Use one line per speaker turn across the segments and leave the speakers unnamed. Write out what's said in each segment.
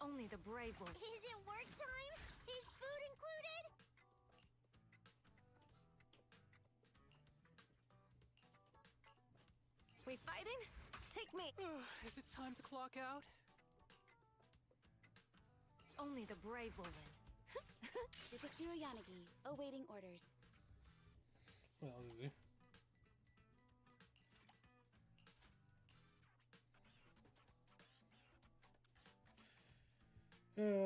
Only the brave will.
Is it work time? Is food included?
We fighting? Take me.
Is it time to clock out?
Only the brave will win.
Yukishiro Yanagi, awaiting orders.
What else is he?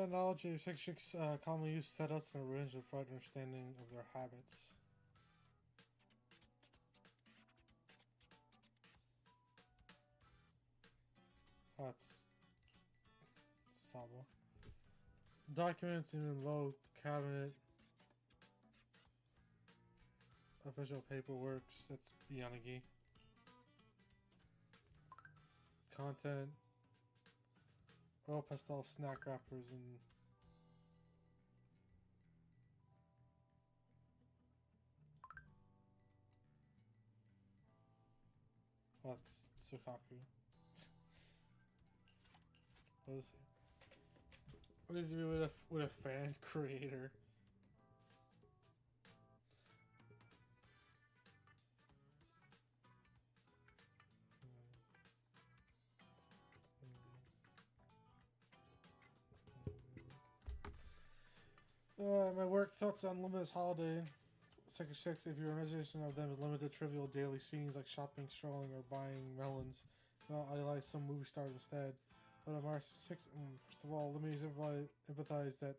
Knowledge of Shik's commonly used setups and a range of broad understanding of their habits. That's Sabo. Documents in low cabinet. Official paperwork. That's Yanagi. Content. Oil pastel snack wrappers and that's Sukaku. What is it? What is it with a fan creator? My work thoughts on Limitless Holiday. Sector 6, if your imagination of them is limited to trivial daily scenes like shopping, strolling, or buying melons, I'll idolize some movie stars instead. But on March 6th, first of all, let me empathize that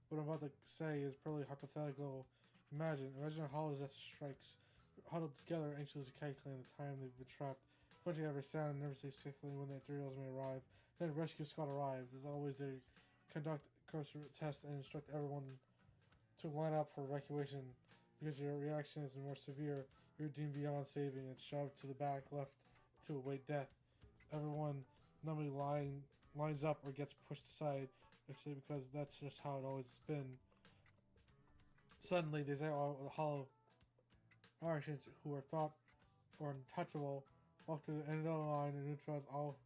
what I'm about to say is purely hypothetical. Imagine a holiday that strikes, huddled together, anxiously calculating the time they've been trapped, punching every sound and nervously sickling when the materials may arrive. Then a rescue squad arrives. As always, they conduct cursor tests and instruct everyone to line up for evacuation. Because your reaction is more severe, you're deemed beyond saving and shoved to the back left to await death. Everyone normally lines up or gets pushed aside, actually, because that's just how it always has been. Suddenly, they say all the hollow Archons who are thought or untouchable walk to the end of the line and neutralize all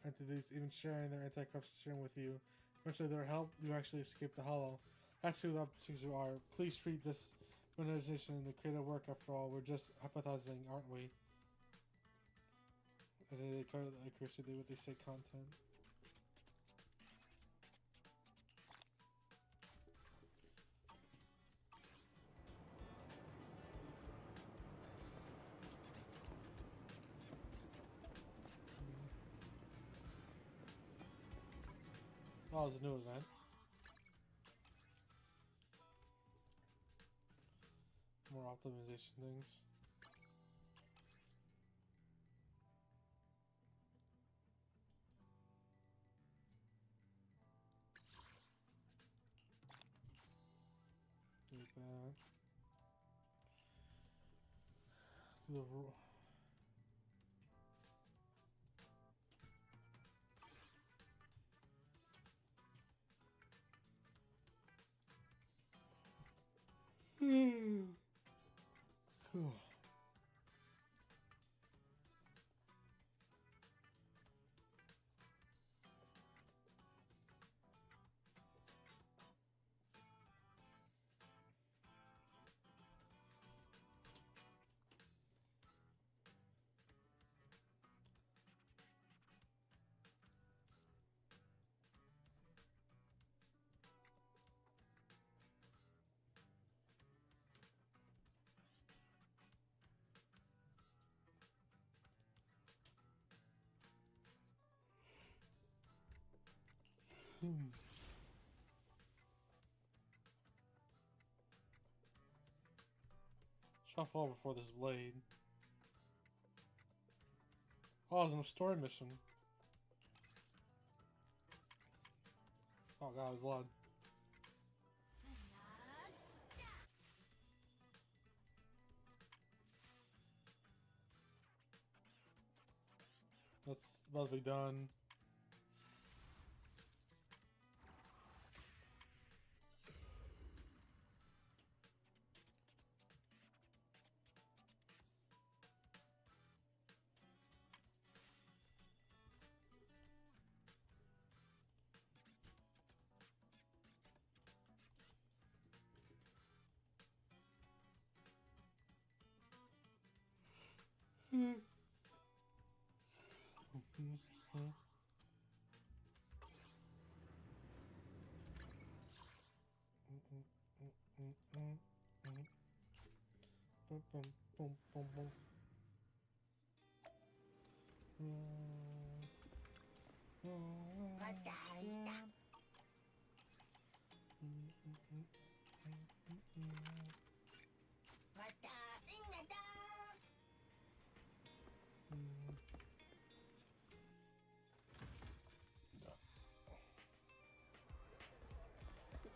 entities, even sharing their anti-corruption with you. Eventually, their help, you actually escape the hollow. That's who the opportunities are. Please treat this organization and the creative work. After all, we're just empathizing, aren't we? And then they call it accuracy what they say content. Oh, it's a new event. More optimization things. Do that. Do the Cool. Shuffle before this blade. Oh, it's a story mission. Oh god, it's loud. That's about to be done.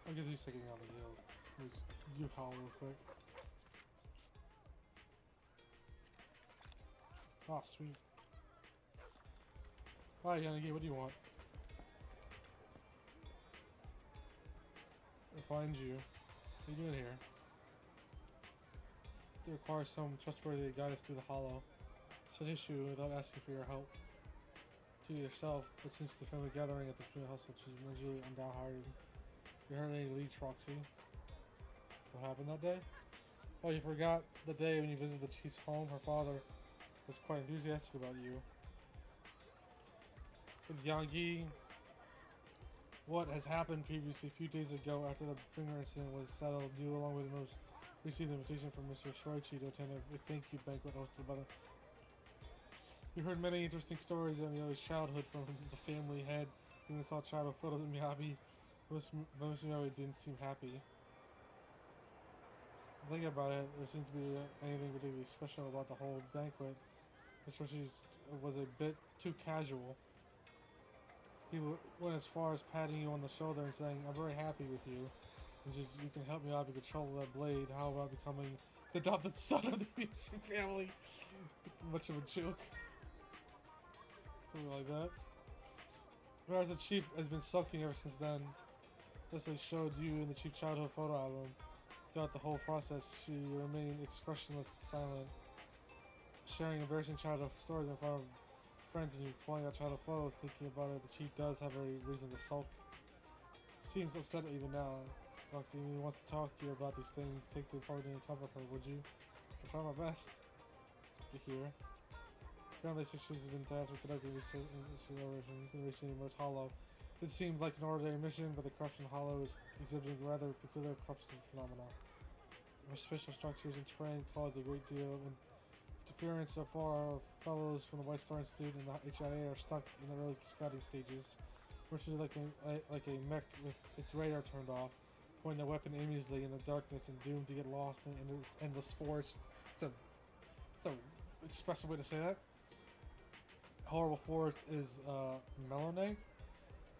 I'll give you a second on the yield. Let's do Howl real quick. Oh, sweet. Alright, Yanagi, what do you want? I'll find you. What are you doing here? It requires some trustworthy to guide us through the hollow. Set issue without asking for your help. To yourself, but since the family gathering at the funeral house, which is usually undownhearted. You heard any leads, Roxy? What happened that day? Oh, you forgot the day when you visited the chief's home. Her father was quite enthusiastic about you. With Yangi, what has happened previously a few days ago after the Bringer incident was settled, you along with most received an invitation from Mr. Shoichi to attend a thank you banquet hosted by the... You heard many interesting stories of Miyabi's childhood from the family head. Even saw childhood photos of Miyabi. Most Miyabi didn't seem happy. Thinking about it, there seems to be anything particularly special about the whole banquet. Mr. Shoichi was a bit too casual. He went as far as patting you on the shoulder and saying, "I'm very happy with you. And you can help me out to control that blade. How about becoming the adopted son of the Miyabi family?" Much of a joke. Something like that. Whereas the chief has been sulking ever since then. Leslie showed you in the chief childhood photo album. Throughout the whole process, she remained expressionless and silent. Sharing embarrassing childhood stories in front of friends and you pulling out childhood photos, thinking about it, the chief does have every reason to sulk. Seems upset even now. Roxy wants to talk to you about these things. Take the opportunity and comfort her, would you? I'll try my best. It's good to hear. Currently, 6 years has been tasked with conducting research operations and recently emerged Hollow. It seemed like an ordinary mission, but the corruption Hollow is exhibiting rather peculiar corruption phenomena. Our special structures and terrain caused a great deal of interference. So far, our fellows from the White Star Institute and the HIA are stuck in the early scouting stages, virtually like a mech with its radar turned off, pointing a weapon aimlessly in the darkness and doomed to get lost in an endless forest. It's a expressive way to say that. Horrible forest is Melone.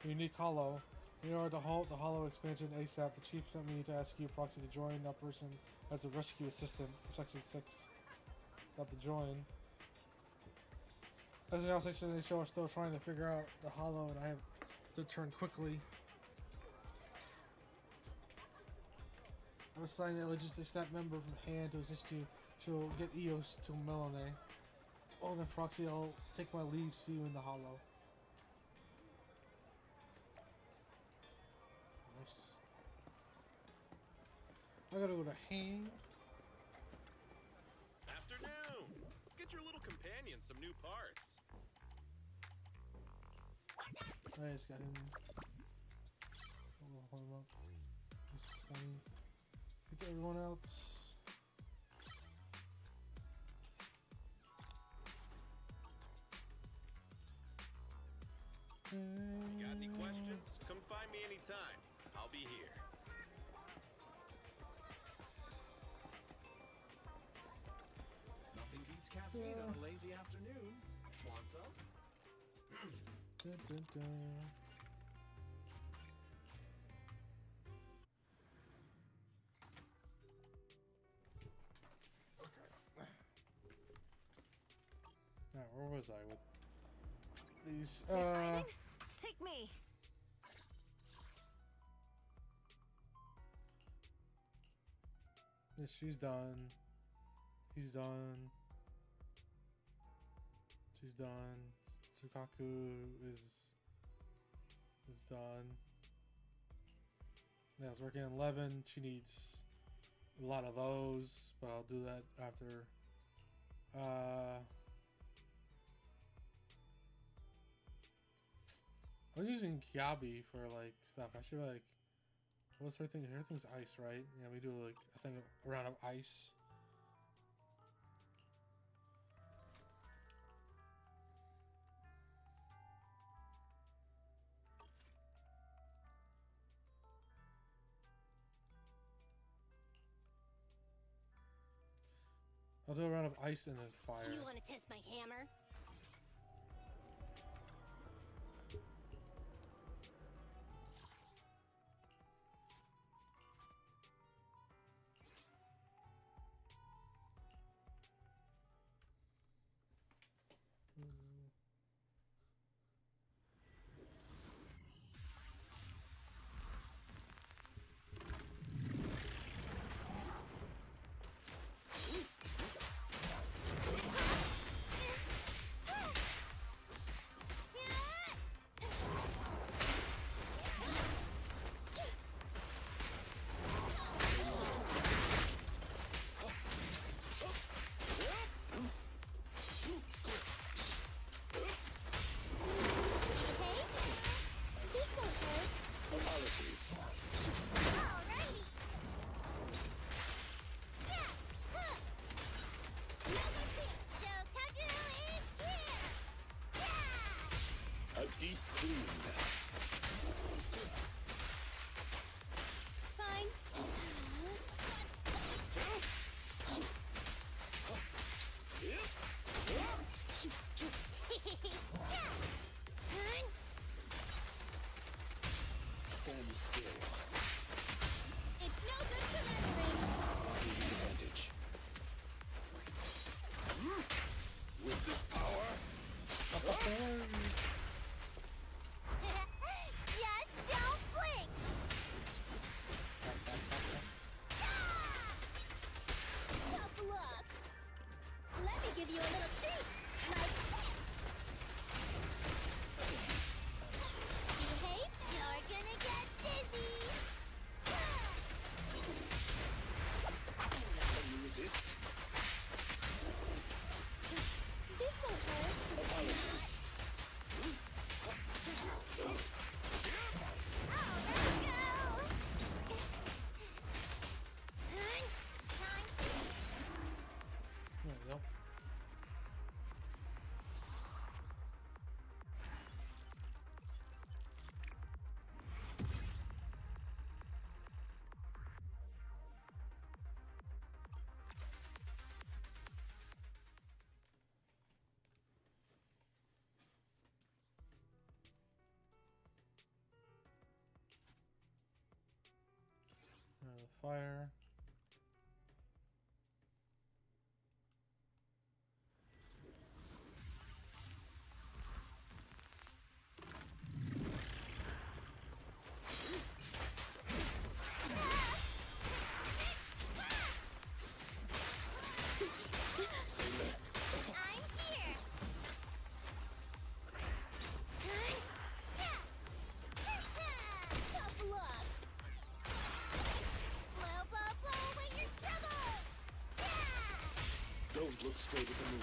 Unique Hollow. In order to halt the Hollow expansion ASAP, the chief sent me to ask you, Proxy, to join that person as a rescue assistant for Section 6. Got to join. As the Section of the show are still trying to figure out the Hollow, and I have to turn quickly. I was assigned a logistics staff member from hand to assist you. She'll get EOS to Melone. Oh, then Proxy, I'll take my leave. See you in the Hollow. I gotta go to Hang.
Afternoon! Let's get your little companion some new parts.
I just got him. Hold him up. Just fine. Look at everyone else.
You got any questions? Come find
caffeine on a lazy afternoon. Want some?
Dun, dun, dun. Now, where was I with these?
You're fighting? Take me.
Yeah, she's done. He's done. She's done. Tsukaku is done. Yeah, I was working on 11. She needs a lot of those, but I'll do that after. I was using Kiabi for like stuff. I should like, what's her thing? Her thing's ice, right? Yeah, we do like I think a round of ice. I'll do a round of ice and then fire.
You want to test my hammer?
Apologies.
Alrighty. Another chance. Shokaku is here.
A deep clean.
Fine.
Stand still.
It's no good surrendering.
Seize advantage. With this power,
Yes, don't blink. Tough luck. Let me give you a little treat. Like this. Behave. You're gonna get dizzy.
can you resist?
This won't hurt.
Apologies.
There we go. Fire.
I'm here. Tough luck. Blow, blow, blow away your troubles.
Don't look straight at the moon.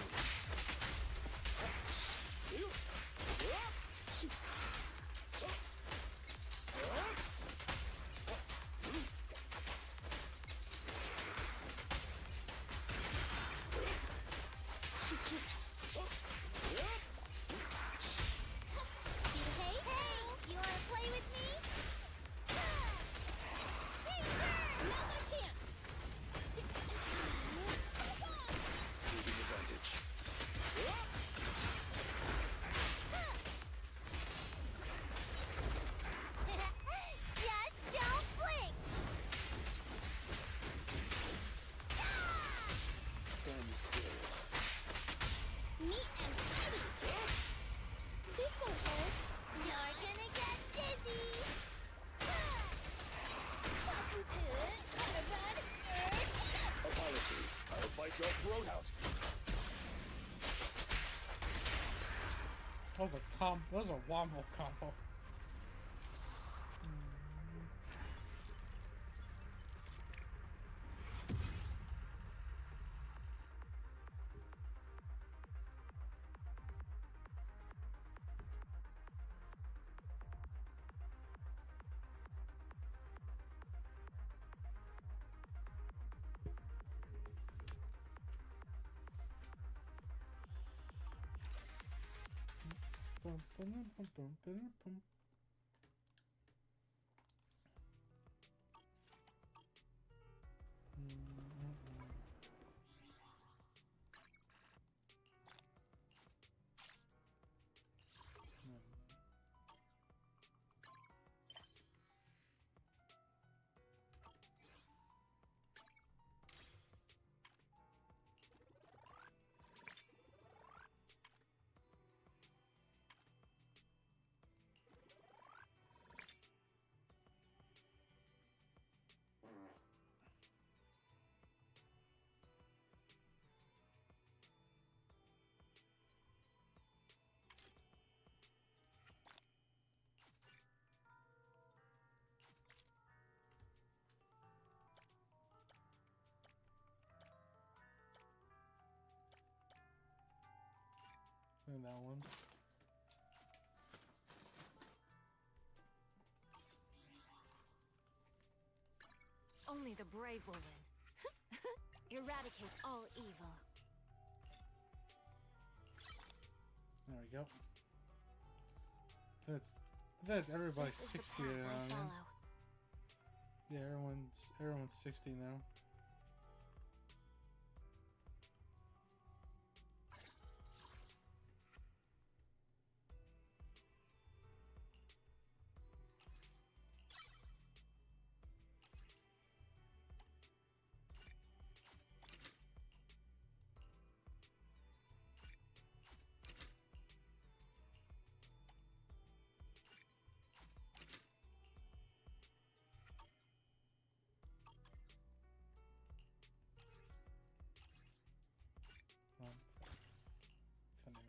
Behave. Hey, you wanna play with me? Another chance.
Seizing advantage.
That was a That was a wombo combo. Bum, bum, bum, bum, bum, bum. And that one.
Only the brave will win.
Eradicate all evil.
There we go. That's everybody's
This is the
60
path
now.
I
Man.
follow.
Yeah, everyone's 60 now. Kind of.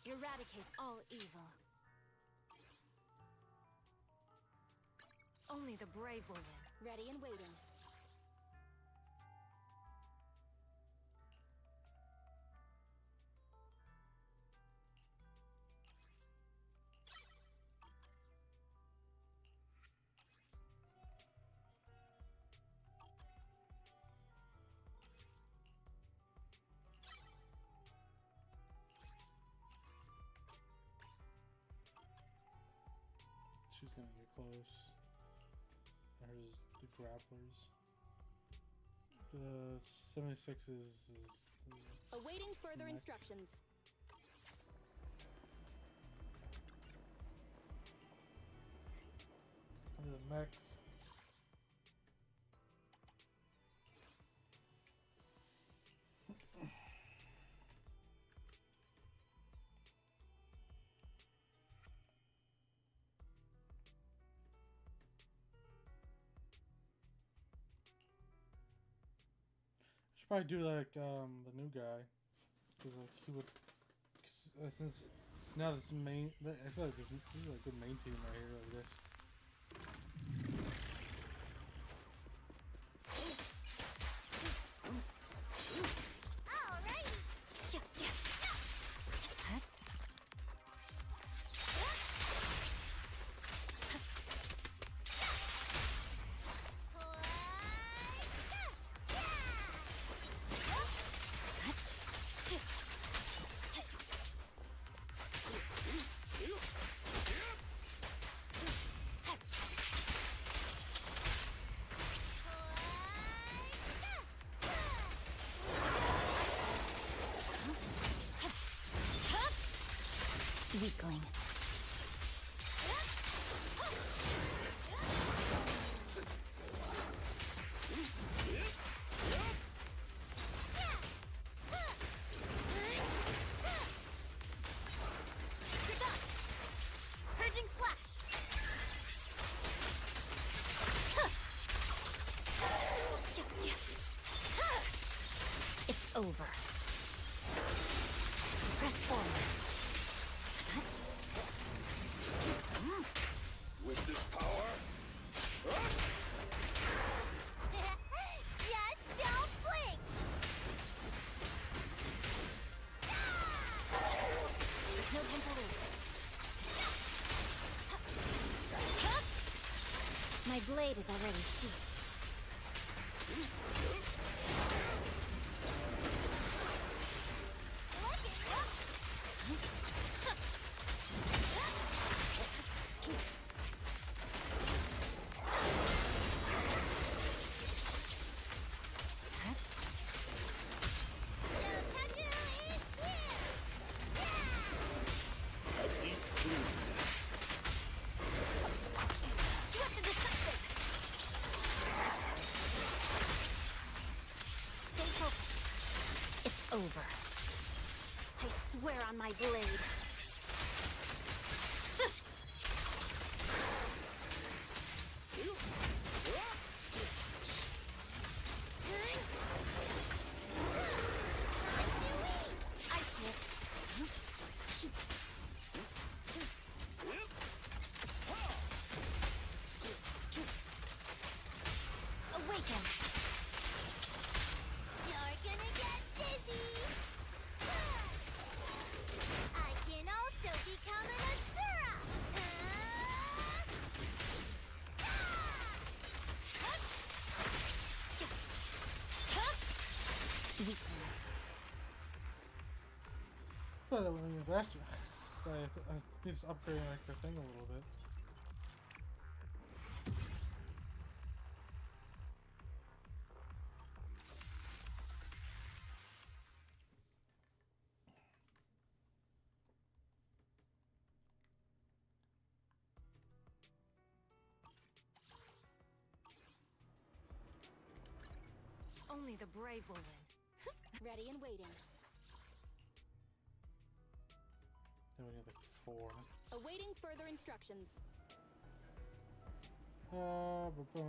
Eradicate all evil.
Only the brave will win.
Ready and waiting.
She's gonna get close. There's the grapplers. The 76 is
Awaiting further
Mech.
instructions.
the mech. Should probably do like the new guy, because like he would. Cause, since now that's main, I feel like this is a good main team right here like this.
Weakling.
Purging slash.
It's over. Press forward.
With this power,
Just don't blink.
There's no time to lose. My blade is already sheathed.
Look at you. Kaku is here.
a deep wound.
Swift and decisive.
Stay focused. It's over. I swear on my blade. I see it. Awaken.
You're gonna get dizzy. I can also become an Asura.
Weakling.
I thought that would be faster. I just upgrading like their thing a little bit.
Only the brave will win.
Ready and waiting.
Then we need like 4.
Awaiting further instructions.
Ba-ba.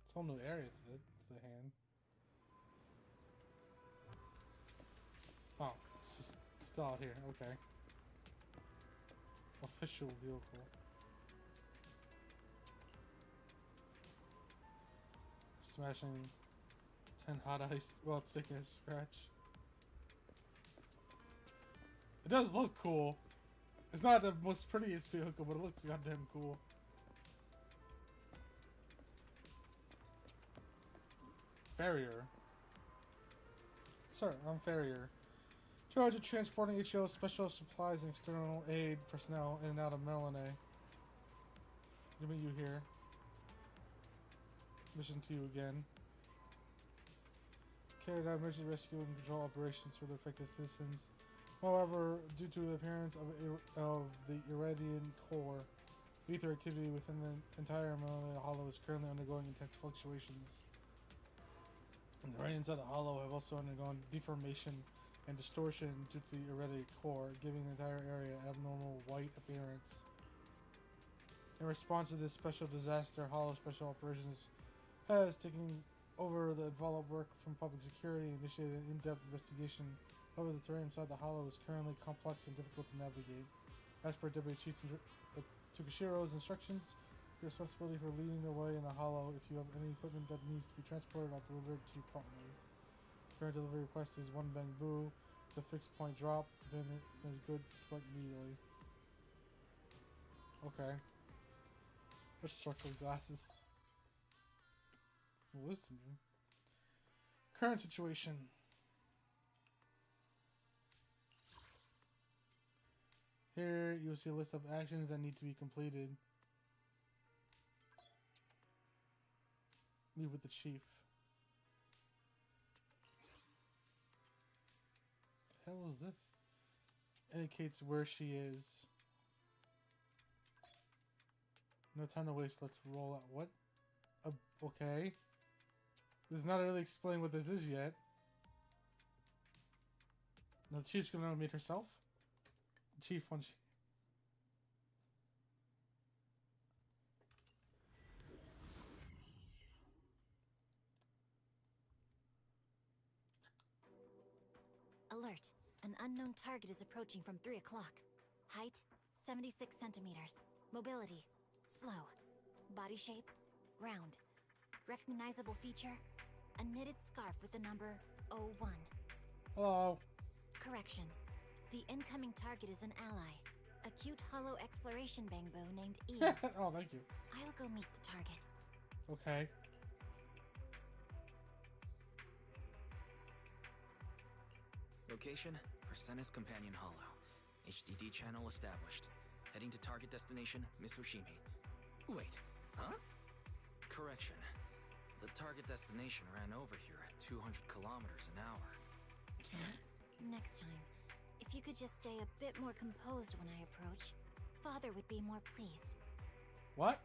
It's a whole new area to the hand. Oh, it's just still out here. Okay. Official vehicle. Smashing 10 hot ice. Well, it's taking a scratch. It does look cool. It's not the most prettiest vehicle, but it looks goddamn cool. Farrier. Sir, I'm Farrier. Charge of transporting HO special supplies and external aid personnel in and out of Melanie. Give me you here. Mission to you again. Carried out emergency rescue and control operations for the affected citizens. However, due to the appearance of the Iridian core, ether activity within the entire Melanie Hollow is currently undergoing intense fluctuations. And the radiants of the hollow have also undergone deformation and distortion due to the Iridian core, giving the entire area abnormal white appearance. In response to this special disaster, Hollow Special Operations has taken over the involved work from public security and initiated an in-depth investigation. However, the terrain inside the hollow is currently complex and difficult to navigate. As per Deputy Chief Tukashiro's instructions, Your responsibility for leading the way in the hollow. If you have any equipment that needs to be transported, I'll deliver it to you promptly. Current delivery request is 1 bamboo. It's a fixed point drop. Then it's good quite immediately. Okay. There's structural glasses. Listen, man. Current situation. Here you'll see a list of actions that need to be completed. Meet with the chief. The hell is this? Indicates where she is. No time to waste. Let's roll out. What? Okay. This is not really explain what this is yet. No, the chief's gonna meet herself. The chief when she.
Alert. An unknown target is approaching from 3 o'clock. Height, 76 centimeters. Mobility, slow. Body shape, round. Recognizable feature, a knitted scarf with the number 01.
Hello.
Correction. The incoming target is an ally. A cute hollow exploration bangbo named Eves.
Oh, thank you.
I'll go meet the target.
Okay.
Location, Persenis Companion Hollow. HDD channel established. Heading to target destination, Miss Hoshimi. Wait, huh? Correction. The target destination ran over here at 200 kilometers an hour.
Next time, if you could just stay a bit more composed when I approach, Father would be more pleased.
What?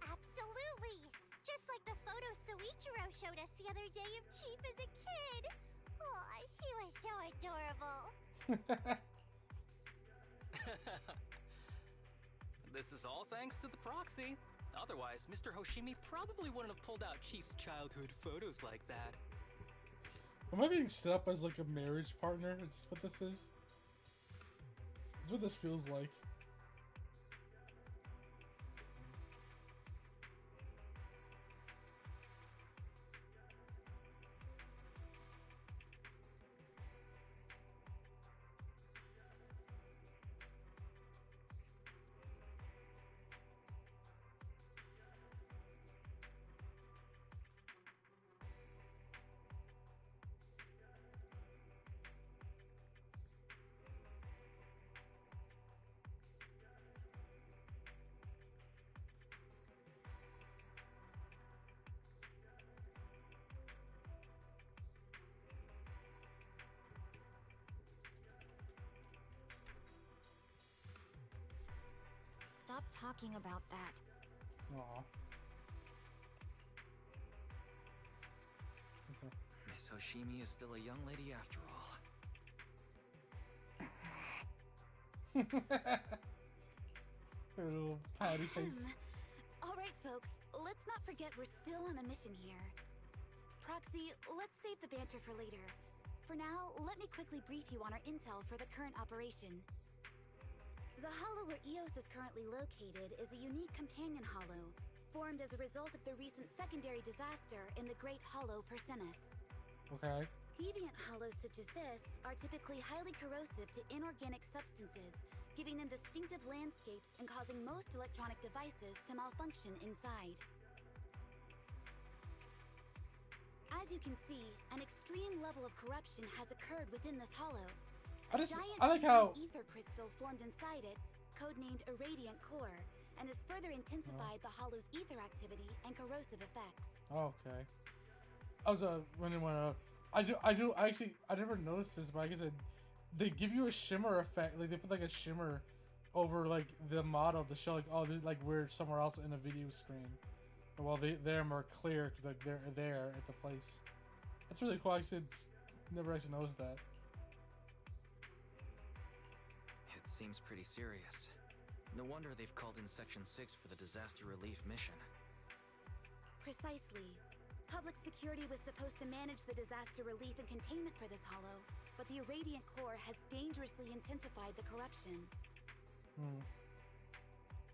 Absolutely! Just like the photo Soichiro showed us the other day of Chief as a kid. Oh, she was so adorable.
This is all thanks to the proxy. Otherwise, Mr. Hoshimi probably wouldn't have pulled out Chief's childhood photos like that.
Am I being set up as like a marriage partner? Is this what this is? This is what this feels like.
Stop talking about that.
Aw.
Miss Hoshimi is still a young lady after all.
Her little pouty face.
All right, folks, let's not forget we're still on a mission here. Proxy, let's save the banter for later. For now, let me quickly brief you on our intel for the current operation. The hollow where Eos is currently located is a unique companion hollow, formed as a result of the recent secondary disaster in the Great Hollow Persenis.
Okay.
Deviant hollows such as this are typically highly corrosive to inorganic substances, giving them distinctive landscapes and causing most electronic devices to malfunction inside. As you can see, an extreme level of corruption has occurred within this hollow.
I like how
Ether crystal formed inside it, codenamed Irradiant Core, and has further intensified the hollow's ether activity and corrosive effects.
okay. I was wondering when I never noticed this, but I guess they give you a shimmer effect, like they put like a shimmer over like the model to show like, oh, like we're somewhere else in a video screen. Well, they're more clear because like they're there at the place. That's really cool. I never actually noticed that.
It seems pretty serious. No wonder they've called in Section 6 for the disaster relief mission.
Precisely. Public security was supposed to manage the disaster relief and containment for this hollow, but the Irradiant Core has dangerously intensified the corruption.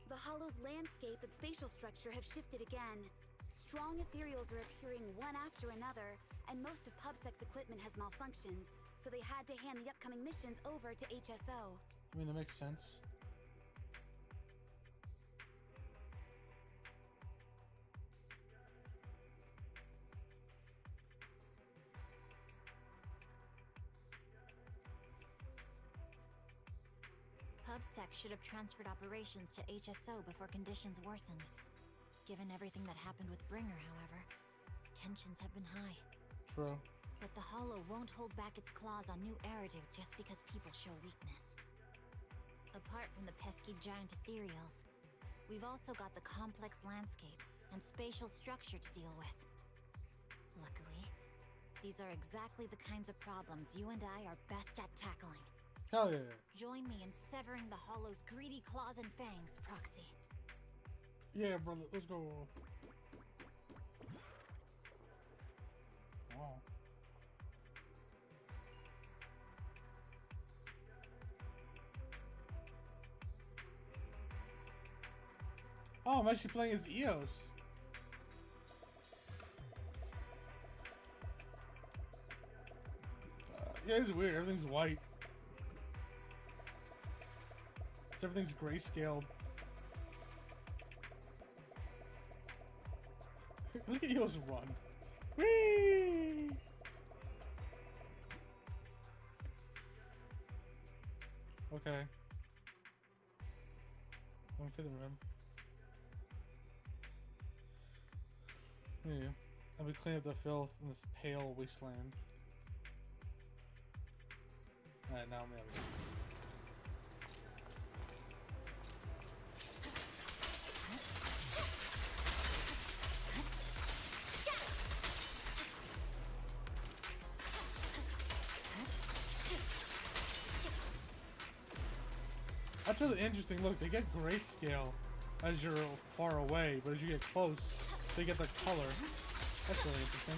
The Hollow's landscape and spatial structure have shifted again. Strong ethereals are appearing one after another, and most of PubSec's equipment has malfunctioned, so they had to hand the upcoming missions over to HSO.
I mean, that makes sense.
PubSec should have transferred operations to HSO before conditions worsened. Given everything that happened with Bringer, however, tensions have been high.
True.
But the Hollow won't hold back its claws on New Eridu just because people show weakness. Apart from the pesky giant ethereals, we've also got the complex landscape and spatial structure to deal with. Luckily, these are exactly the kinds of problems you and I are best at tackling.
Hell yeah.
Join me in severing the Hollow's greedy claws and fangs, Proxy.
Yeah, brother, let's go. Wow. Oh, I'm actually playing as Eos. Yeah, it's weird. Everything's white. Everything's grayscale. Look at Eos run. Whee! Okay. I'm for the rim. Yeah. And we clean up the filth in this pale wasteland. Alright, now I'm having it. That's really interesting. Look, they get grayscale as you're far away, but as you get close, they get the color. That's really interesting.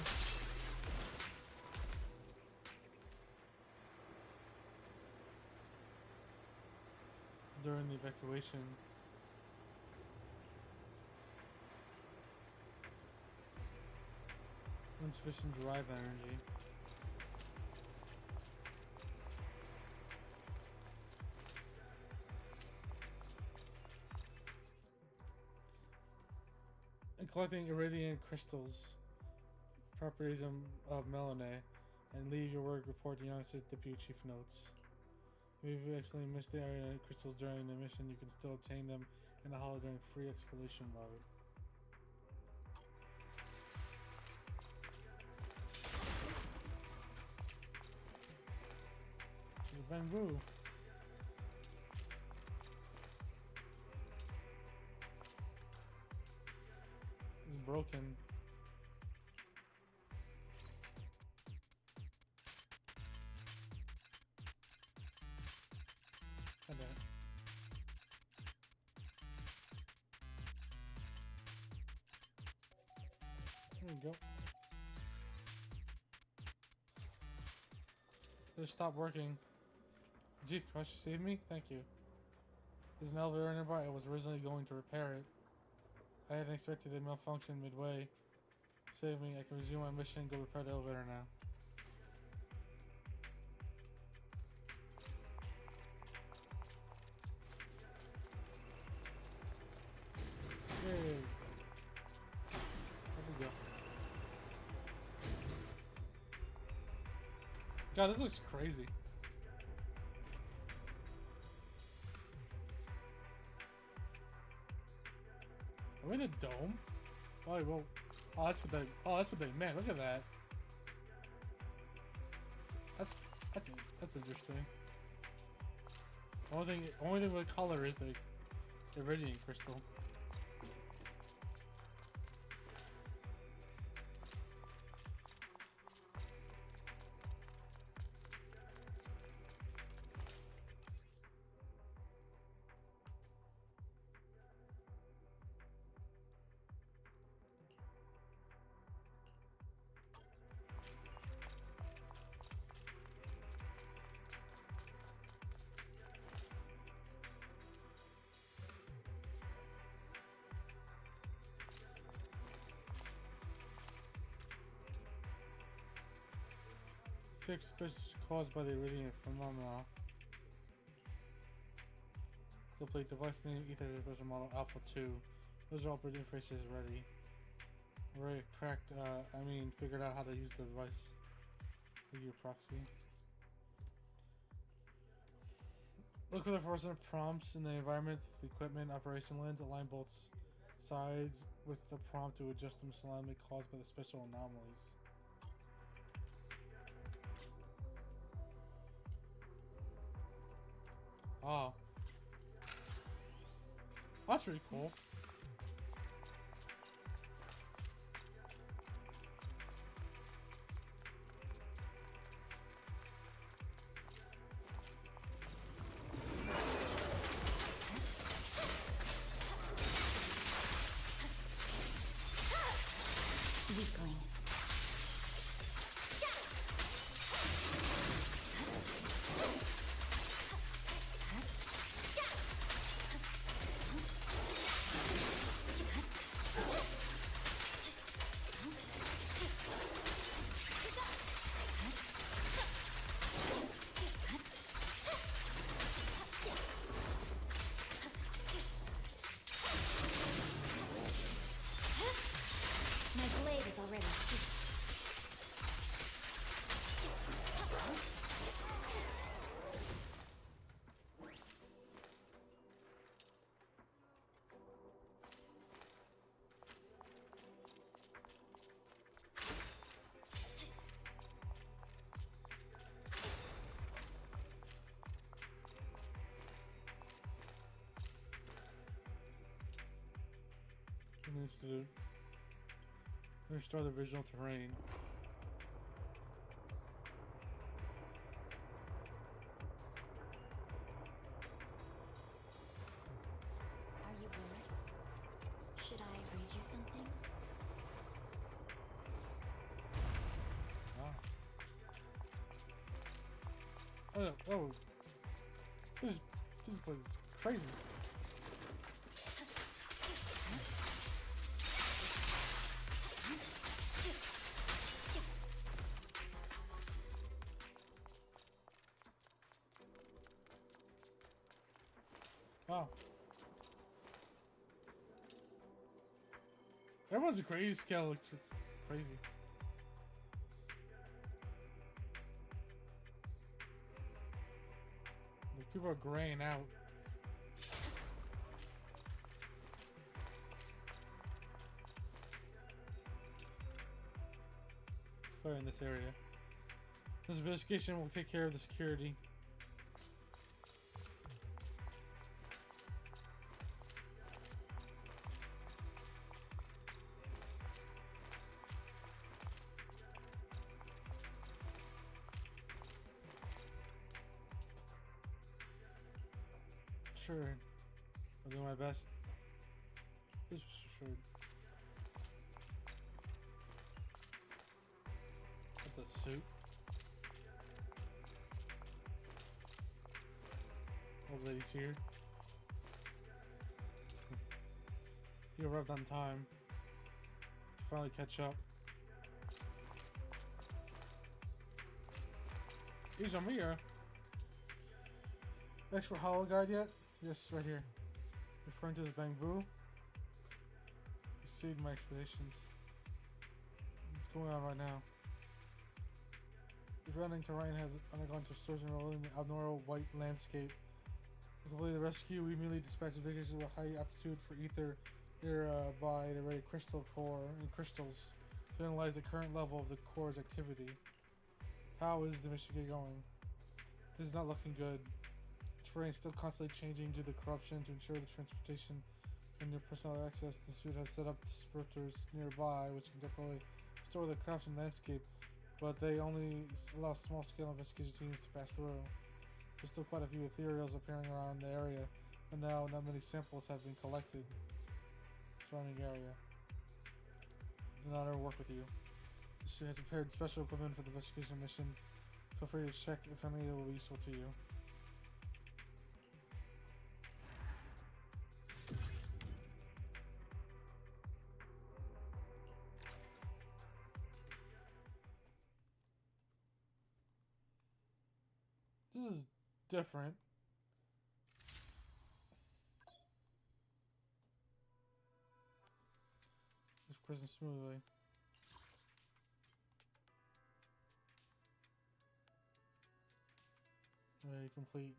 During the evacuation. Insufficient drive energy. Collecting Iridian crystals, properties of Melanae, and leave your work report to United States Deputy Chief notes. If you accidentally missed the Iridian crystals during the mission, you can still obtain them in the Hollow during free exploration mode. Bamboo. Broken. Okay. There we go. Just stop working. Chief, you save me? Thank you. There's an elevator nearby. I was originally going to repair it. I hadn't expected a malfunction midway. Save me, I can resume my mission and go repair the elevator now. Yay. There we go. God, this looks crazy. Are we in a dome? Oh, well, oh, that's what they meant. Look at that. That's interesting. Only thing with color is the Iridian crystal. Fix issues caused by the Iridium phenomena. Complete device name Ether special model Alpha 2. Those are all bridge interfaces ready. Already cracked, figured out how to use the device. Your proxy. Look for the fluorescent prompts in the environment, the equipment, operation lens. Align both sides with the prompt to adjust the misalignment caused by the special anomalies. Ah. That's pretty cool.
Weakling. My blade is already sheathed.
It needs to restore the original terrain.
Are you bored? Should I read you something?
Ah. Oh. This place is crazy. Wow. Everyone's grayscale looks crazy. Like people are graying out. Let's clear in this area. This investigation will take care of the security. Sure. I'll do my best. This is sure. That's a suit. Old lady's here. You arrived on time. You finally catch up. Here's Amir. Expert Hollow Guide yet? Yes, right here. Referring to this Bangbu. Proceed my expeditions. What's going on right now? The surrounding terrain has undergone distortion in the abnormal white landscape. To complete the rescue, we immediately dispatched vehicles with a high aptitude for ether nearby the ready crystal core and crystals to analyze the current level of the core's activity. How is the mission going? This is not looking good. Terrain is still constantly changing due to corruption. To ensure the transportation and your personal access, the suit has set up disruptors nearby which can temporarily restore the corruption landscape, but they only allow small-scale investigation teams to pass through. There's still quite a few ethereals appearing around the area, and now not many samples have been collected. Surrounding area. It's an honor to work with you. The suit has prepared special equipment for the investigation mission. Feel free to check if any of it will be useful to you. This is different. Just cruising smoothly. Ready, complete.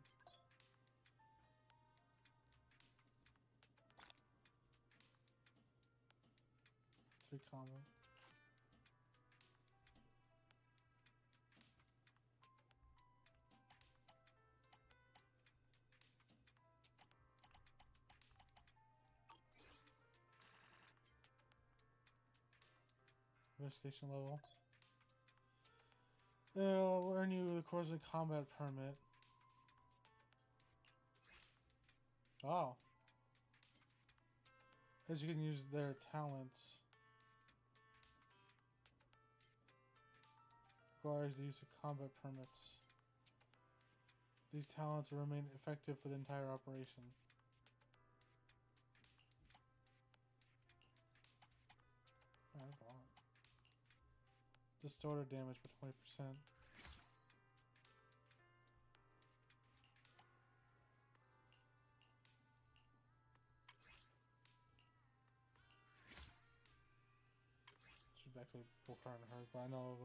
Three combat. Investigation level. It'll earn you the course of combat permit. Oh. As you can use their talents. Requires the use of combat permits. These talents will remain effective for the entire operation. Oh, that's a lot. Distorter damage by 20%. She's back to both her and her, but I know.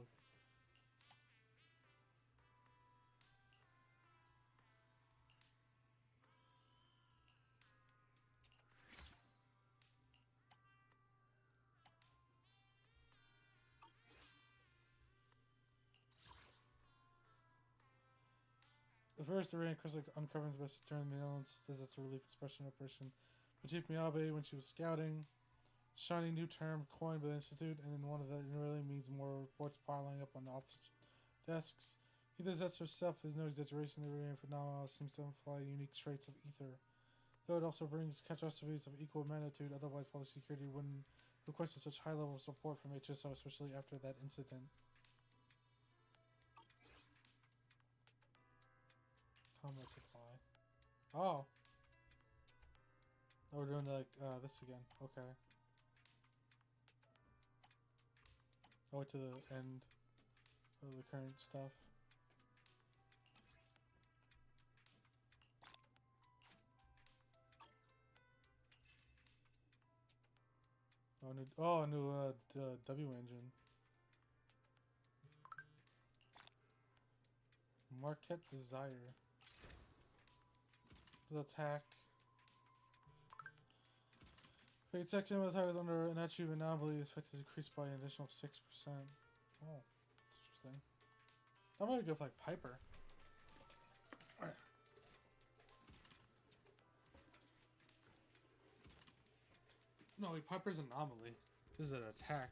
The first array Crystal uncovers the best during the Netherlands says it's a relief expression operation. For Chief Miyabe when she was scouting, shiny new term coined by the Institute, and in one of the really means more reports piling up on the office desks. Either that herself is no exaggeration. The array phenomena seems to imply unique traits of ether, though it also brings catastrophes of equal magnitude. Otherwise, public security wouldn't request such high level of support from HSO, especially after that incident. Combat supply. Oh. Oh, we're doing like this again. Okay. Oh, to the end of the current stuff. Oh, new W engine. Marquette Desire. Attack. Fate section of attack is under an attribute anomaly is expected to increase by an additional 6%. Oh, that's interesting. I'm gonna go for like Piper. No, like Piper's anomaly. This is an attack.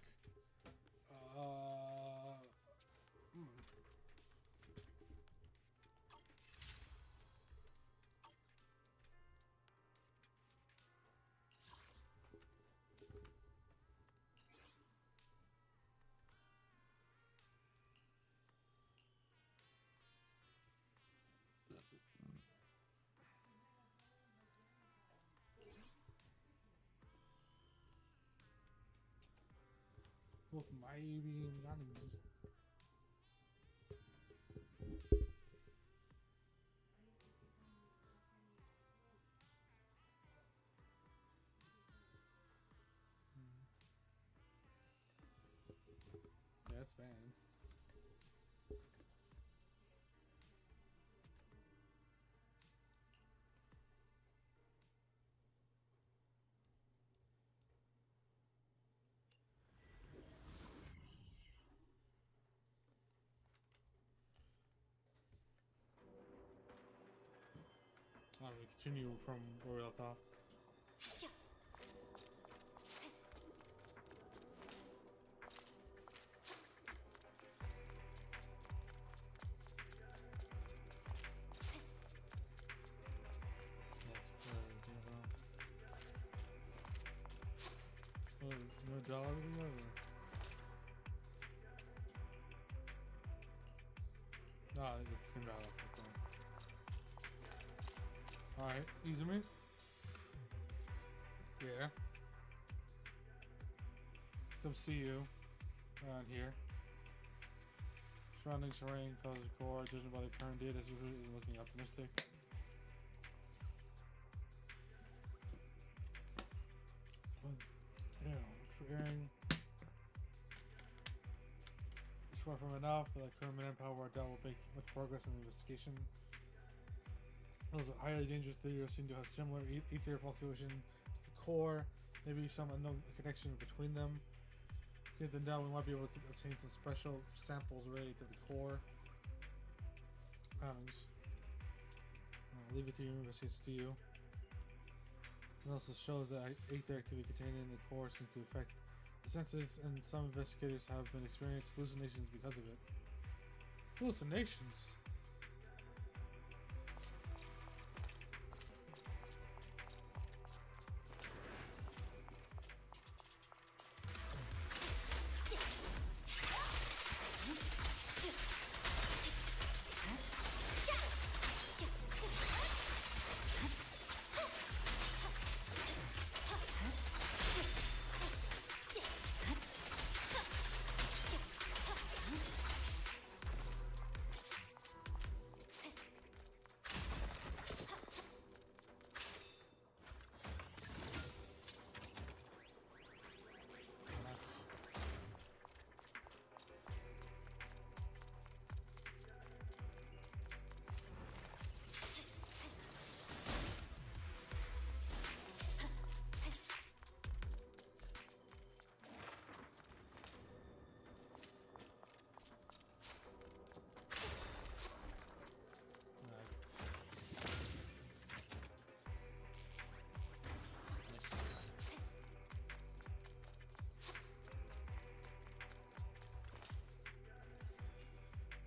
With maybe Yanagi. Yeah, that's bad. Alright, we continue from where we left off. No dog or whatever. No, it's the same dialogue. Alright, Izumi. Yeah. Come see you around here. Surrounding terrain causes core, judging by the current data, Subaru isn't looking optimistic. Preparing. It's far from enough, but the current manpower will make much progress in the investigation. Those highly dangerous theories seem to have similar ether fluctuation to the core, maybe some unknown connection between them. If then down, we might be able to obtain some special samples related to the core. I'll leave it to your investigations to you. It also shows that ether activity contained in the core seems to affect the senses, and some investigators have been experiencing hallucinations because of it. Hallucinations?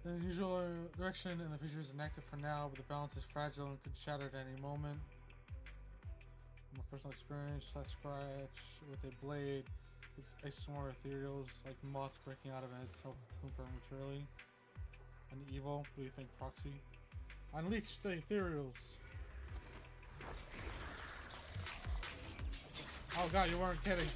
The usual direction in the future is inactive for now, but the balance is fragile and could shatter at any moment. From my personal experience, I scratch with a blade. It's more ethereals, like moths breaking out of it, so prematurely. And evil, what do you think, Proxy? Unleash the ethereals! Oh god, you weren't kidding.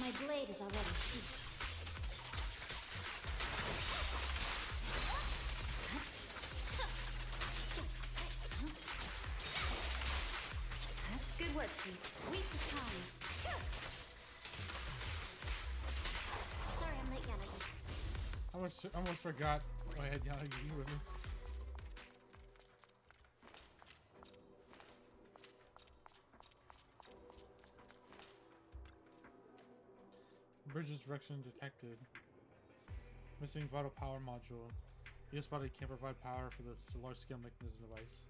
My blade is already sheathed. Good work, Pete. Weak to time. Sorry I'm late, Yanagi.
I almost forgot I had Yanagi with me. Bridge's direction detected. Missing vital power module. EOS body can't provide power for this large-scale mechanism device.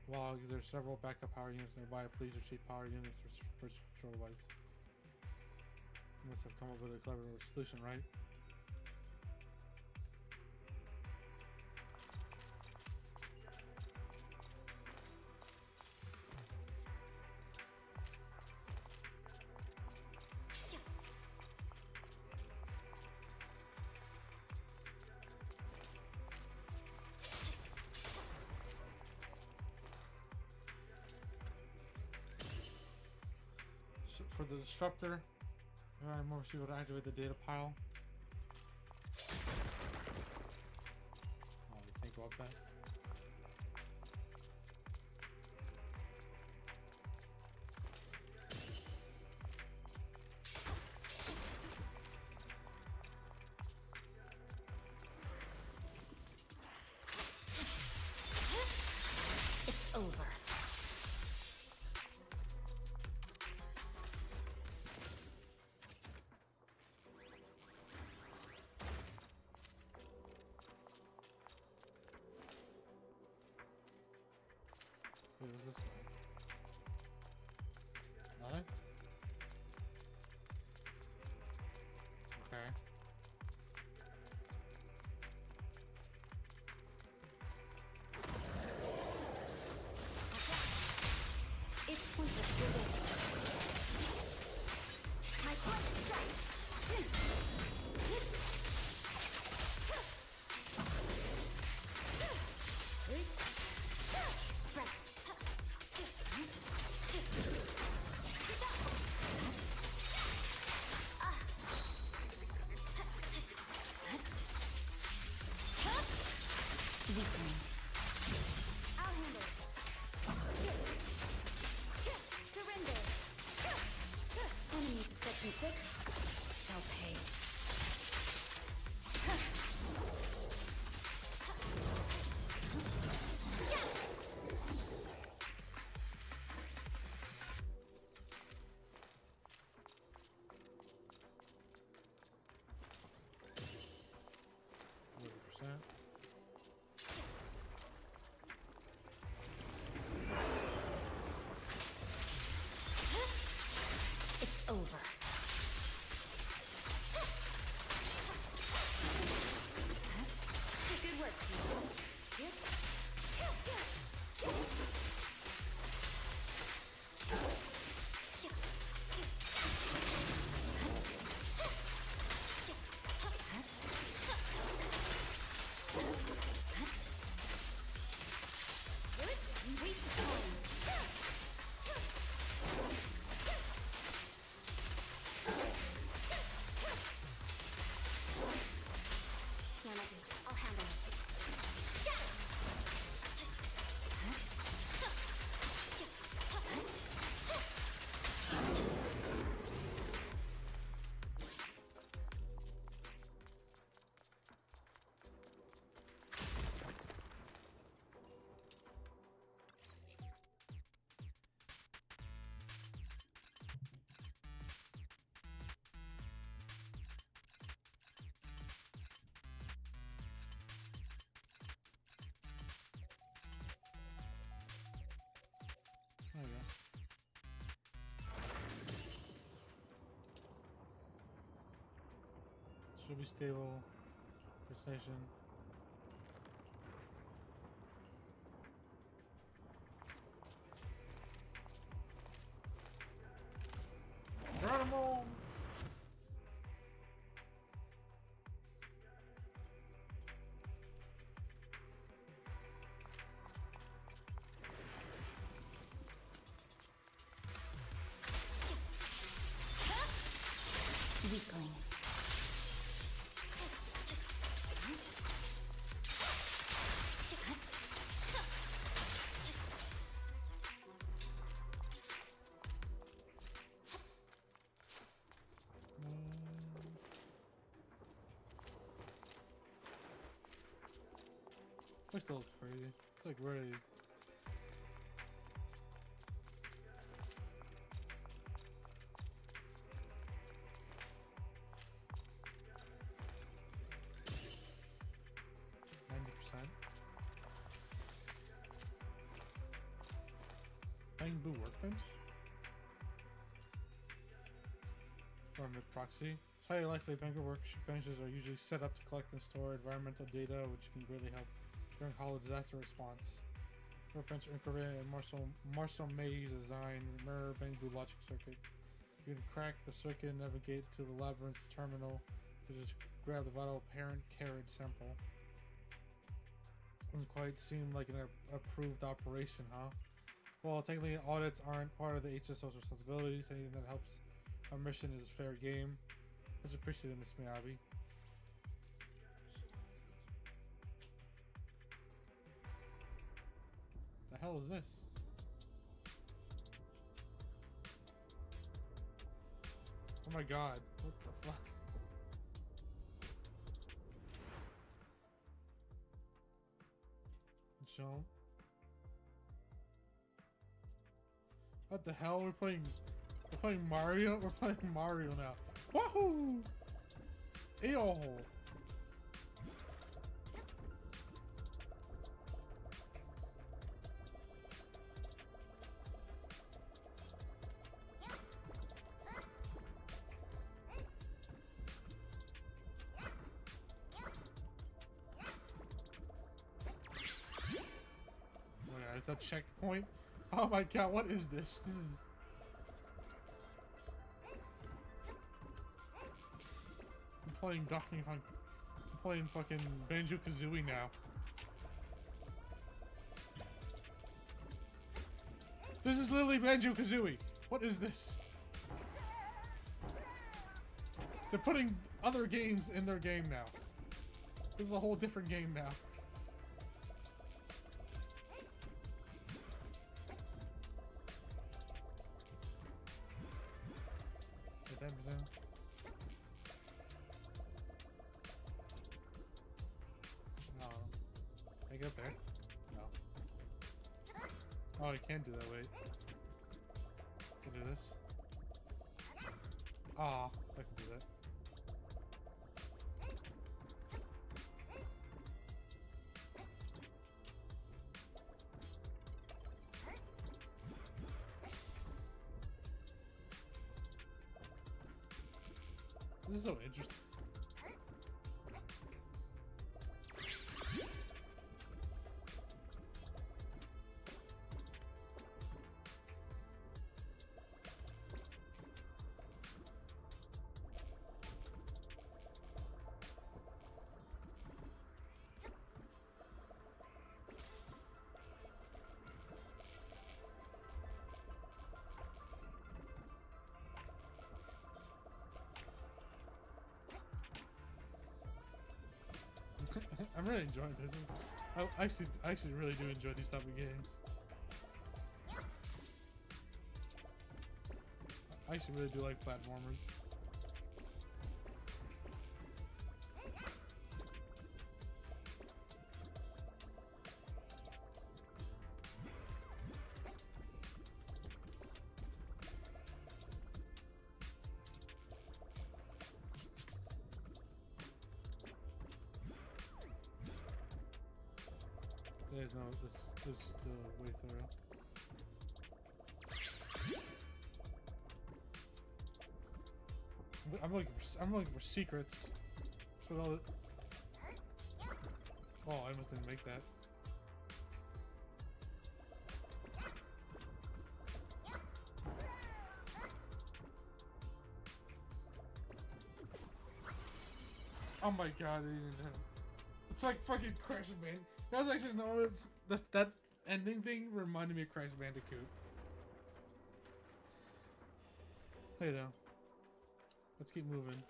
While there are several backup power units nearby, please retrieve power units for bridge control device. You must have come up with a clever solution, right? For the disruptor, I'm more able to activate the data pile. Oh, you can't go up that.
It's over.
What was this one? Nothing? Okay.
It's pointless to resist. My punch strikes. Rest. Keep it. They'll pay. It's over. Good work, team. I'll handle it.
There we go. Should be stable. Destination. Geronimo!
Weakling.
This still looks crazy. It's like really. Bamboo workbench? From the proxy. It's highly likely bamboo workbenches are usually set up to collect and store environmental data, which can greatly help during hollow disaster response. Workbench are incorporated in Marcel May's design mirror bamboo logic circuit. You can crack the circuit and navigate to the labyrinth's terminal to just grab the vital parent carriage sample. Doesn't quite seem like an approved operation, huh? Well, technically audits aren't part of the HSO's responsibilities. Anything that helps our mission is fair game. Much appreciated, Miss Miyabi. The hell is this? Oh my god, what the fuck? Jump. What the hell? We're playing Mario? We're playing Mario now. Wahoo! Eyo! Oh yeah, is that checkpoint? Oh my god, what is this? This is... I'm playing Donkey Kong. I'm playing fucking Banjo-Kazooie now. This is literally Banjo-Kazooie. What is this? They're putting other games in their game now. This is a whole different game now. 10%. No. Can I get up there? No. Oh, you can do that, wait. Can do this? Ah, I can do that. This is so interesting. I'm really enjoying this. I actually really do enjoy these type of games. I actually really do like platformers. There's no, this is the way through. I'm looking for secrets. That's what all the... Oh, I almost didn't make that. Oh my god, they didn't have... It's like fucking Crash Bandicoot. That was actually no, it's that ending thing reminded me of Crash Bandicoot. Hey now. Let's keep moving.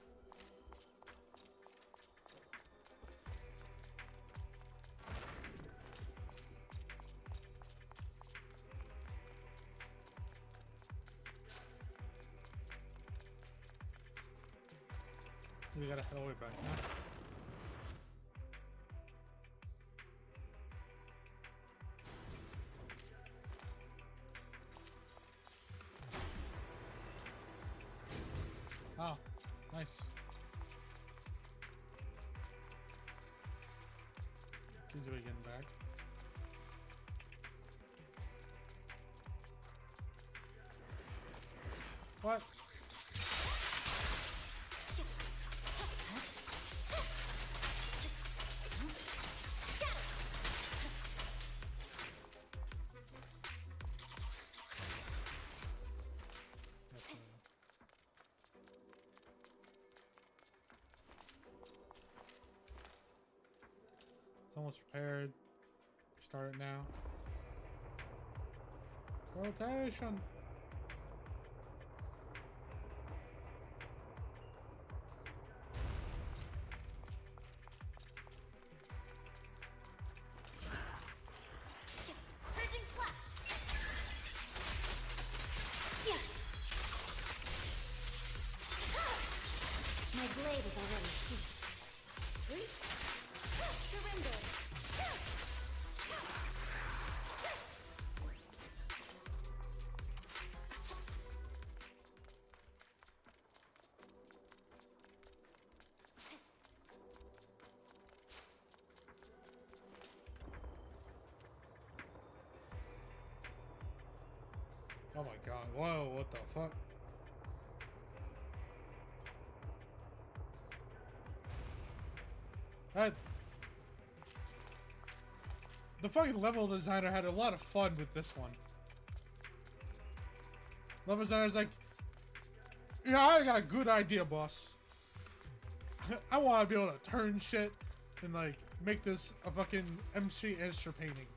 We gotta head all the way back now. Oh, nice. Easy way getting back. What? It's almost prepared. Start it now. Rotation.
Surging slash.
My blade is already sheathed.
Surrender.
Oh my god. Whoa, what the fuck? The fucking level designer had a lot of fun with this one. Level designer's like, yeah, I got a good idea, boss. I want to be able to turn shit and like make this a fucking MC Escher painting.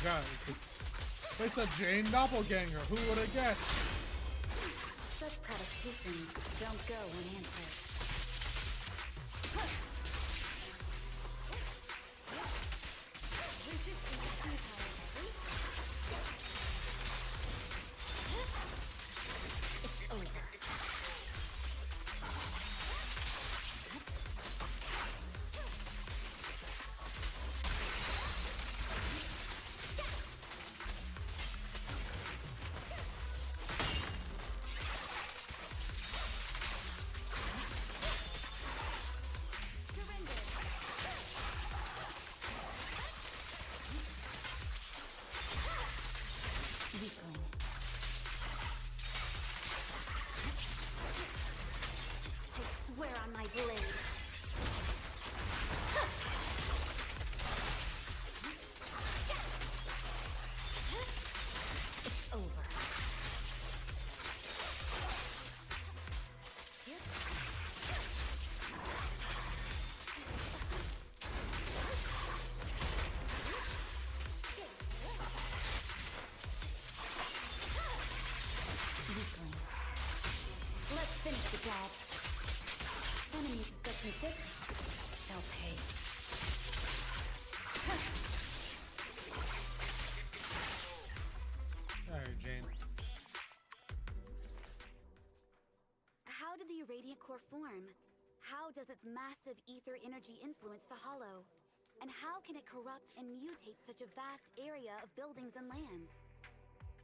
God, it's a Jane doppelganger. Who would have guessed?
Such provocations don't go unanswered. It's over. Weakling. I swear on my blade. It's over. Weakling. Let's finish the job. Enemy possession 6. They'll pay.
Alright, Jane.
How did the Irradiant Core form? How does its massive ether energy influence the Hollow? And how can it corrupt and mutate such a vast area of buildings and lands?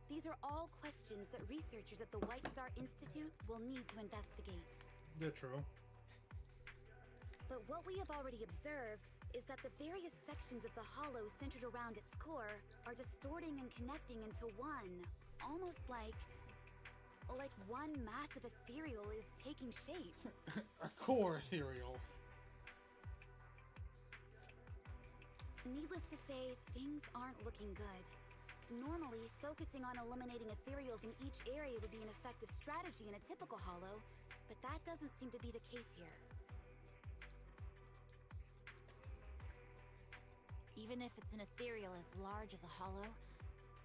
These are all questions that researchers at the White Star Institute will need to investigate.
Yeah, true.
But what we have already observed is that the various sections of the Hollow centered around its core are distorting and connecting into one, almost like one massive ethereal is taking shape.
A core ethereal.
Needless to say, things aren't looking good. Normally, focusing on eliminating ethereals in each area would be an effective strategy in a typical Hollow, but that doesn't seem to be the case here.
Even if it's an ethereal as large as a Hollow,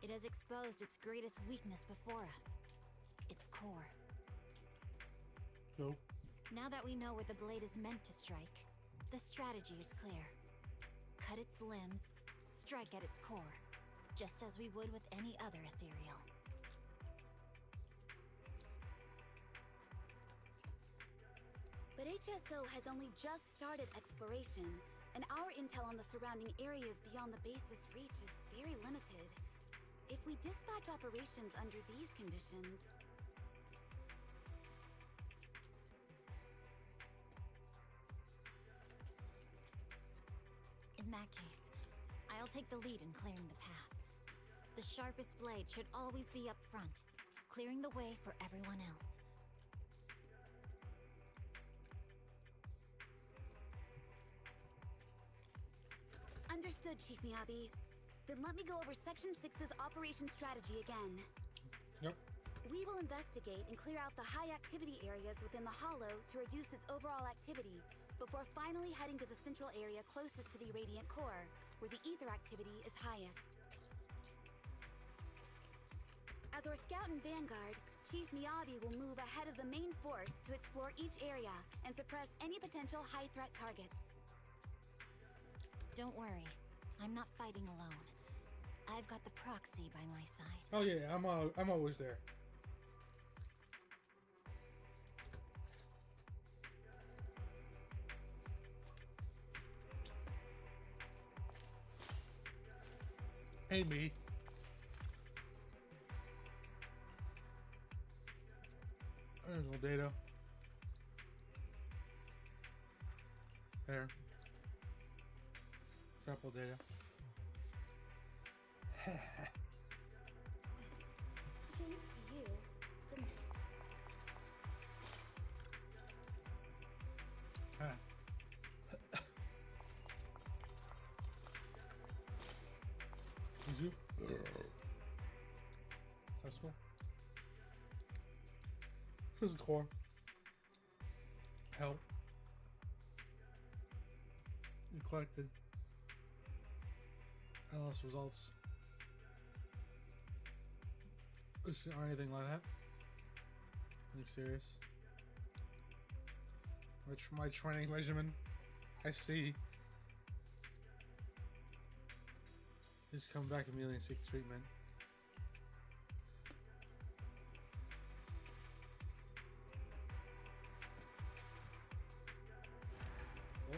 it has exposed its greatest weakness before us. Its core.
Nope.
Now that we know where the blade is meant to strike, the strategy is clear. Cut its limbs, strike at its core, just as we would with any other ethereal.
But HSO has only just started exploration, and our intel on the surrounding areas beyond the base's reach is very limited. If we dispatch operations under these conditions...
In that case, I'll take the lead in clearing the path. The sharpest blade should always be up front, clearing the way for everyone else.
Understood, Chief Miyabi. Then let me go over Section 6's operation strategy again.
Yep.
We will investigate and clear out the high-activity areas within the Hollow to reduce its overall activity, before finally heading to the central area closest to the Radiant Core, where the ether activity is highest. As our scout and vanguard, Chief Miyabi will move ahead of the main force to explore each area and suppress any potential high-threat targets.
Don't worry, I'm not fighting alone. I've got the proxy by my side.
Oh yeah, I'm always there. Hey, me. There's no data. There. Sample data.
Thanks to you.
Is you? Successful. Here's the core. Help. You collected. LS results. or anything like that. Are you serious? My training regimen, I see. Just come back immediately and seek treatment. Oh.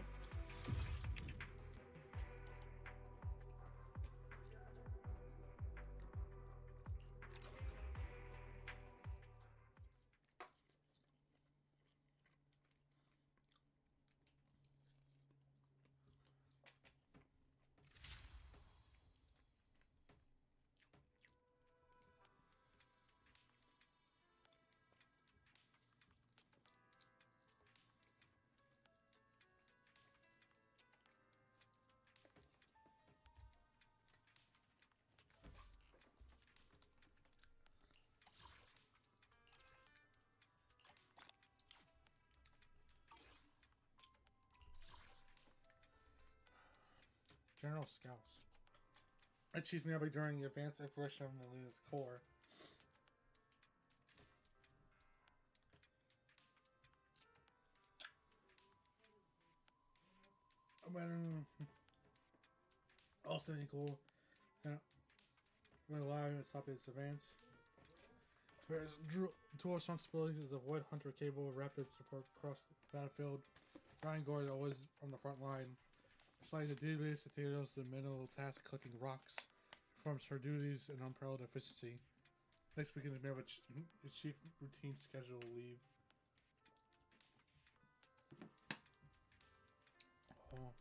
General Scouts. Achieved nearby during the advanced exploration of Melena's core. Also cool. And when allowing to stop its advance. Whereas two responsibilities is to avoid Hunter Cable rapid support across the battlefield. Ryan Gore is always on the front line. Besides the duties, Atheros the menial task collecting rocks. Performs her duties in unparalleled efficiency. Next weekend is made with its chief routine schedule leave. Oh.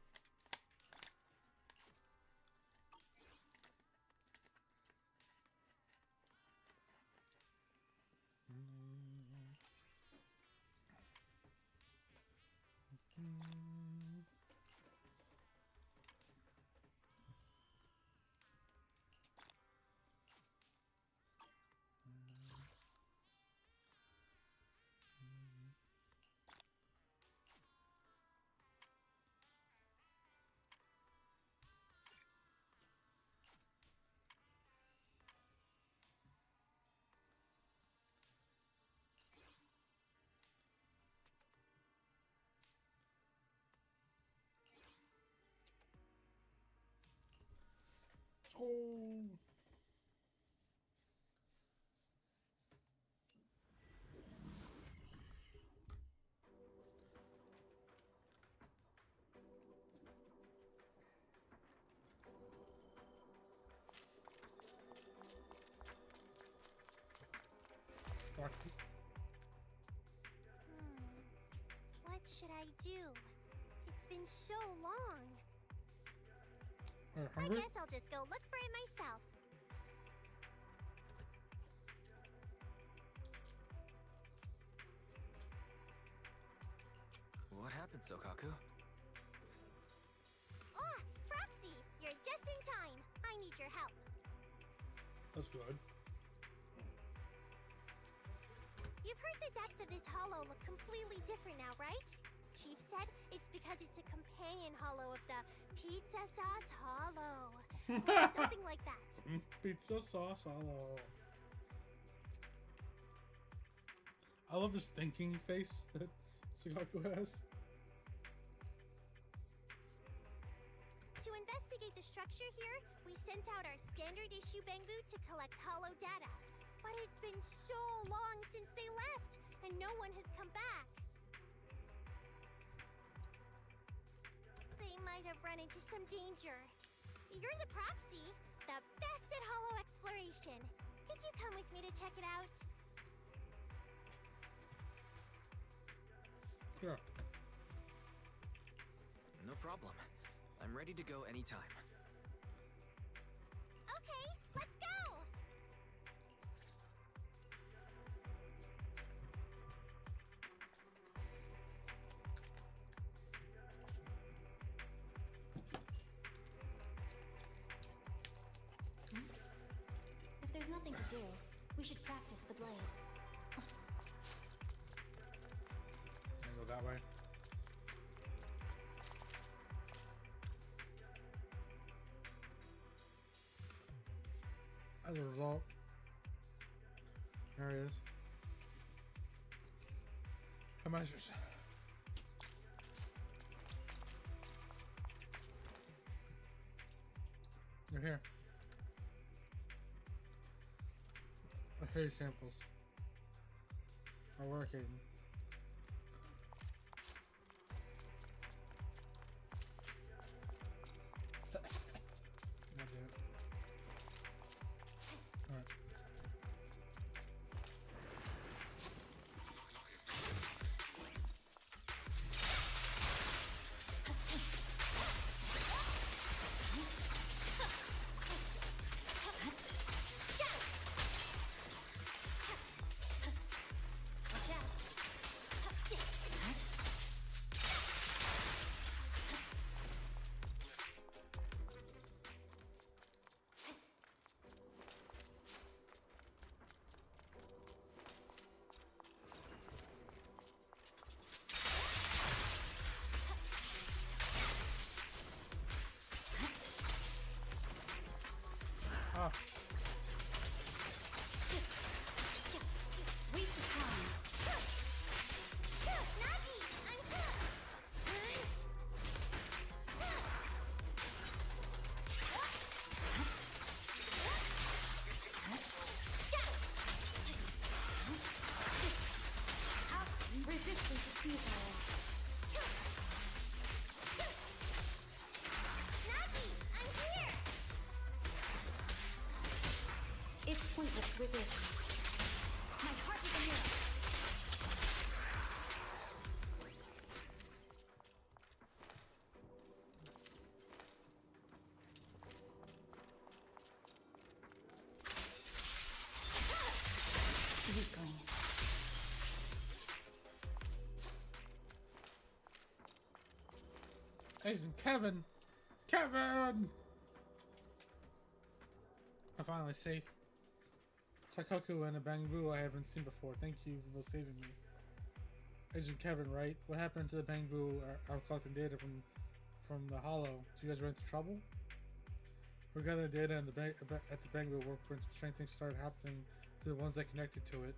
Oh.
What should I do? It's been so long. I guess I'll just go look for it myself.
What happened, Sokaku?
Oh, Proxy! You're just in time. I need your help.
That's good.
You've heard the decks of this hollow look completely different now, right? Chief said it's because it's a companion hollow of the Pizza Sauce Hollow. Or something like that.
Pizza Sauce Hollow. I love this thinking face that Sugaku has.
To investigate the structure here, we sent out our standard issue Bangu to collect hollow data. But it's been so long since they left, and no one has come back. They might have run into some danger. You're the Proxy, the best at hollow exploration. Could you come with me to check it out?
Sure.
No problem. I'm ready to go anytime.
Okay, let's go!
If there's nothing to do, we should practice the blade.
Go that way. As a result, There he is. How measures? You're here. Okay, samples are working. I'll do it. All right.
Watch out.
Ah,
Waste of time.
Nagi, I'm hurt.
Resistance is futile.
Nagi, I'm here.
It's pointless to resist. My heart is a mirror. Weakling.
Agent Kevin! Kevin! I'm finally safe. Sakoku and a Bangbu I haven't seen before. Thank you for saving me. Agent Kevin, right? What happened to the Bangbu are collecting data from the Hollow? Did you guys run into trouble? We're gathering data in at the Bangbu workbench. Strange things started happening to the ones that connected to it.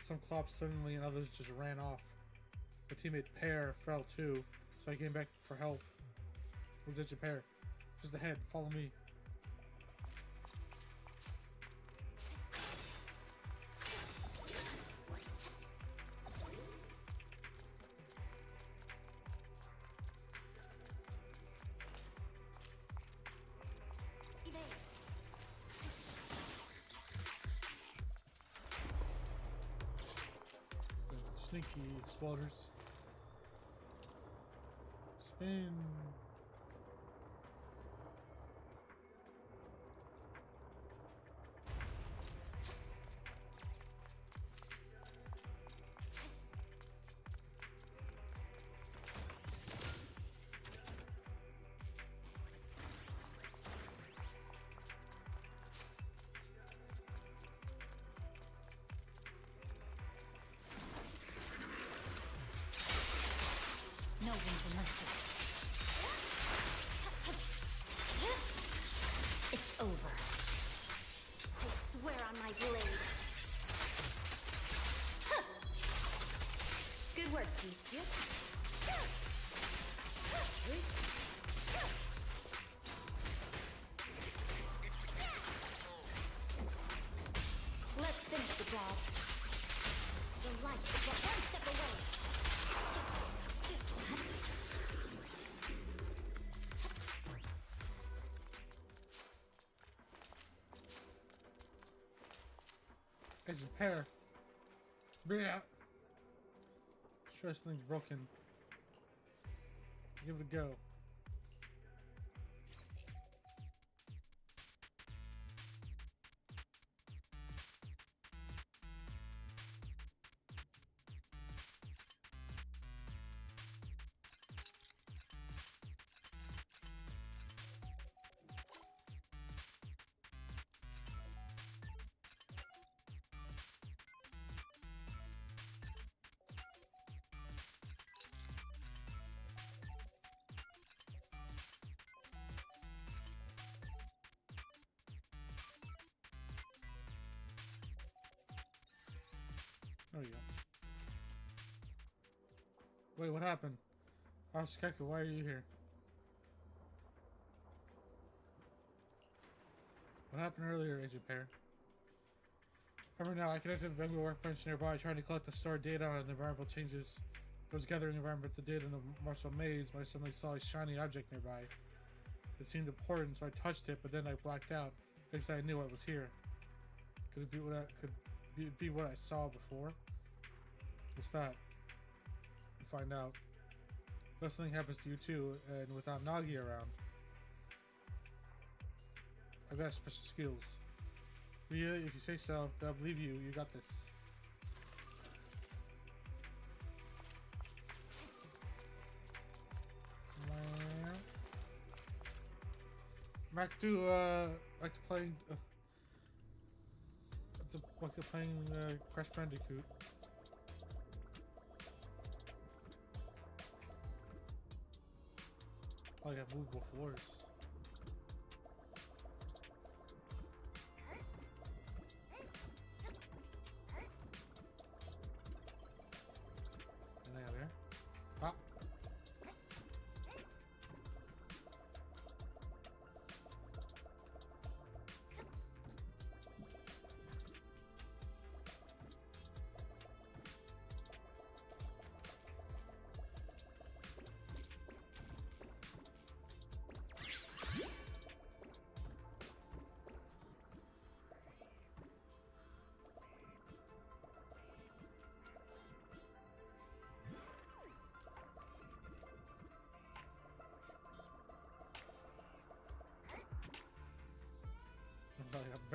Some clops suddenly and others just ran off. My teammate Pear fell too, so I came back for help. Who's Agent Pear? Just ahead. Follow me.
Evade.
Sneaky exploders. Spin.
No one's mercy. It's over.
I swear on my blade.
Good work, Chief. Yep.
Let's finish the job. The light is but one step away.
Agent Pear. Bring it out. Stress thing's broken. Give it a go. There we go. Wait, what happened? Ashikaku, why are you here? What happened earlier, Agent Pear? Remember now, I connected the Bengal workbench nearby, trying to collect the stored data on the environmental changes. I was gathering environmental data in the Marshall Maze when I suddenly saw a shiny object nearby. It seemed important, so I touched it, but then I blacked out. Next I knew it was here. Could it be what I saw before? What's that? We'll find out. If something happens to you too, and without Nagi around. I've got special skills. Ria, if you say so, then I believe you. You got this. Back to playing Crash Bandicoot. Oh, I got movable floors. Anything out there? Ah.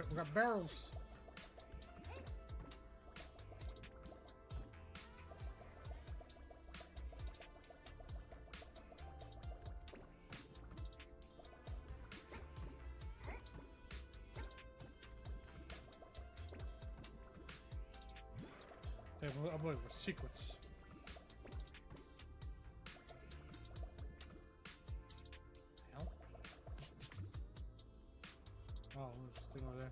We got barrels. Hey, I'm looking for secrets. Hell? Oh, there's a thing over there.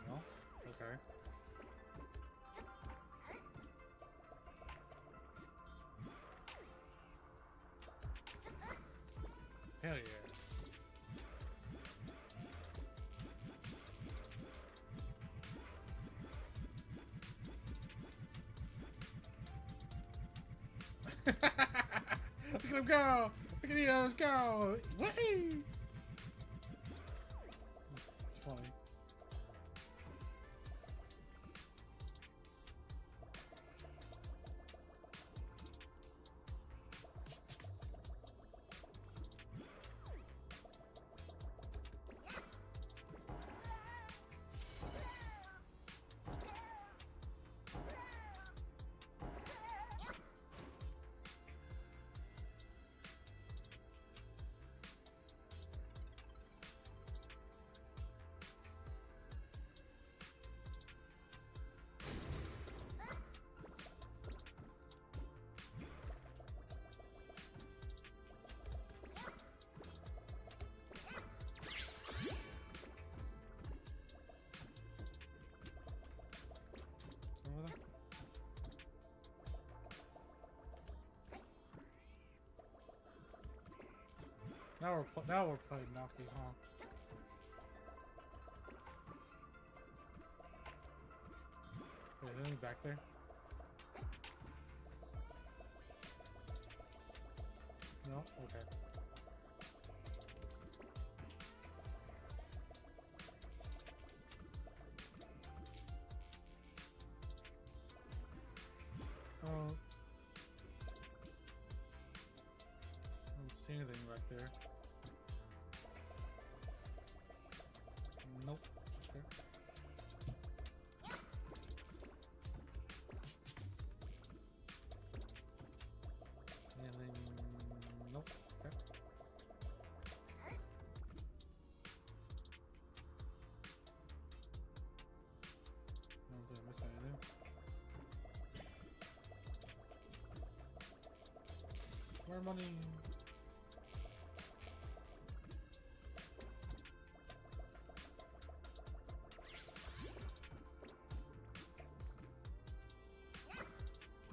No? Okay. Hell yeah. Look at him go! Look at him, let's go! Whee! It's funny. Over there? Now we're playing Naki, huh? Wait, is anything back there? No? Okay. see anything back there. Nope. Okay. Anything? Nope. Okay. I don't think I missed anything. More money.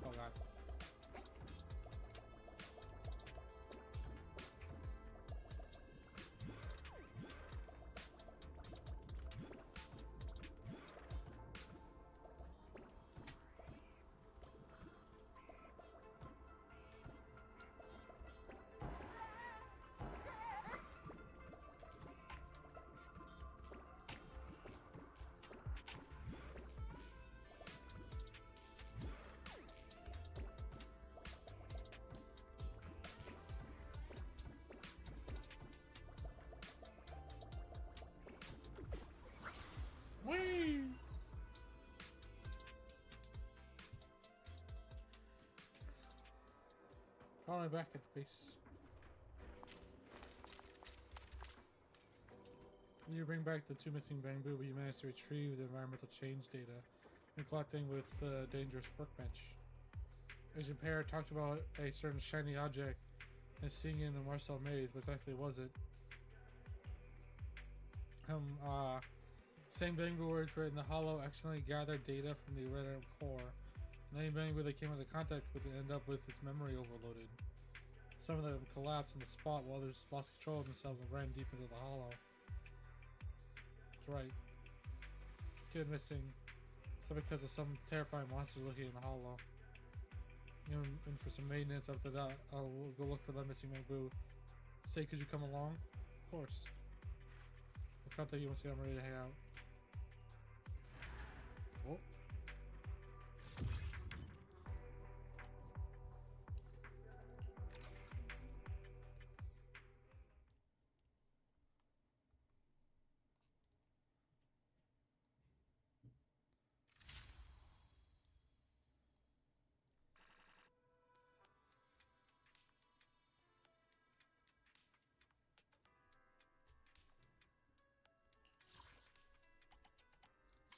Oh god. Whee! Finally back at the base. You bring back the 2 missing bamboo, but you manage to retrieve the environmental change data and collecting with the dangerous workbench. Agent Pear talked about a certain shiny object and seeing it in the Marcel maze, but exactly was it? Same bamboo words were in the hollow accidentally gathered data from the irradiant core. And any bamboo they came into contact with would end up with its memory overloaded. Some of them collapsed on the spot while others lost control of themselves and ran deep into the hollow. That's right. Kid missing. It's not because of some terrifying monster looking in the hollow. You know, and for some maintenance after that, I'll go look for that missing bamboo. Say, could you come along? Of course. I'll contact you once I'm ready to hang out. Oh.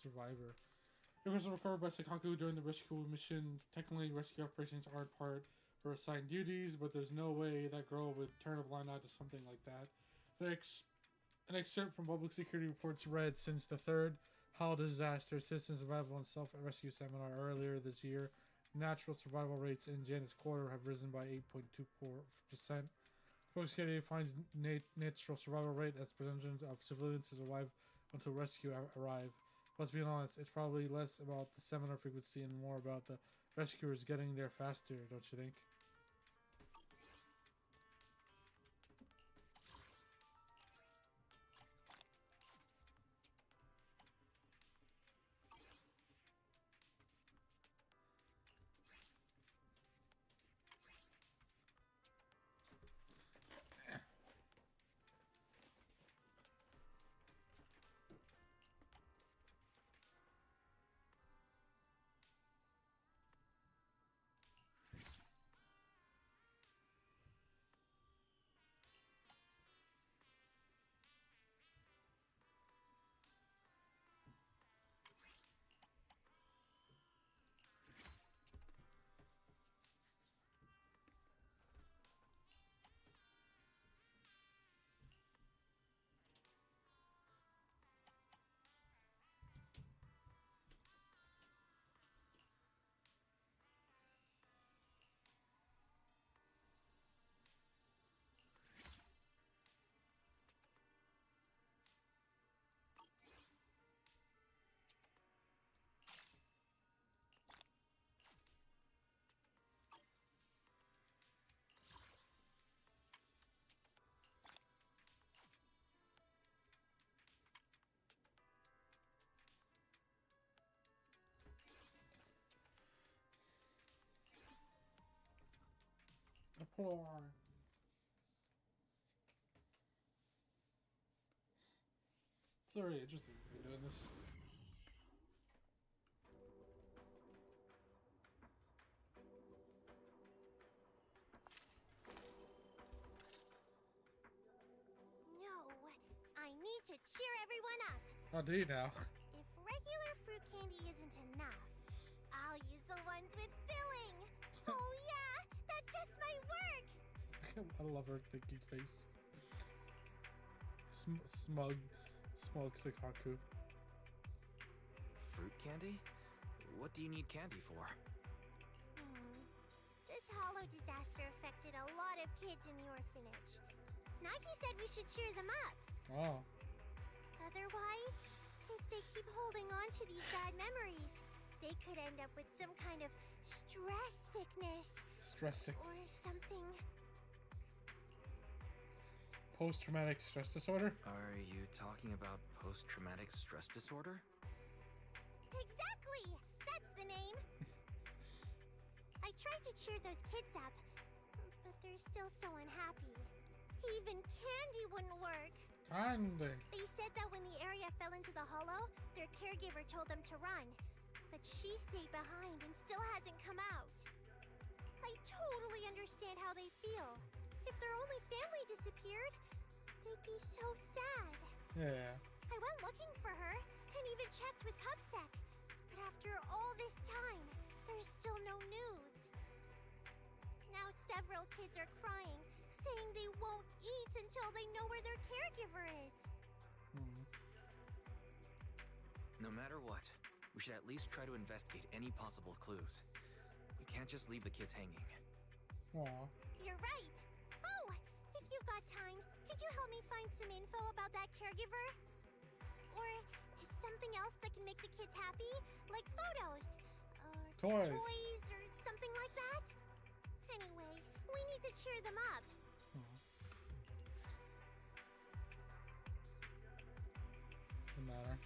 Survivor. It was recovered by Sakaku during the rescue mission. Technically, rescue operations aren't part of assigned duties, but there's no way that girl would turn a blind eye to something like that. An excerpt from Public Security Reports read, since the third Hall disaster, citizen survival and self-rescue seminar earlier this year, natural survival rates in Janet's quarter have risen by 8.24%. Public Security finds natural survival rate as percentage of civilians who survive until rescue arrive. Let's be honest, it's probably less about the seminar frequency and more about the rescuers getting there faster, don't you think? The poor. It's very interesting you're doing this.
No, I need to cheer everyone up.
How do you now?
If regular fruit candy isn't enough, I'll use the ones with filling. Oh yeah, that just might work.
I love her thinking face. Smug Sakaku.
Fruit candy? What do you need candy for?
This hollow disaster affected a lot of kids in the orphanage. Nike said we should cheer them up.
Oh.
Otherwise, if they keep holding on to these bad memories, they could end up with some kind of stress sickness.
Stress
Or
sickness.
something.
Post-traumatic stress disorder?
Are you talking about post-traumatic stress disorder?
Exactly! That's the name. I tried to cheer those kids up, but they're still so unhappy. Even candy wouldn't work.
Candy.
They said that when the area fell into the hollow, their caregiver told them to run. But she stayed behind and still hasn't come out. I totally understand how they feel. If their only family disappeared, they'd be so sad.
Yeah.
I went looking for her and even checked with PubSec. But after all this time, there's still no news. Now several kids are crying, saying they won't eat until they know where their caregiver is.
No matter what, we should at least try to investigate any possible clues. We can't just leave the kids hanging.
Aw.
You're right. Oh, if you've got time, could you help me find some info about that caregiver? Or something else that can make the kids happy? Like photos,
Toys.
or something like that? Anyway, we need to cheer them up.
Doesn't matter.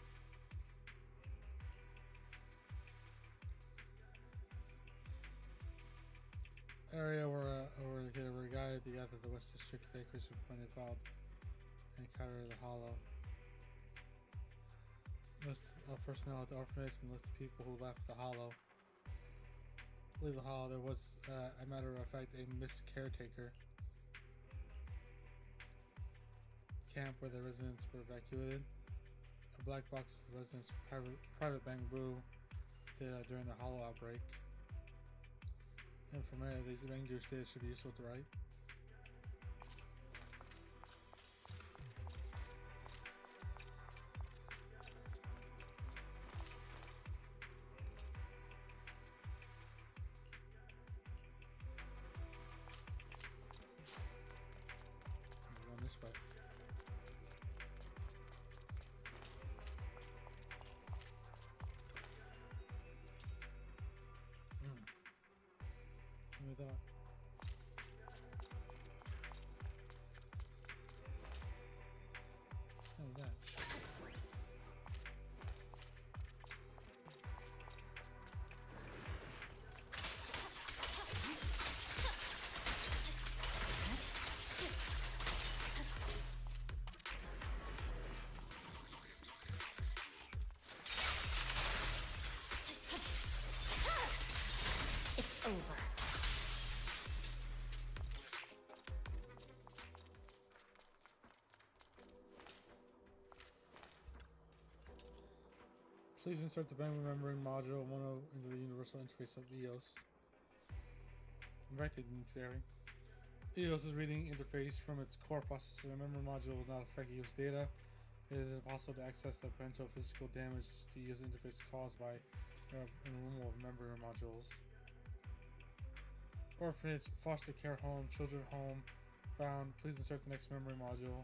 Area where the kid were guided together the West District Bakers when they filed and encountered the hollow. List of personnel at the orphanage and list of people who left the hollow. Leave the hollow. There was, a matter of fact, a missed caretaker camp where the residents were evacuated. A black box of the residents' private bamboo data during the hollow outbreak. And from there, these bamboo data should be useful to write. Going this way. Give me that. What was that?
It's over.
Please insert the bamboo memory module 10 into the universal interface of EOS. Invented in theory. EOS's reading interface from its core processor and memory module will not affect EOS data. It is impossible to access the potential physical damage to EOS interface caused by removal of memory modules. Orphanage, foster care home, children home, found. Please insert the next memory module.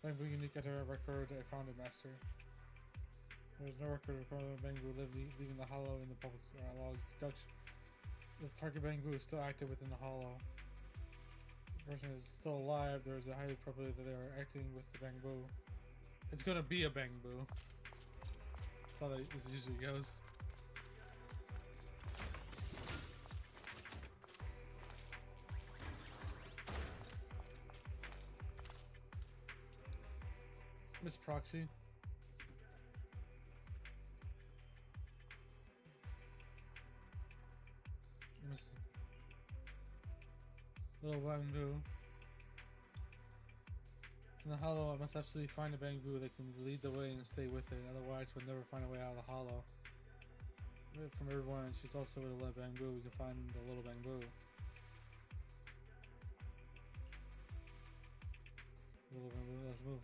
Bamboo unique enter record I found it, master. There is no record of Bamboo leaving the hollow in the public logs. The target Bamboo is still active within the hollow. The person is still alive. There is a high probability that they are acting with the Bamboo. It's gonna be a Bamboo. That's how this usually goes. Miss Proxy. Miss Little Bamboo. In the hollow, I must absolutely find a bamboo that can lead the way and stay with it, otherwise we'll never find a way out of the hollow. From everyone, she's also with a little bamboo, we can find the little bamboo. Little bamboo, let's move.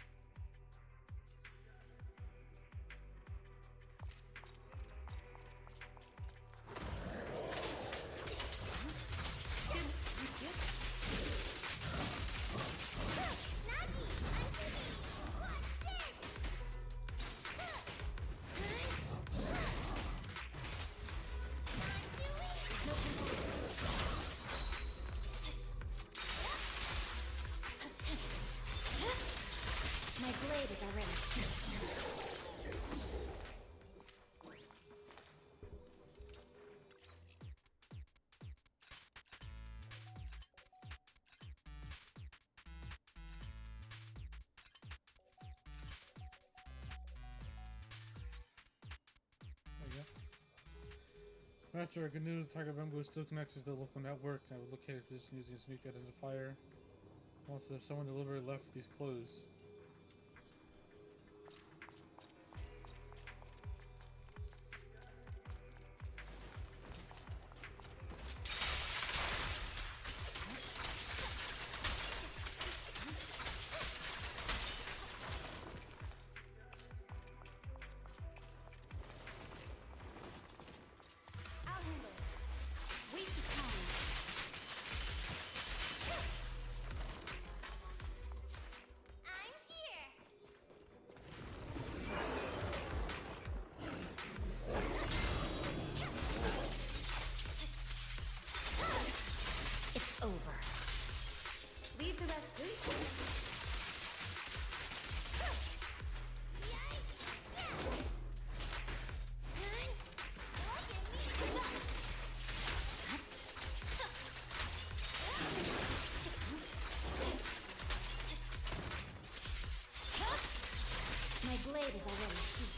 My blade is already
There you go. Master, good news. Target bamboo is still connected to the local network. I will locate its position using a sneak identifier. Also, if someone deliberately left these clothes.
I'll handle it. Waste of time.
I'm here.
It's over.
Leave the rest to
My blade is already heat.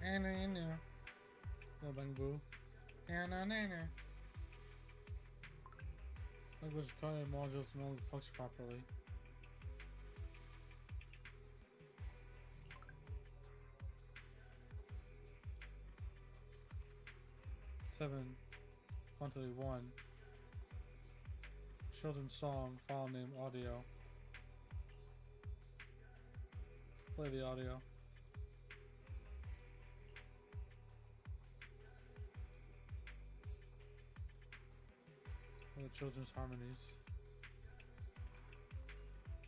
Anna, Anna. Little bamboo. Anna, Anna. Language content modules no longer function properly. Seven. Quantity 1. Children's song. File name audio. Play the audio. The children's harmonies.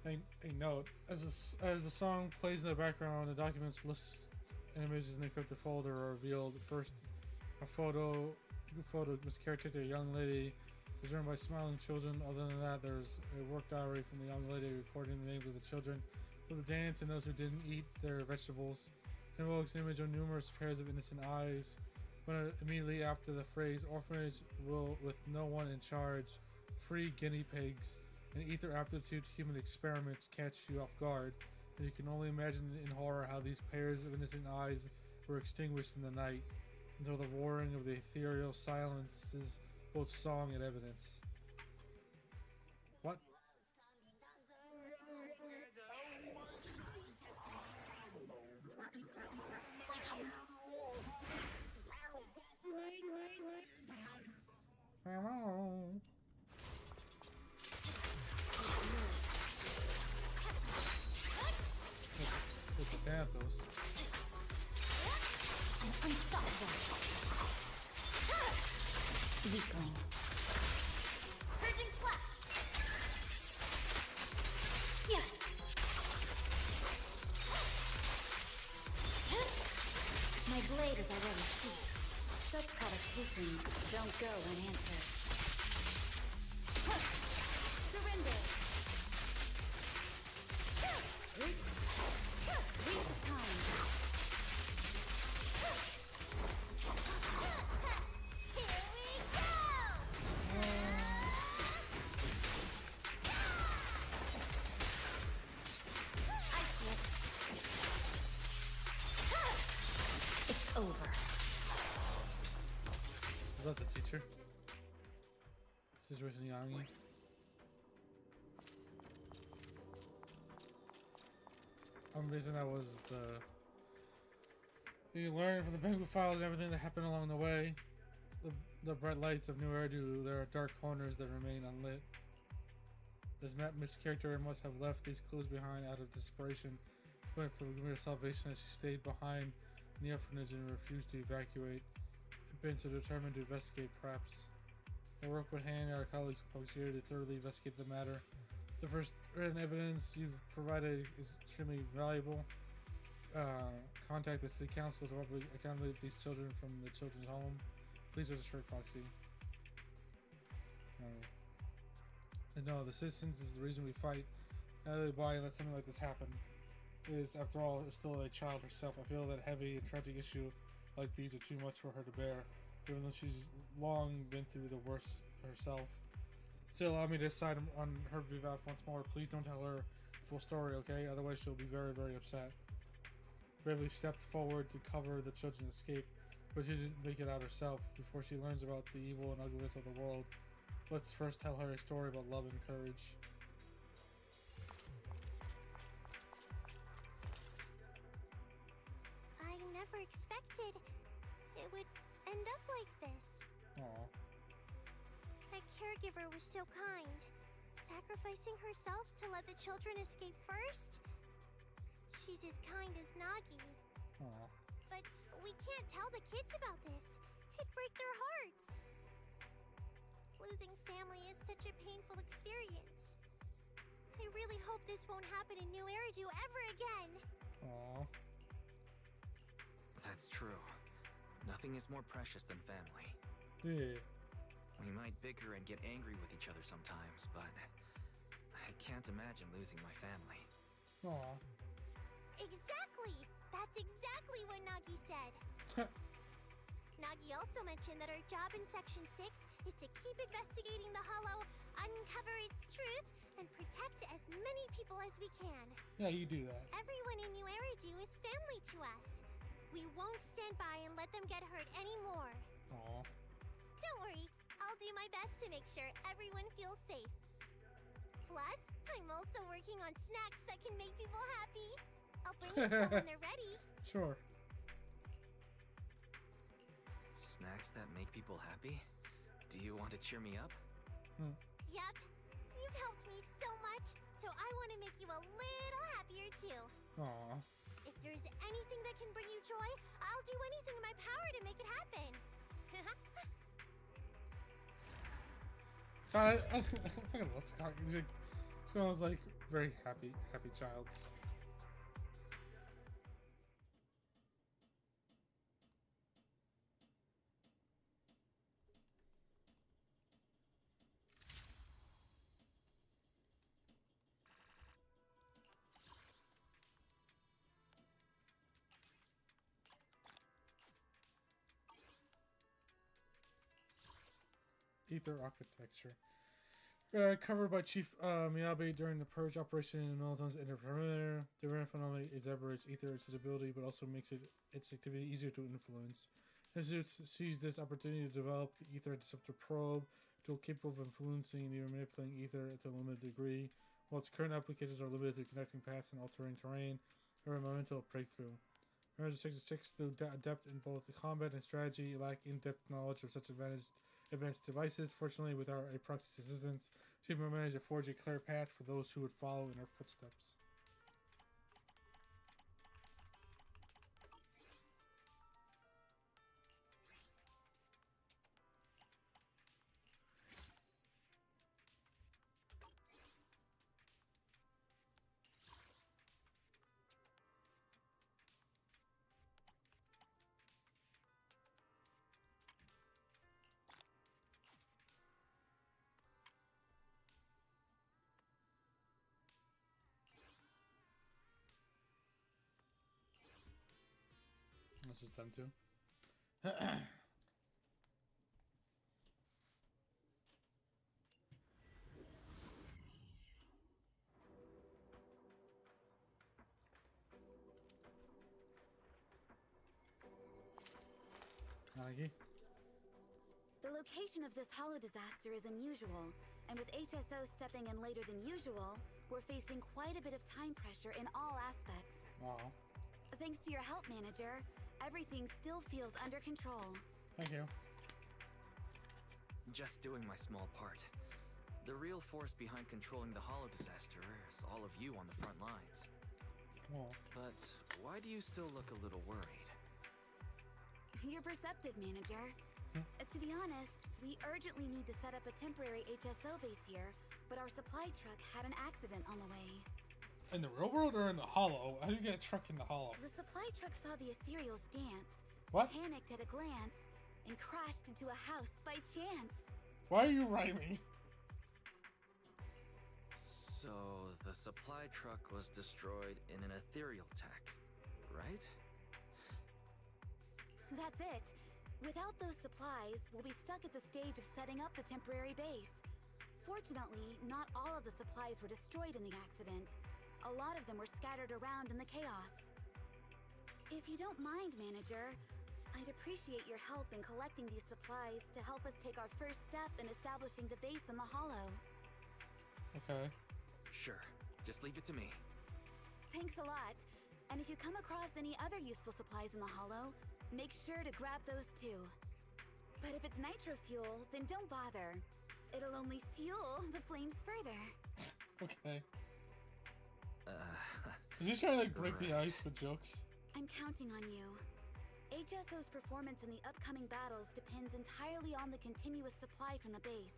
A note: as the song plays in the background, the documents lists images in the encrypted folder are revealed. First, a photo of Miss Caretaker, a young lady, is written by smiling children. Other than that, there's a work diary from the young lady recording the names of the children for the dance and those who didn't eat their vegetables. It invokes an image of numerous pairs of innocent eyes. When immediately after the phrase orphanage will with no one in charge, free guinea pigs, and eat their aptitude to human experiments catch you off guard, and you can only imagine in horror how these pairs of innocent eyes were extinguished in the night, until the roaring of the ethereal silences both song and evidence. What? With the Panthers.
I'm unstoppable. Weakling.
Purging slash! Yeah!
My blade is already sheathed. Soap product weaklings don't go unanswered.
Surrender! Waste of time.
Here we go!
I see it. It's over.
Is that the teacher? Situation Yangi. I'm reason that was you learn from the Bengu files and everything that happened along the way. The bright lights of New Eridu, there are dark corners that remain unlit. This Miss character must have left these clues behind out of desperation, went for the mere salvation as she stayed behind in the orphanage and refused to evacuate. Been so determined to investigate, perhaps. I work with hand and our colleagues here to thoroughly investigate the matter. The first written evidence you've provided is extremely valuable. Contact the city council to probably accommodate these children from the children's home. Please register Proxy. No, the citizens is the reason we fight. How do they buy and let something like this happen? Is, after all, is still a child herself. I feel that heavy and tragic issue like these are too much for her to bear, even though she's long been through the worst herself. Still, allow me to decide on her behalf once more. Please don't tell her the full story, okay? Otherwise, she'll be very, very upset. Bravely stepped forward to cover the children's escape, but she didn't make it out herself. Before she learns about the evil and ugliness of the world, let's first tell her a story about love and courage.
I never expected it would end up like this.
Aww.
That caregiver was so kind, sacrificing herself to let the children escape first. She's as kind as Nagi.
Aww.
But we can't tell the kids about this. It'd break their hearts. Losing family is such a painful experience. I really hope this won't happen in New Eridu ever again.
Aww.
That's true. Nothing is more precious than family.
Yeah.
We might bicker and get angry with each other sometimes, but I can't imagine losing my family.
Aww.
Exactly! That's exactly what Nagi said. Nagi also mentioned that our job in Section 6 is to keep investigating the Hollow, uncover its truth, and protect as many people as we can.
Yeah, you do that.
Everyone in New Eridu is family to us. We won't stand by and let them get hurt anymore.
Aww.
Don't worry, I'll do my best to make sure everyone feels safe. Plus, I'm also working on snacks that can make people happy. I'll bring you some when they're ready.
Sure.
Snacks that make people happy? Do you want to cheer me up?
Yep. You've helped me so much, so I want to make you a little happier too.
Aww.
If there's anything that can bring you joy, I'll do anything in my power to make it happen.
God, I fucking love Scott. She smells like very happy child. Ether architecture. Covered by Chief Miyabi during the Purge operation in the Milton's inner perimeter. The rare phenomenon is aberrates Ether its ability, but also makes its activity easier to influence. Institute sees this opportunity to develop the Ether Interceptor Probe, tool capable of influencing and even manipulating Ether to a limited degree. While its current applications are limited to connecting paths and altering terrain, they are a monumental breakthrough. Remember, 66 through adept in both the combat and strategy, lack in-depth knowledge of such advanced devices. Fortunately, with our Proxy's assistance, she will manage to forge a clear path for those who would follow in her footsteps. It's just them two. Nagi?
The location of this hollow disaster is unusual, and with HSO stepping in later than usual, we're facing quite a bit of time pressure in all aspects.
Wow.
Thanks to your help, Manager, everything still feels under control.
Thank you.
Just doing my small part. The real force behind controlling the hollow disaster is all of you on the front lines.
Well,
But why do you still look a little worried?
You're perceptive, Manager. To be honest, we urgently need to set up a temporary HSO base here, but our supply truck had an accident on the way.
in the real world or in the hollow? How do you get a truck in the hollow?
The supply truck saw the ethereals dance,
What?
panicked at a glance, and crashed into a house by chance.
Why are you rhyming?
So, the supply truck was destroyed in an ethereal attack, right?
That's it. Without those supplies, we'll be stuck at the stage of setting up the temporary base. Fortunately, not all of the supplies were destroyed in the accident. A lot of them were scattered around in the chaos. If you don't mind, Manager, I'd appreciate your help in collecting these supplies to help us take our first step in establishing the base in the Hollow.
Okay.
Sure, just leave it to me.
Thanks a lot. And if you come across any other useful supplies in the Hollow, make sure to grab those too. But if it's nitro fuel, then don't bother. It'll only fuel the flames further.
Okay. Is he trying to like break the
Right.
ice with jokes?
I'm counting on you. HSO's performance in the upcoming battles depends entirely on the continuous supply from the base.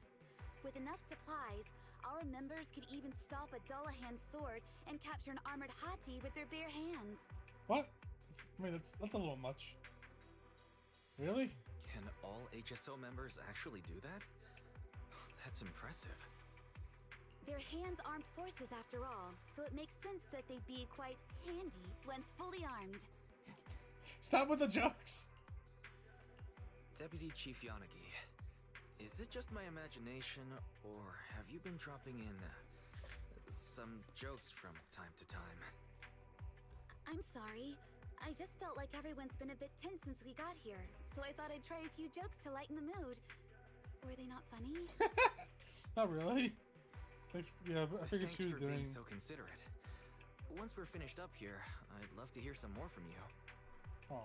With enough supplies, our members could even stop a Dullahan's sword and capture an armored Hati with their bare hands.
What? That's a little much. Really?
Can all HSO members actually do that? That's impressive.
They're hands-armed forces after all, so it makes sense that they'd be quite handy once fully armed.
Stop with the jokes.
Deputy Chief Yanagi, is it just my imagination, or have you been dropping in some jokes from time to time?
I'm sorry. I just felt like everyone's been a bit tense since we got here, so I thought I'd try a few jokes to lighten the mood. Were they not funny?
Not really. Yeah, but I figured
Thanks
she was
for
doing.
being so considerate. Once we're finished up here, I'd love to hear some more from you.
Oh.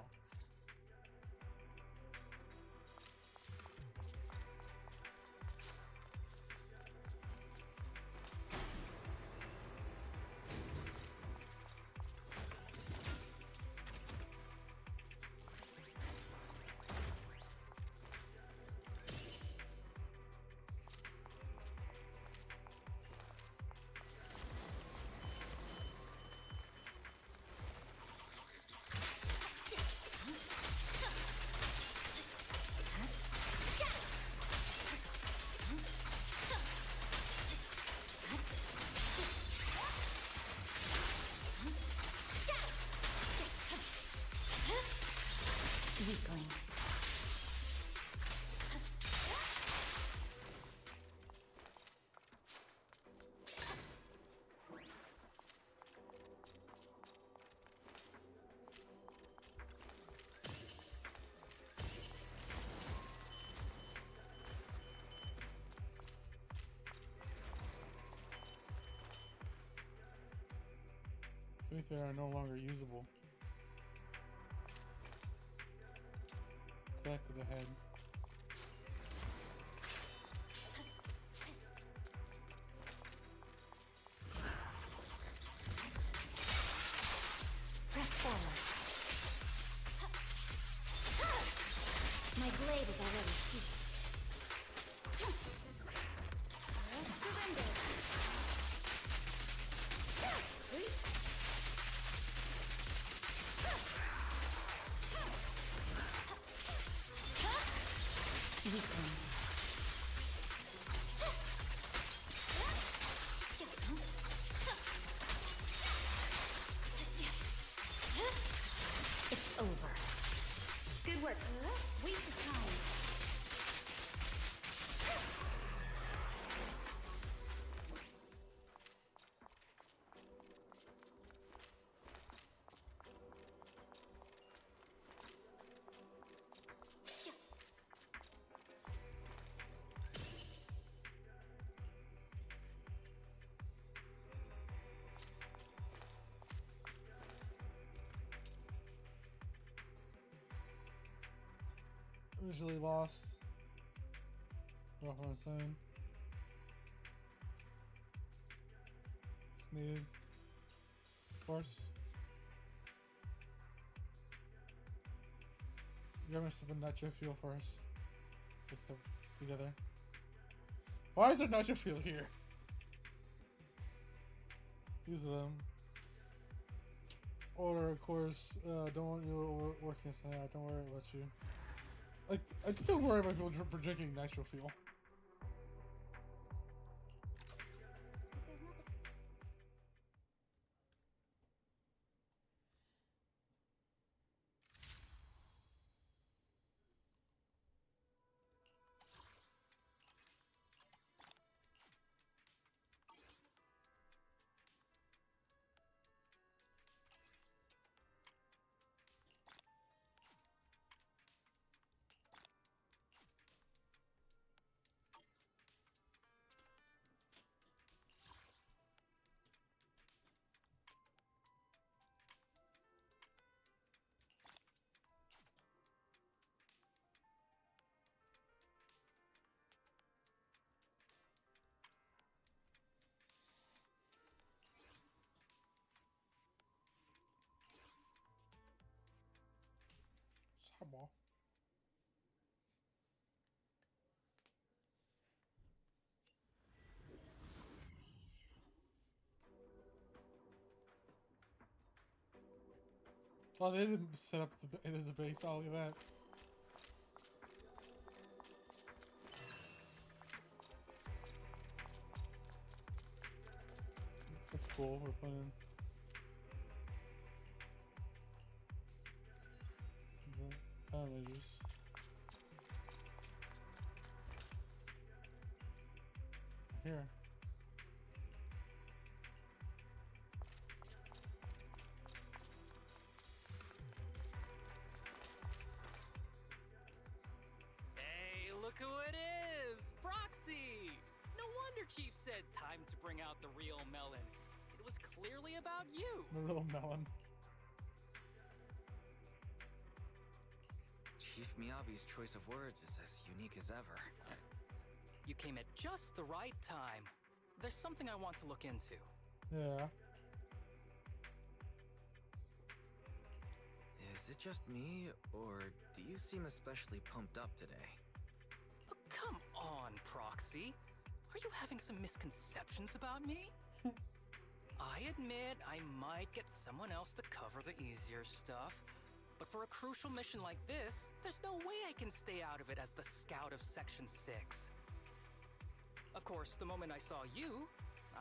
Weakling.
I think they are no longer usable. Selected ahead.
Press forward. My blade is already heated.
Surrender!
Weakling. It's over.
Good work. Waste of time.
Visually lost. Off on its own. It's needed. Of course. Grab me some nitro fuel first. Just together. Why is there nitro fuel here? Use them. Order, of course. Don't want you overworking. Don't worry about you. Like, I still worry about people projecting nitro fuel. Ball. Oh, they didn't set up it as a base. Oh, look at that. That's cool. We're playing. Lasers. Here.
Hey, look who it is! Proxy! No wonder Chief said time to bring out the real melon. It was clearly about you.
The real melon.
Chief Miyabi's choice of words is as unique as ever.
You came at just the right time. There's something I want to look into.
Yeah.
Is it just me, or do you seem especially pumped up today?
Oh, come on, Proxy. Are you having some misconceptions about me? I admit I might get someone else to cover the easier stuff, but for a crucial mission like this, there's no way I can stay out of it as the scout of Section 6. Of course, the moment I saw you,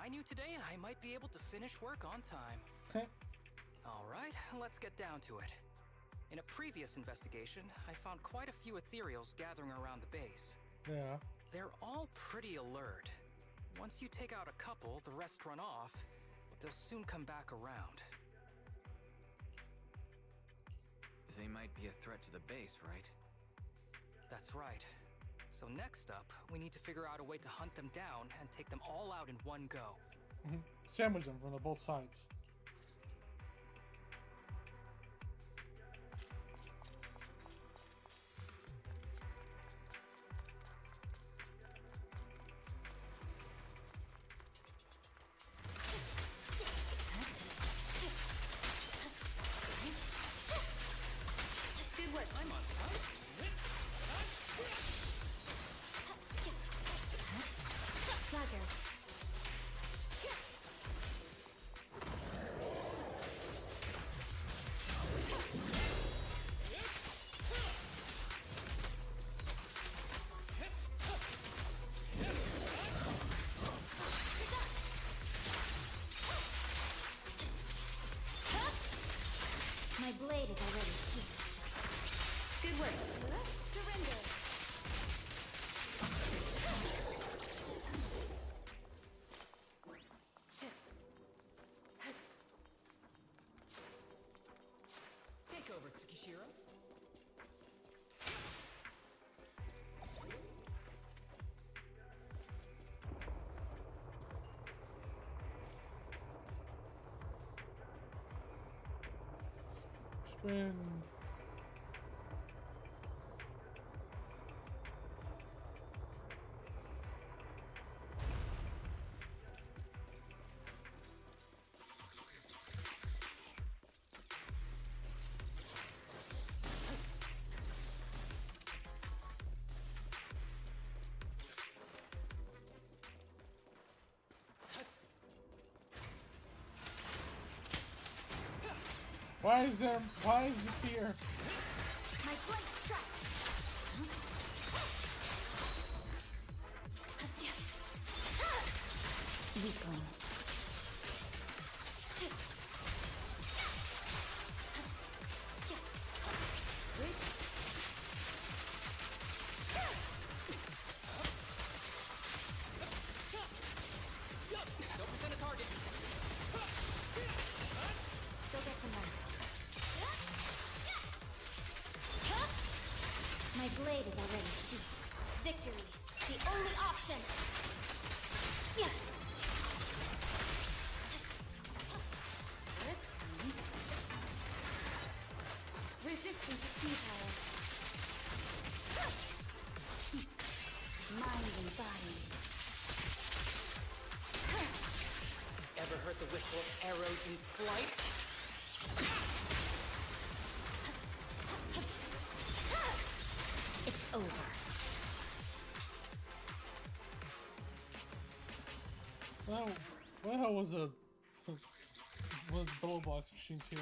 I knew today I might be able to finish work on time. Alright, let's get down to it. In a previous investigation, I found quite a few ethereals gathering around the base.
Yeah.
They're all pretty alert. Once you take out a couple, the rest run off, but they'll soon come back around.
They might be a threat to the base, right?
That's right. So next up, we need to figure out a way to hunt them down and take them all out in one go.
Sandwich them from the both sides.
Good work.
I'm on time.
Roger. My blade is already heated.
Good way. Surrender.
Take over, Tsukishiro.
Spin. Why is this here?
My blank strike.
Weakling.
Don't present a target.
Go get some rest. My blade is already sheathed.
Victory, the only option.
Yeah.
Resistance is futile. Mind and body.
Ever heard the whistle of arrows in flight?
It's over.
Well, what the hell was a one of the bubble box machines here?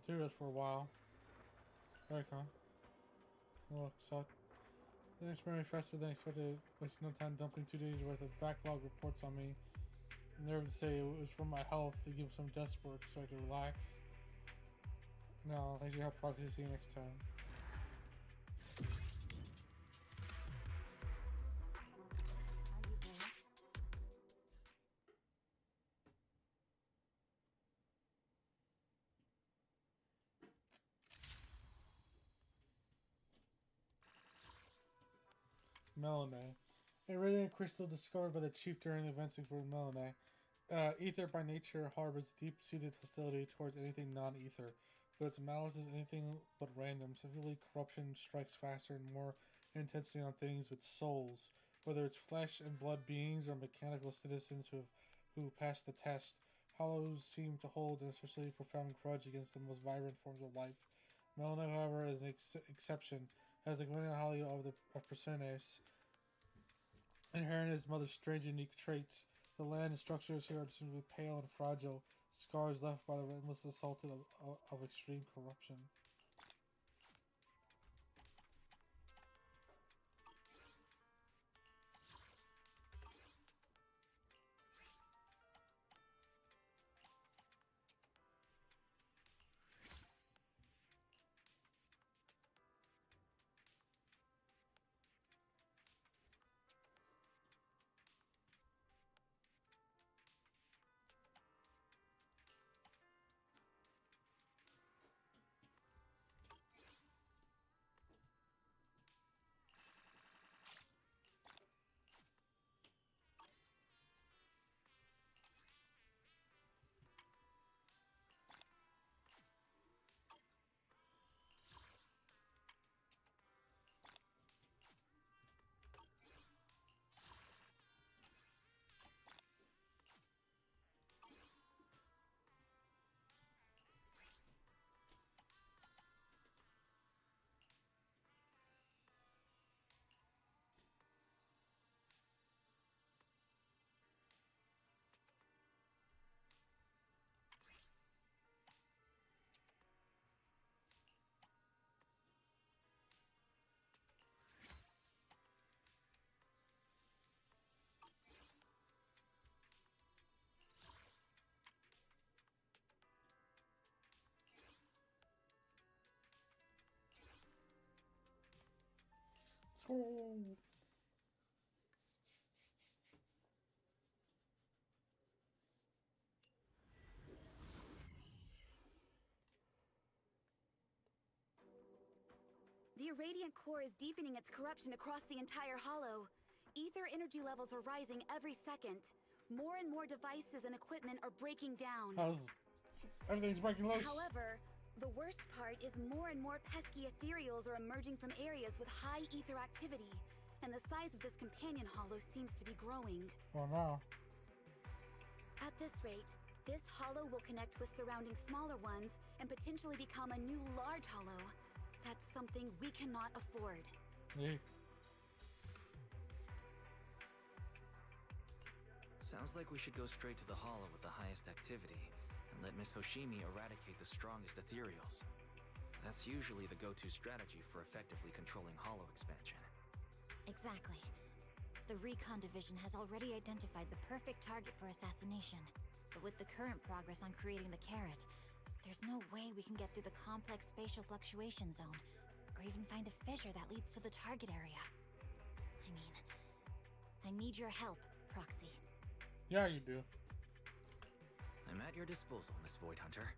Do this for a while. Very calm. Oh, sucked. The next morning faster than expected. Wasted no time dumping 2 days worth of backlog reports on me. Nerve to say it was for my health to give some desk work so I could relax. No, thanks for your help, Proxy. See you next time. Melanay. A radiant crystal discovered by the chief during the events of Melanay. Ether by nature harbors deep-seated hostility towards anything non-ether, but its malice is anything but random. Severely, corruption strikes faster and more intensely on things with souls, whether it's flesh and blood beings or mechanical citizens who pass the test. Hollows seem to hold an especially profound grudge against the most vibrant forms of life. Melanay, however, is an exception, as the Gwydion Hollow of Persones inherited his mother's strange unique traits. The land and structures here are distinctly pale and fragile, scars left by the relentless assault of extreme corruption. Let's go.
The irradiant core is deepening its corruption across the entire hollow. Ether energy levels are rising every second. More and more devices and equipment are breaking down.
Everything's breaking loose.
However, the worst part is more and more pesky ethereals are emerging from areas with high ether activity, and the size of this companion hollow seems to be growing.
Oh no.
At this rate, this hollow will connect with surrounding smaller ones and potentially become a new large hollow. That's something we cannot afford.
Yeah.
Sounds like we should go straight to the hollow with the highest activity and let Miss Hoshimi eradicate the strongest ethereals. That's usually the go-to strategy for effectively controlling hollow expansion.
Exactly. The Recon Division has already identified the perfect target for assassination. But with the current progress on creating the carrot, there's no way we can get through the complex spatial fluctuation zone, or even find a fissure that leads to the target area. I mean, I need your help, Proxy.
Yeah, you do.
I'm at your disposal, Miss Void Hunter.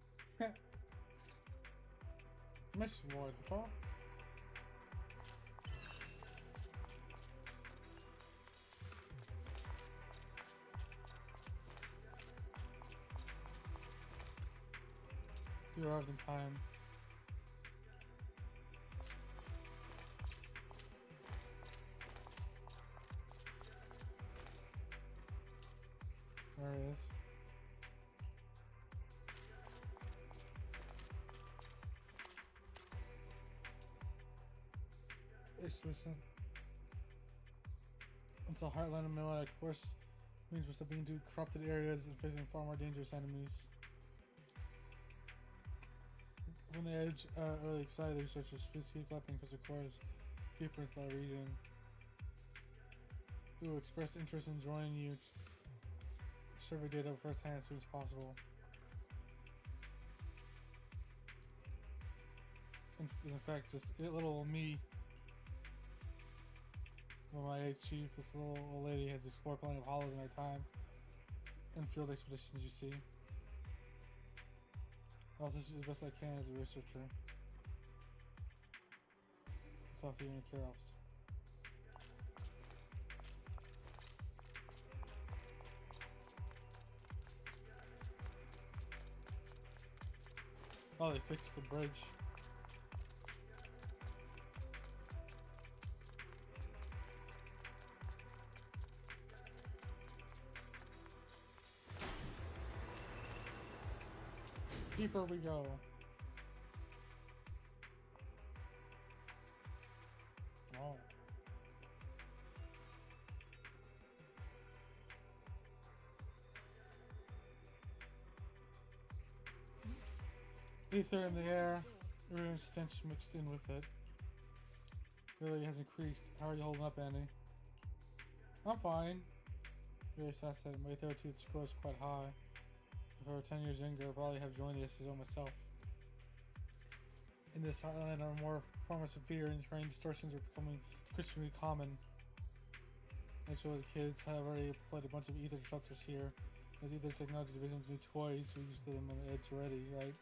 Miss Void Hunter. You arrived in time. There it is. Listen. Until Heartland and Melee, of course, means we're stepping into corrupted areas and facing far more dangerous enemies. From the edge, early excited researchers seek out things of course deeper into that region. We will express interest in joining you. Survey data firsthand as soon as possible. In fact, just little me, my age chief, this little old lady has explored plenty of hollows in her time and field expeditions, you see. I'll assist you as best I can as a researcher. It's off to your care officer. Oh, they fixed the bridge. Deeper we go. Oh. Ether in the air, urine stench mixed in with it. Really has increased. How are you holding up, Andy? I'm fine. Really said my therapeutic score is quite high. If I were 10 years younger, I'd probably have joined the SSO myself. In this island, our more former severe and terrain distortions are becoming increasingly common. Actually, the kids have already played a bunch of ether disruptors here. There's Ether Technology Division's new toys. We used them on the edge already, right?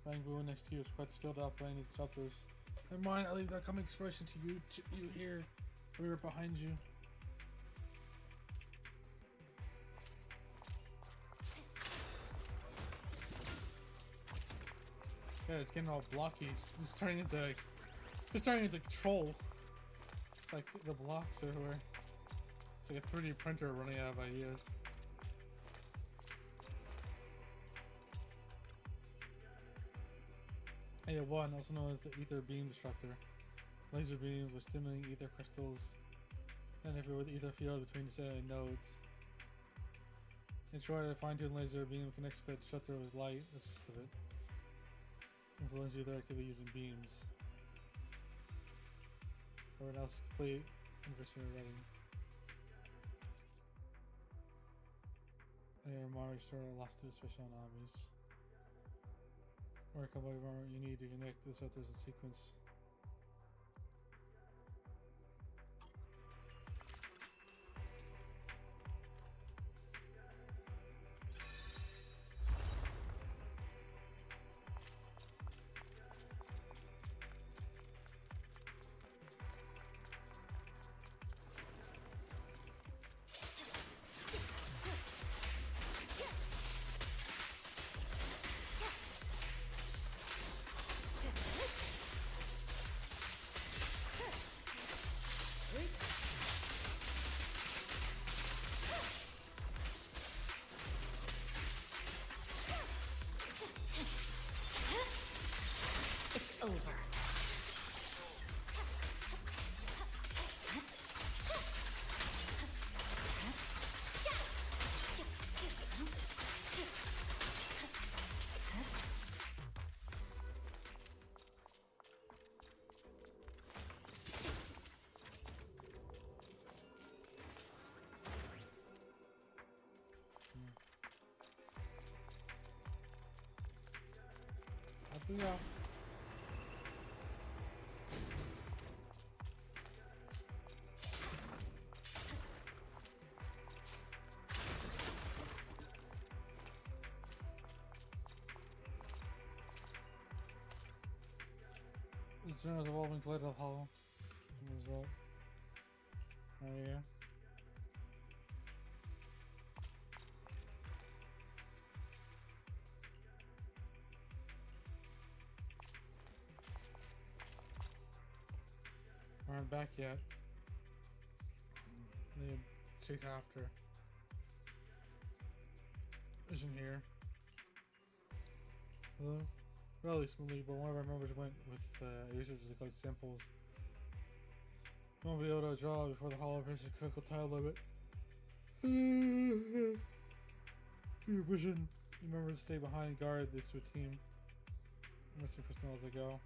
Bangbu next to you is quite skilled at operating these disruptors. Never mind, I'll leave that coming expression to you here. We were behind you. Yeah, it's getting all blocky. It's turning into troll. Like the blocks everywhere. It's like a 3D printer running out of ideas. A1, also known as the Ether Beam Disruptor. Laser beams with stimulating ether crystals and everywhere the ether field between the nodes. In short, a fine-tuned laser beam connects the disruptor with light. That's just of it. Influence ether activity using beams. Everyone else complete. Anniversary ready. And Mari sort of lost to special enemies. Or a couple of armor you need to connect the disruptors in sequence. Yeah. This room is evolving collected of hollow. This road. Right here. Aren't back yet. Need to chase after. Vision here. Hello? Relatively smoothly, but one of our members went with researchers to collect samples. We won't be able to draw before the hollow reaches critical time limit. Your vision. Remember to stay behind and guard this team. Missing personnel as I go.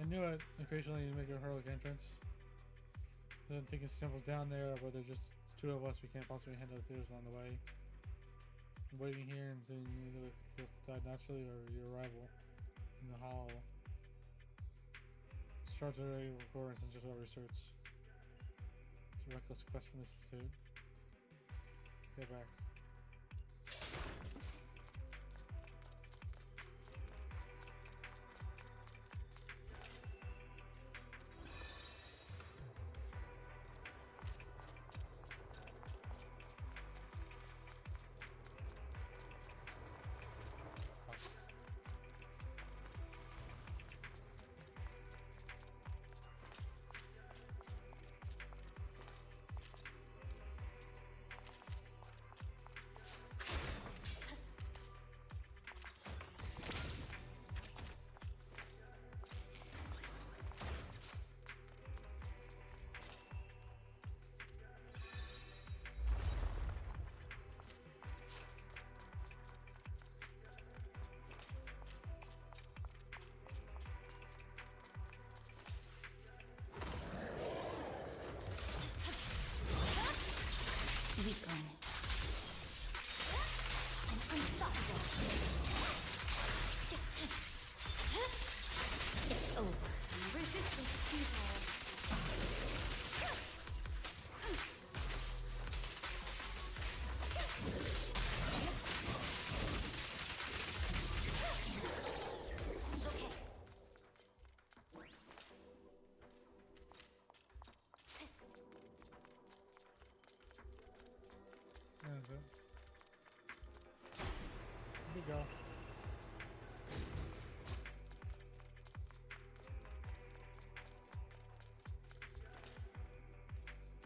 I knew it. Occasionally you make a heroic entrance. Then taking samples down there, but there's just two of us. We can't possibly handle the theaters on the way. I'm waiting here and seeing either if it's supposed to die naturally or your arrival in the hollow. Extraordinary recordings and just what research. It's a reckless quest from the Institute. Get back.
Weakling. I'm unstoppable. It's over. Resistance futile.
Here we go.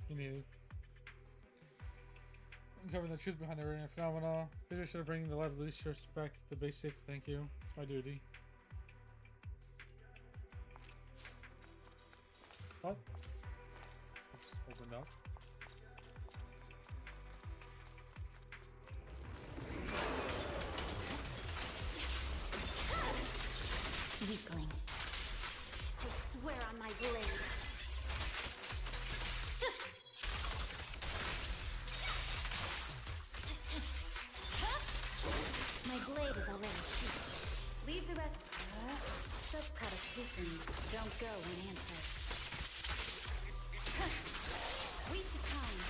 You need it. Uncovering the truth behind the radiant phenomena. Visitors should bring the life of least respect to basic. Thank you. It's my duty. What? Just opened up.
Weakling. I swear on my blade. My blade is already sheathed. Leave the rest. So proud of Petitions don't go unanswered. Waste of time.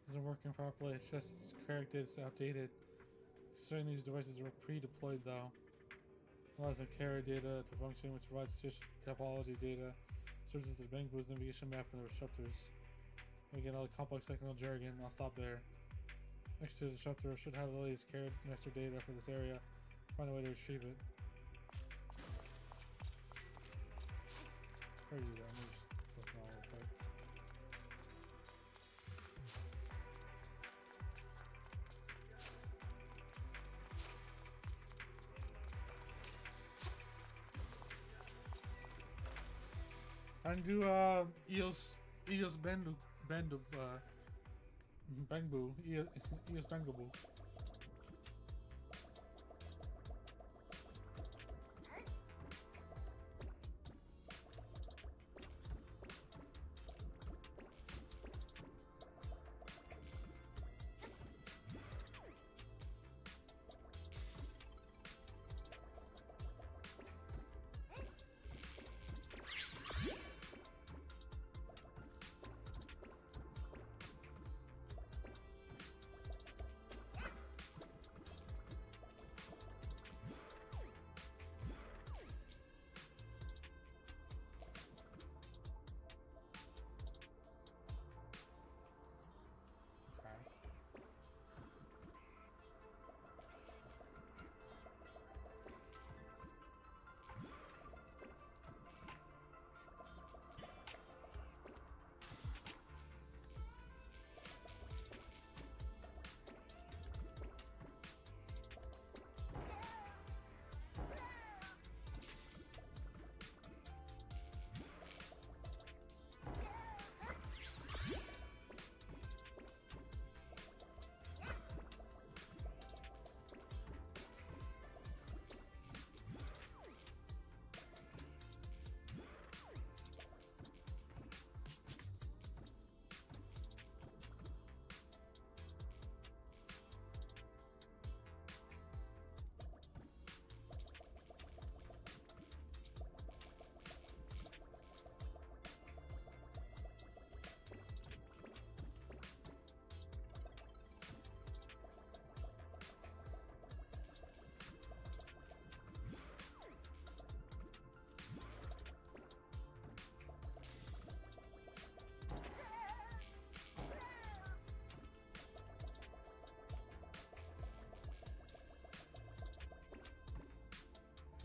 Isn't working properly. It's just corrected. It's outdated. Certain these devices were pre-deployed though. Allows the carrier data to function, which provides just topology data, serves as the Bangbu's navigation map and the disruptors. Again, all the complex technical jargon. I'll stop there. Next to the disruptor should have the latest carrier master data for this area. Find a way to retrieve it. Where are you at? And do Eos Bangbu Eos Bangbu.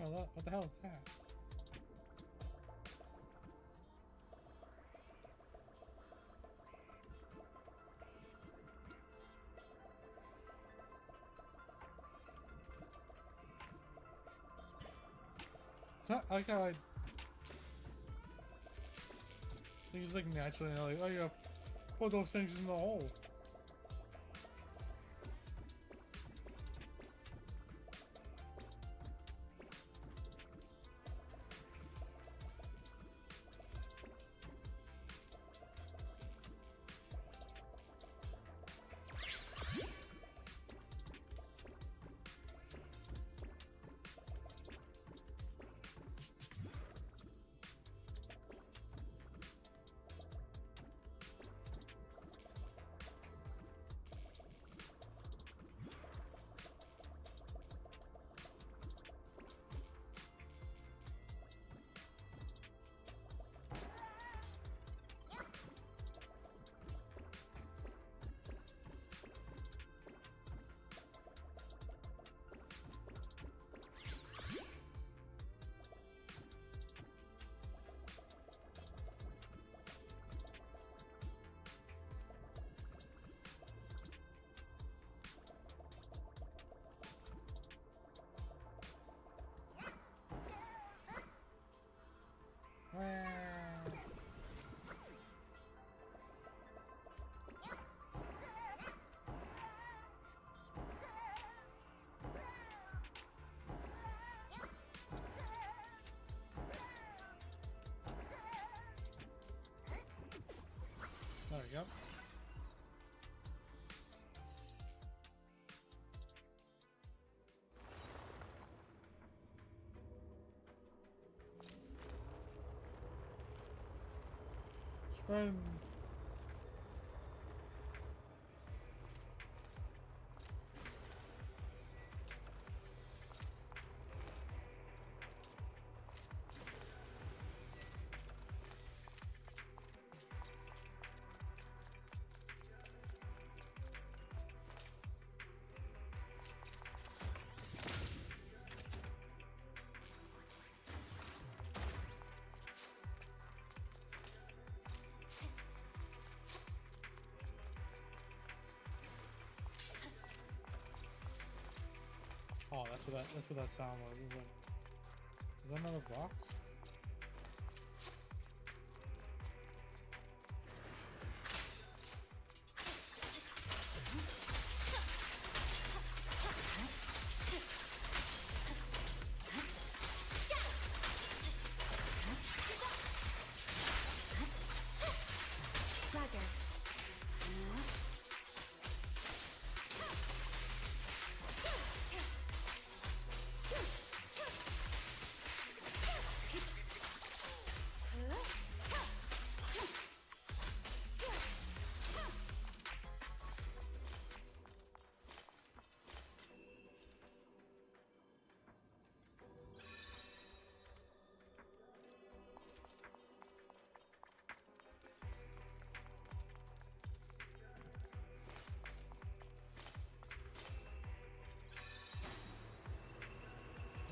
Oh, what the hell is that? I like how things like naturally like, oh yeah, put those things in the hole. There we go. friend. Oh, that's what that sound was. It was like, is that another box?
Roger.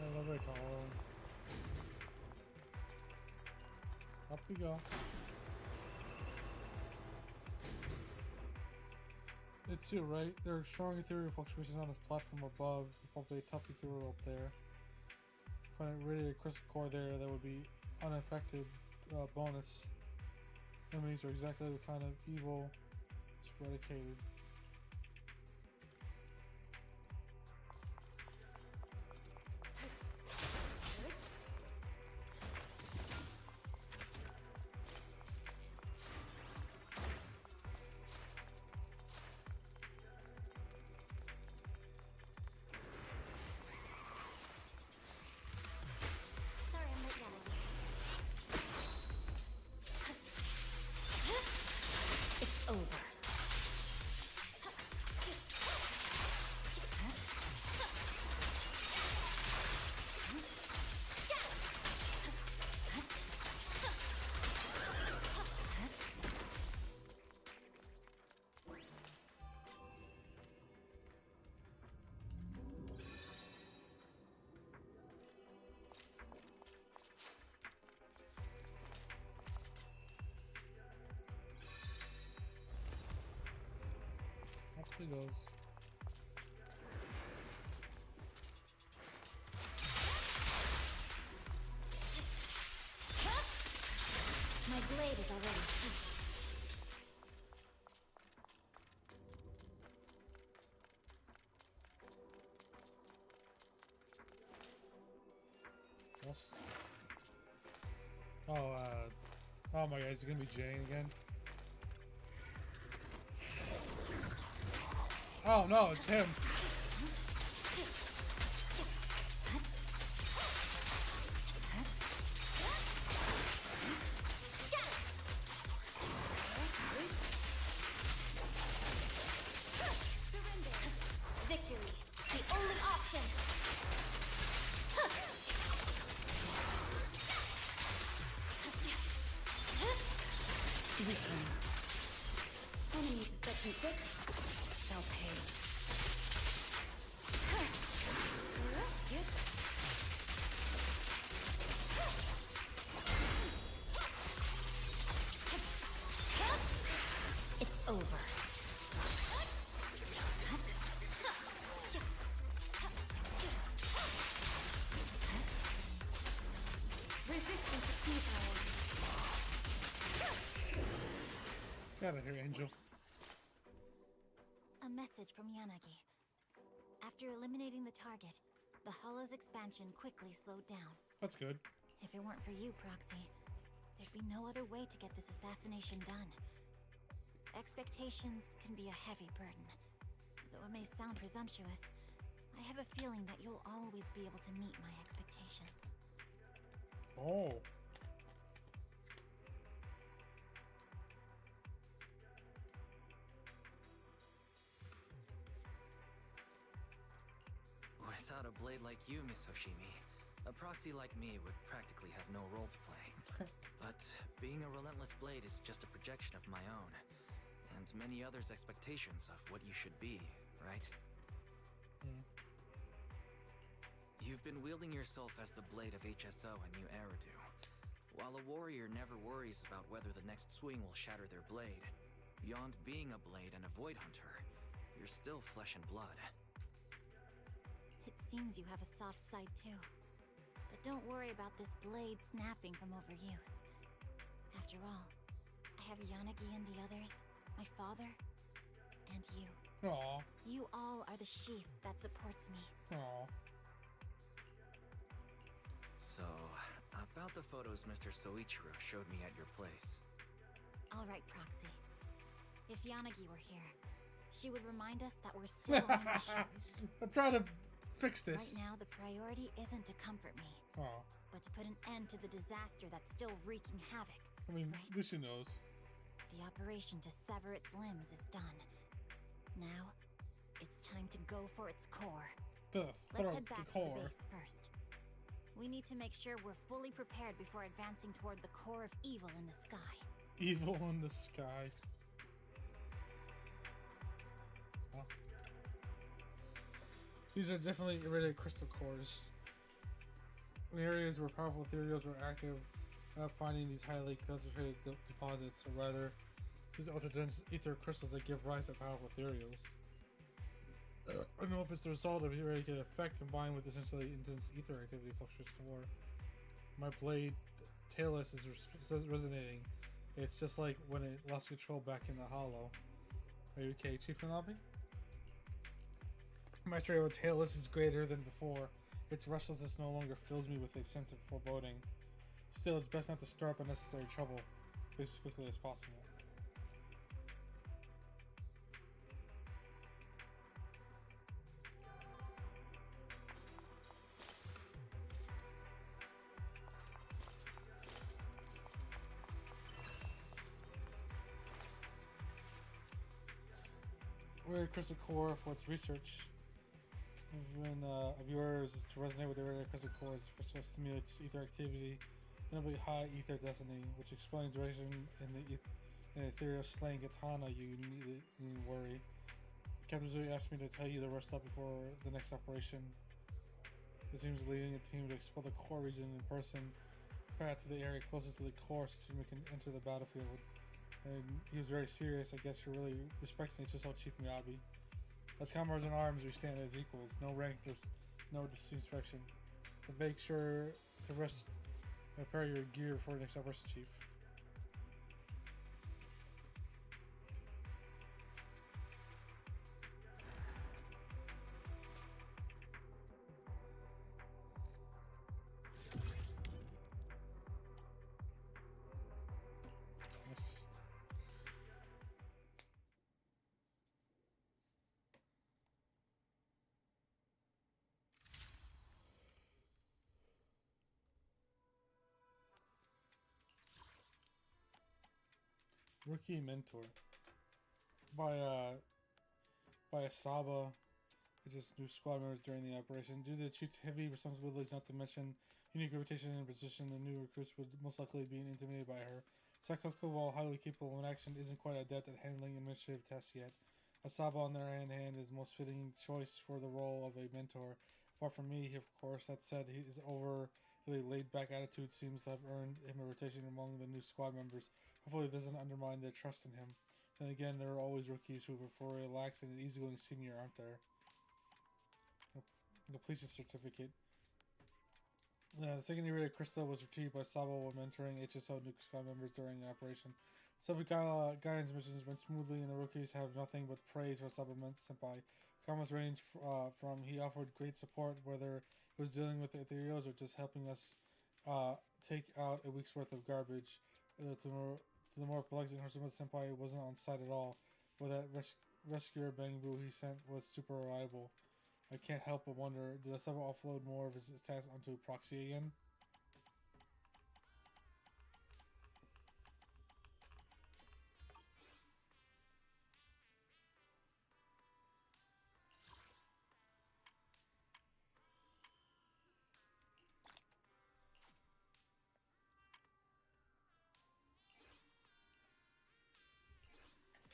I love it, Colin. Up we go. It's you, right? There are strong ethereal fluctuations on this platform above. Probably a tough ethereal up there. Find it really a crystal core there that would be unaffected bonus. Enemies are exactly the kind of evil it's eradicated.
Sorry, I'm late, Natalie. It's over.
Up it goes.
My blade is already heat.
Yes. Oh, oh my god, is it gonna be Jane again? Oh no, it's him.
Victory, the only option. Weakling. Enemies such as this shall pay. It's over. Resistance is futile.
Get out of here, Angel.
A message from Yanagi. After eliminating the target, the Hollow's expansion quickly slowed down.
That's good.
If it weren't for you, Proxy, there'd be no other way to get this assassination done. Expectations can be a heavy burden. Though it may sound presumptuous, I have a feeling that you'll always be able to meet my expectations.
Oh.
Without a blade like you, Miss Hoshimi, a proxy like me would practically have no role to play. But being a relentless blade is just a projection of my own, and many others' expectations of what you should be, right? You've been wielding yourself as the blade of HSO and New Eridu. While a warrior never worries about whether the next swing will shatter their blade, beyond being a blade and a void hunter, you're still flesh and blood.
It seems you have a soft side too. But don't worry about this blade snapping from overuse. After all, I have Yanagi and the others, my father, and you.
Aw.
You all are the sheath that supports me.
Aw.
So, about the photos Mr. Soichiro showed me at your place.
All right, Proxy. If Yanagi were here, she would remind us that we're still on a mission.
I'm trying to fix this.
Right now, the priority isn't to comfort me,
Aw.
but to put an end to the disaster that's still wreaking havoc.
I mean,
Right.
this she knows.
The operation to sever its limbs is done. Now, it's time to go for its core.
The
Let's
throat,
head
the
back to the
core.
base first. We need to make sure we're fully prepared before advancing toward the core of evil in the sky.
Evil in the sky. Huh. These are definitely irradiated crystal cores. In areas where powerful ethereals are active, finding these highly concentrated deposits, or rather, these ultra-dense ether crystals that give rise to powerful ethereals. I don't know if it's the result of irradiated effect combined with essentially intense ether activity fluctuates more. My blade tailless is resonating. It's just like when it lost control back in the hollow. Are you okay, Chief Manabe? My straight with tailless is greater than before. Its restlessness no longer fills me with a sense of foreboding. Still, it's best not to stir up unnecessary trouble as quickly as possible. Irradiated crystal core for its research. When a viewer is to resonate with the irradiated crystal core, the crystal stimulates ether activity, notably high ether destiny, which explains the duration in the ethereal slaying katana. You need worry. Captain Zui asked me to tell you the rest up before the next operation. It seems leading a team to explore the core region in person, path to the area closest to the core so we can enter the battlefield. And he was very serious. I guess you're really respecting HSO Chief Miyabi. As comrades in arms, we stand as equals. No rank, there's no distinction. To make sure to rest and prepare your gear for the next operation, Chief. Yes. Rookie Mentor by Asaba. It just new squad members during the operation. Due to the chief's heavy responsibilities, not to mention unique reputation and position, the new recruits would most likely be intimidated by her. Sakoku, while highly capable in action, isn't quite adept at handling administrative tasks yet. Asaba, on the other hand, is most fitting choice for the role of a mentor. Apart from me, of course. That said, his overly laid-back attitude seems to have earned him a reputation among the new squad members. Hopefully it doesn't undermine their trust in him. Then again, there are always rookies who prefer a relaxed and easygoing senior, aren't there? Completion certificate. The second irradiated crystal was retrieved by Sabo while mentoring HSO new squad members during the operation. Sabo guidance missions went smoothly and the rookies have nothing but praise for Sabo Senpai. Comments range from he offered great support, whether it was dealing with the ethereals or just helping us take out a week's worth of garbage. To the more perplexing, Hoshima Senpai wasn't on site at all, but that rescuer Bangbu he sent was super reliable. I can't help but wonder, did Asaba offload more of his tasks onto Proxy again?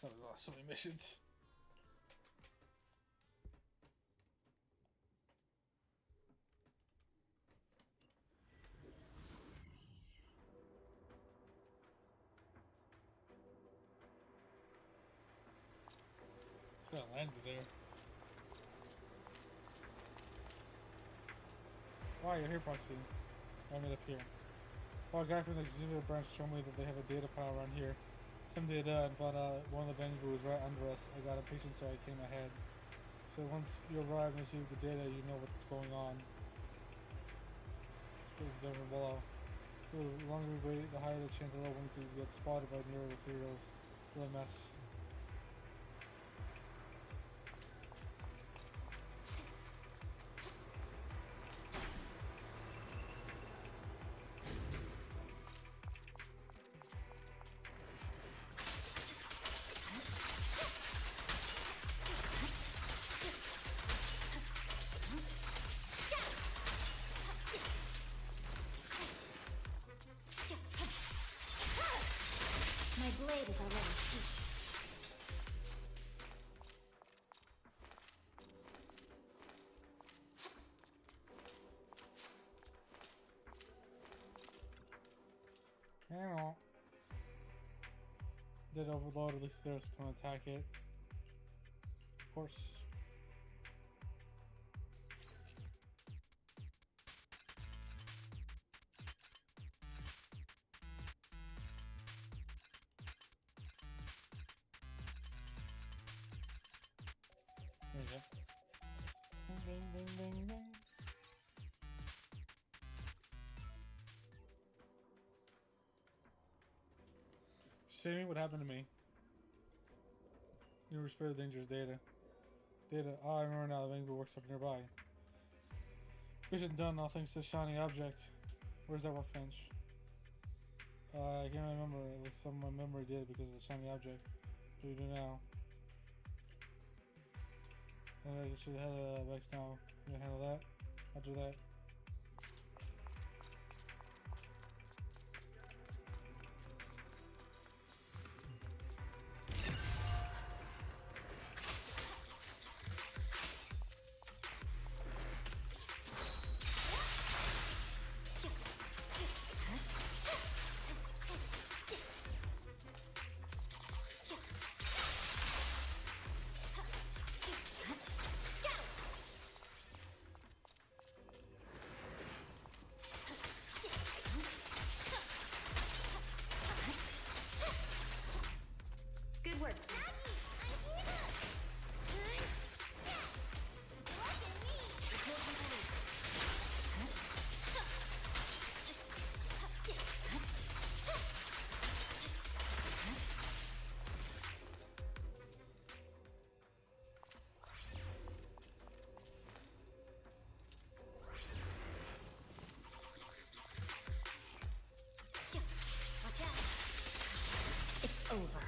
Oh, so many missions. It's got landed there. Wow, you're here, Proxy. I made up here. Oh, a guy from the executive branch told me that they have a data pile around here. Some data and found out one of the Bangboo was right under us. I got impatient, so I came ahead. So once you arrive and receive the data, you know what's going on. This goes down below. The longer we wait, the higher the chance that one could get spotted by nearer materials. What a mess.
My blade is already sheathed.
Hang on. Did overload, at least there's someone to attack it. Of course. There you go. Ding, ding, ding, ding, ding. Say me what happened to me. You were the dangerous data. Oh, I remember now. The Bangboo works up nearby. Mission done. All thanks to the shiny object. Where's that workbench? I can't remember. At least some of my memory did because of the shiny object. What do we do now? I should head back now. You gonna handle that? After that.
Good work. It's over.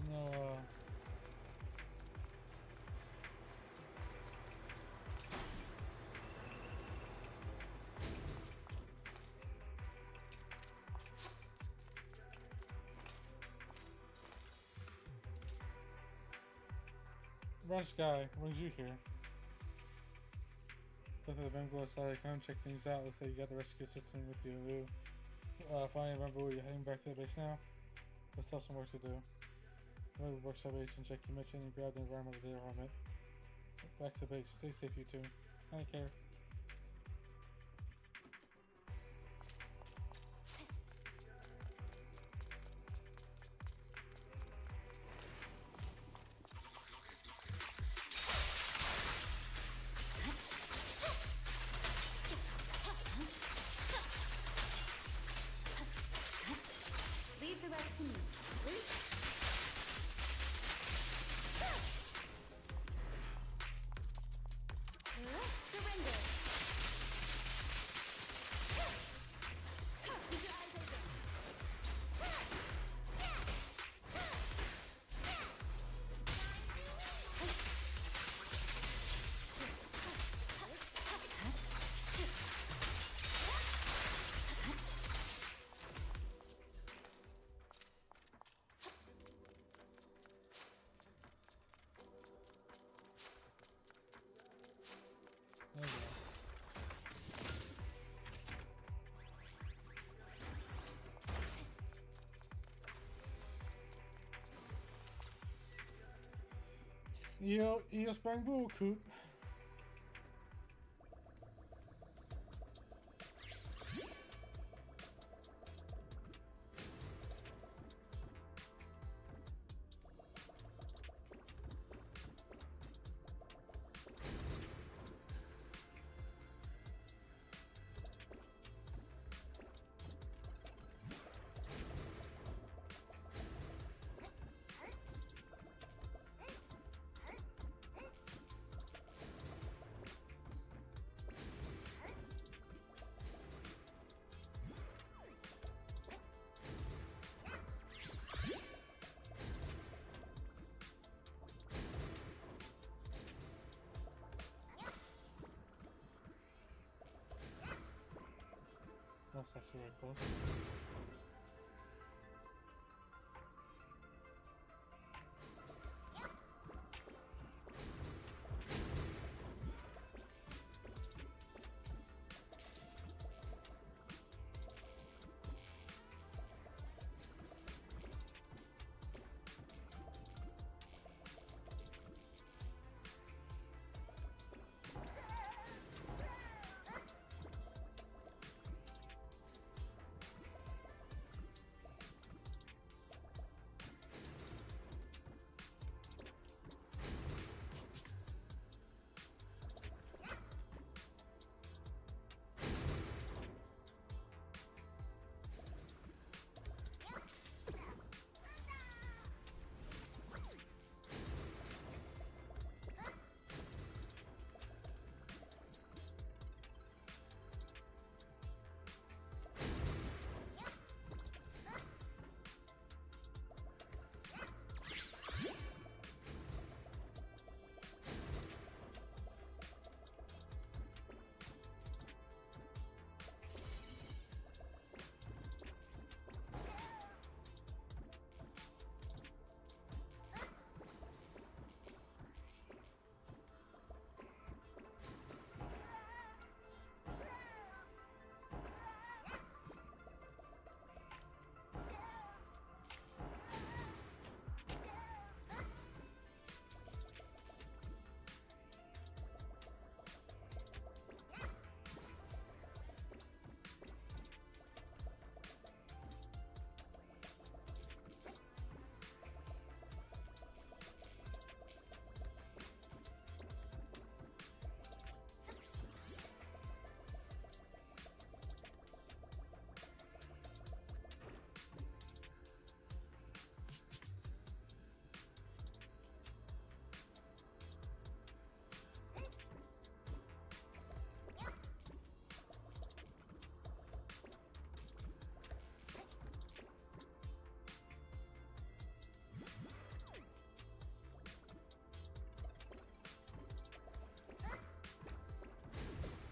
No. Rush guy, what brings you here? Look at the Bangboo outside. Come check things out. Looks like you got the rescue system with you. Finally, remember, you're heading back to the base now? Let's have some work to do. Go to the workshop base and check your mission and grab the environmental data from it. Back to the base. Stay safe, you two. I don't care.
Leave the rest to me.
Eos Bangbu, Coot. That's actually very close.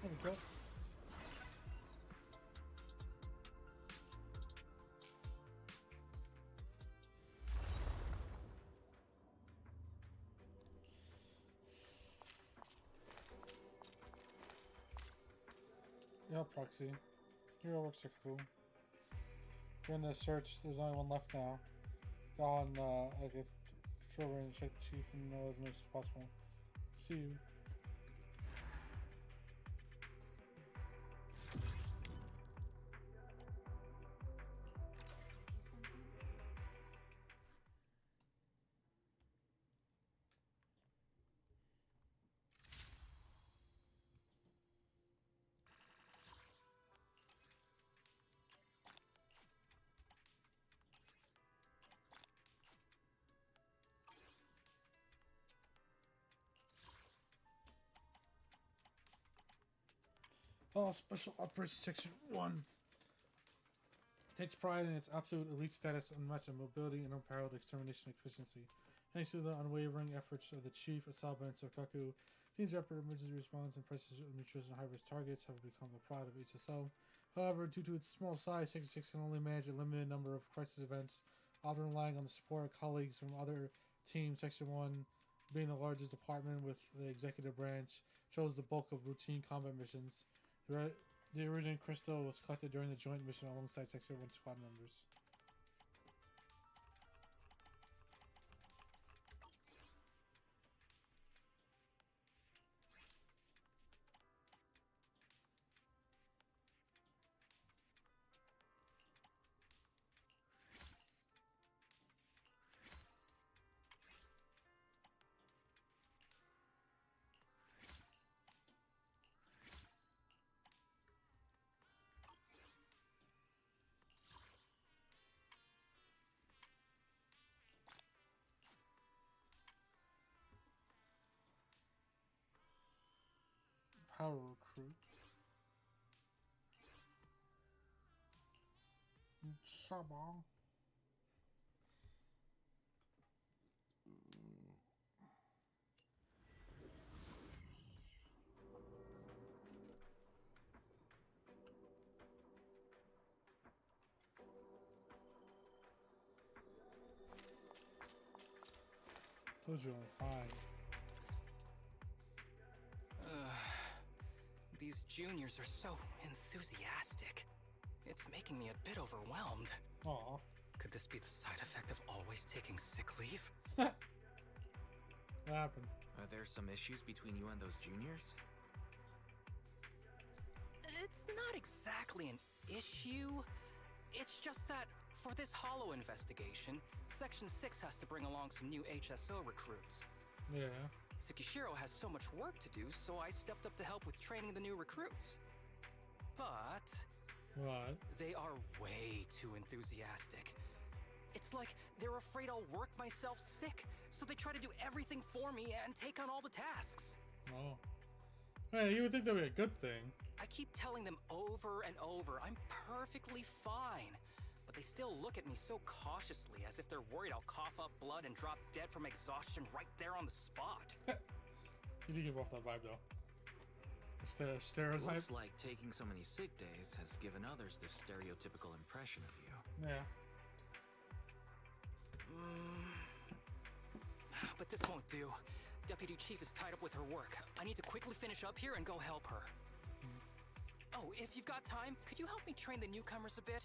There we go. Yeah, Proxy. Hero works are cool. During the search, there's only one left now. Go on, I get control room and check the chief and know as much as possible. See you. Special Operations Section 1 takes pride in its absolute elite status, unmatched mobility, and unparalleled extermination efficiency. Thanks to the unwavering efforts of the Chief, Asaba, and Sokaku, these rapid emergency response and precision of nutrition high-risk targets have become the pride of HSO. However, due to its small size, Section 6 can only manage a limited number of crisis events, often relying on the support of colleagues from other teams. Section 1, being the largest department with the executive branch, chose the bulk of routine combat missions. The Iridium Crystal was collected during the joint mission alongside Section 1 squad members. power recruit. Shabong. Told you I'm fine.
These juniors are so enthusiastic. It's making me a bit overwhelmed.
Aw.
Could this be the side effect of always taking sick leave?
What happened?
Are there some issues between you and those juniors?
It's not exactly an issue. It's just that for this Hollow investigation, Section 6 has to bring along some new HSO recruits.
Yeah.
Tsukishiro has so much work to do, so I stepped up to help with training the new recruits. But
What?
they are way too enthusiastic. It's like they're afraid I'll work myself sick, so they try to do everything for me and take on all the tasks.
Oh. Hey, you would think that'd be a good thing.
I keep telling them over and over I'm perfectly fine, but they still look at me so cautiously as if they're worried I'll cough up blood and drop dead from exhaustion right there on the spot.
You do give off that vibe though. It's a stereotype.
Looks like taking so many sick days has given others this stereotypical impression of you.
Yeah.
But this won't do. Deputy Chief is tied up with her work. I need to quickly finish up here and go help her. Oh, if you've got time, could you help me train the newcomers a bit?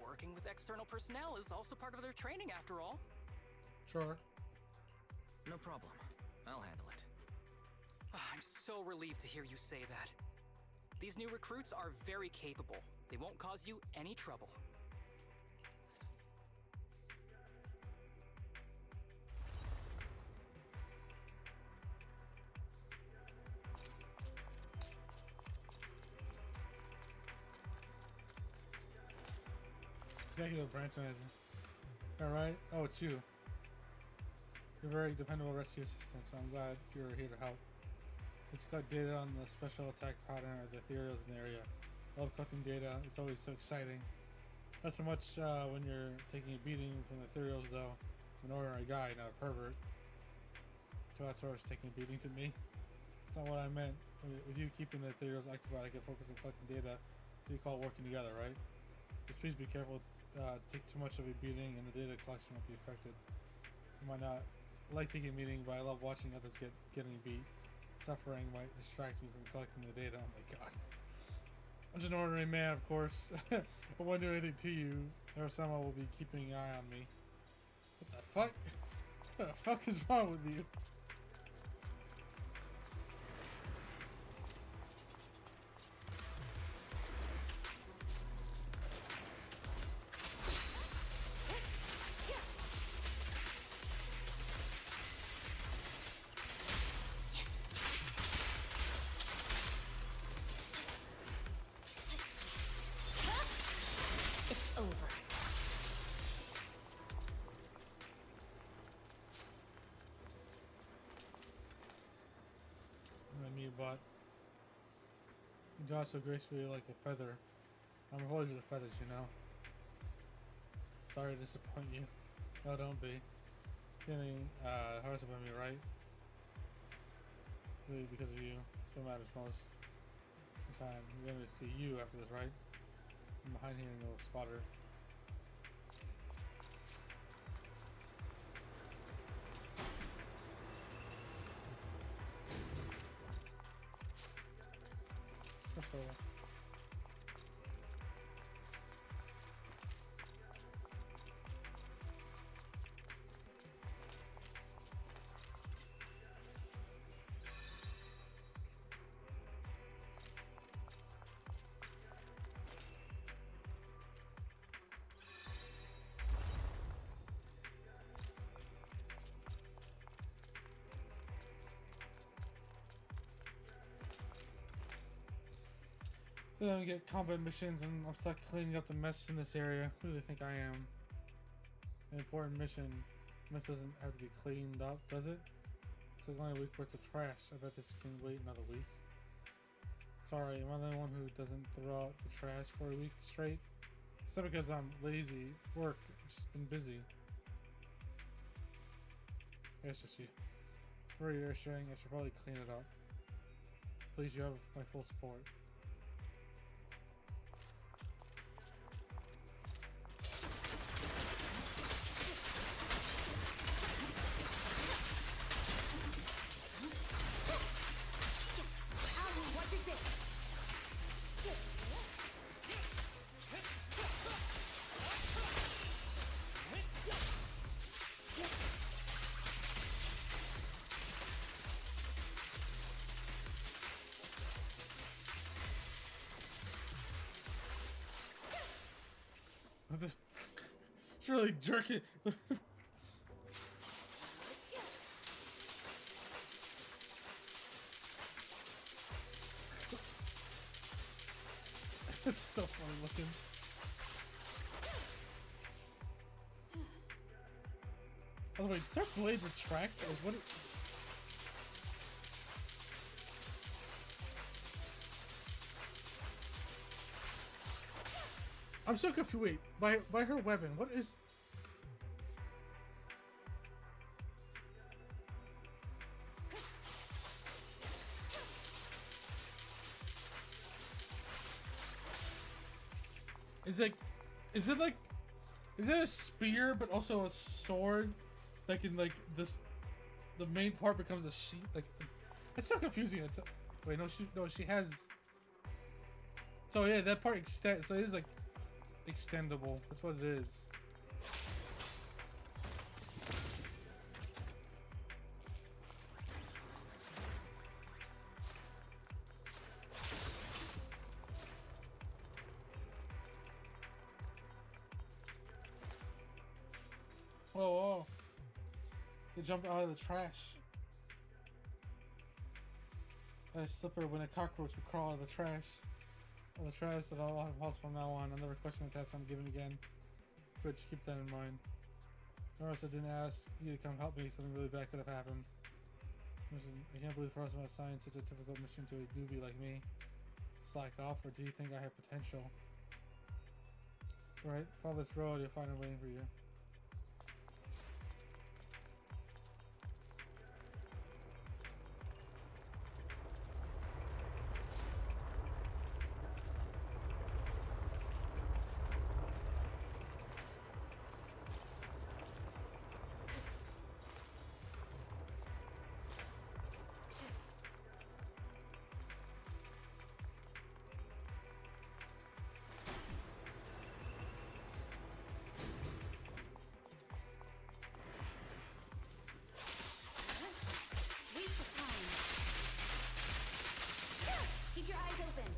Working with external personnel is also part of their training, after all.
Sure.
No problem. I'll handle it.
I'm so relieved to hear you say that. These new recruits are very capable. They won't cause you any trouble.
Executive branch manager. Alright. Oh, it's you. You're a very dependable rescue assistant, so I'm glad you're here to help. Let's collect data on the special attack pattern of the ethereals in the area. I love collecting data. It's always so exciting. Not so much when you're taking a beating from the ethereals, though. I'm an ordinary guy, not a pervert. So that's sort of taking a beating to me. That's not what I meant. With you keeping the ethereals occupied, I can focus on collecting data. What you call working together, right? Just please be careful. Take too much of a beating and the data collection won't be affected. I might not like taking a beating, but I love watching others getting beat. Suffering might distract me from collecting the data. Oh my god. I'm just an ordinary man, of course. I won't do anything to you. Urasama will be keeping an eye on me. What the fuck? What the fuck is wrong with you?
It's over.
I mean, but you dodge so gracefully like a feather. I'm allergic to feathers, you know. Sorry to disappoint you. No, don't be. Feeling hard about me, right? Really, because of you. That's what matters most. Time. We're gonna see you after this, right? I'm behind here and you'll spot her. First of all. Then I get combat missions and I'm stuck cleaning up the mess in this area. Who do they think I am? An important mission. Mess doesn't have to be cleaned up, does it? It's like only a week worth of trash. I bet this can wait another week. Sorry, am I the only one who doesn't throw out the trash for a week straight? It's not because I'm lazy. Work, just been busy. It's just you. Where you're sharing, I should probably clean it up. Please, you have my full support. It's really jerking. It's so funny looking. By the way, does our blade retract? Or what? I'm so confused. Wait, by her weapon, what is? Is it a spear but also a sword that can like this? The main part becomes a sheath. Like, it's so confusing. Wait, no, she has. So yeah, that part extends. So it is like extendable. That's what it is. Whoa, whoa. They jump out of the trash. A slipper when a cockroach would crawl out of the trash. The trash that I'll have house from now on. I'll never question the test I'm given again. But you keep that in mind. Or else I didn't ask you to come help me, something really bad could have happened. I can't believe for us I'm assigning such a difficult mission to a newbie like me. Slack off, or do you think I have potential? Right, follow this road, you'll find it waiting for you.
Keep your eyes open.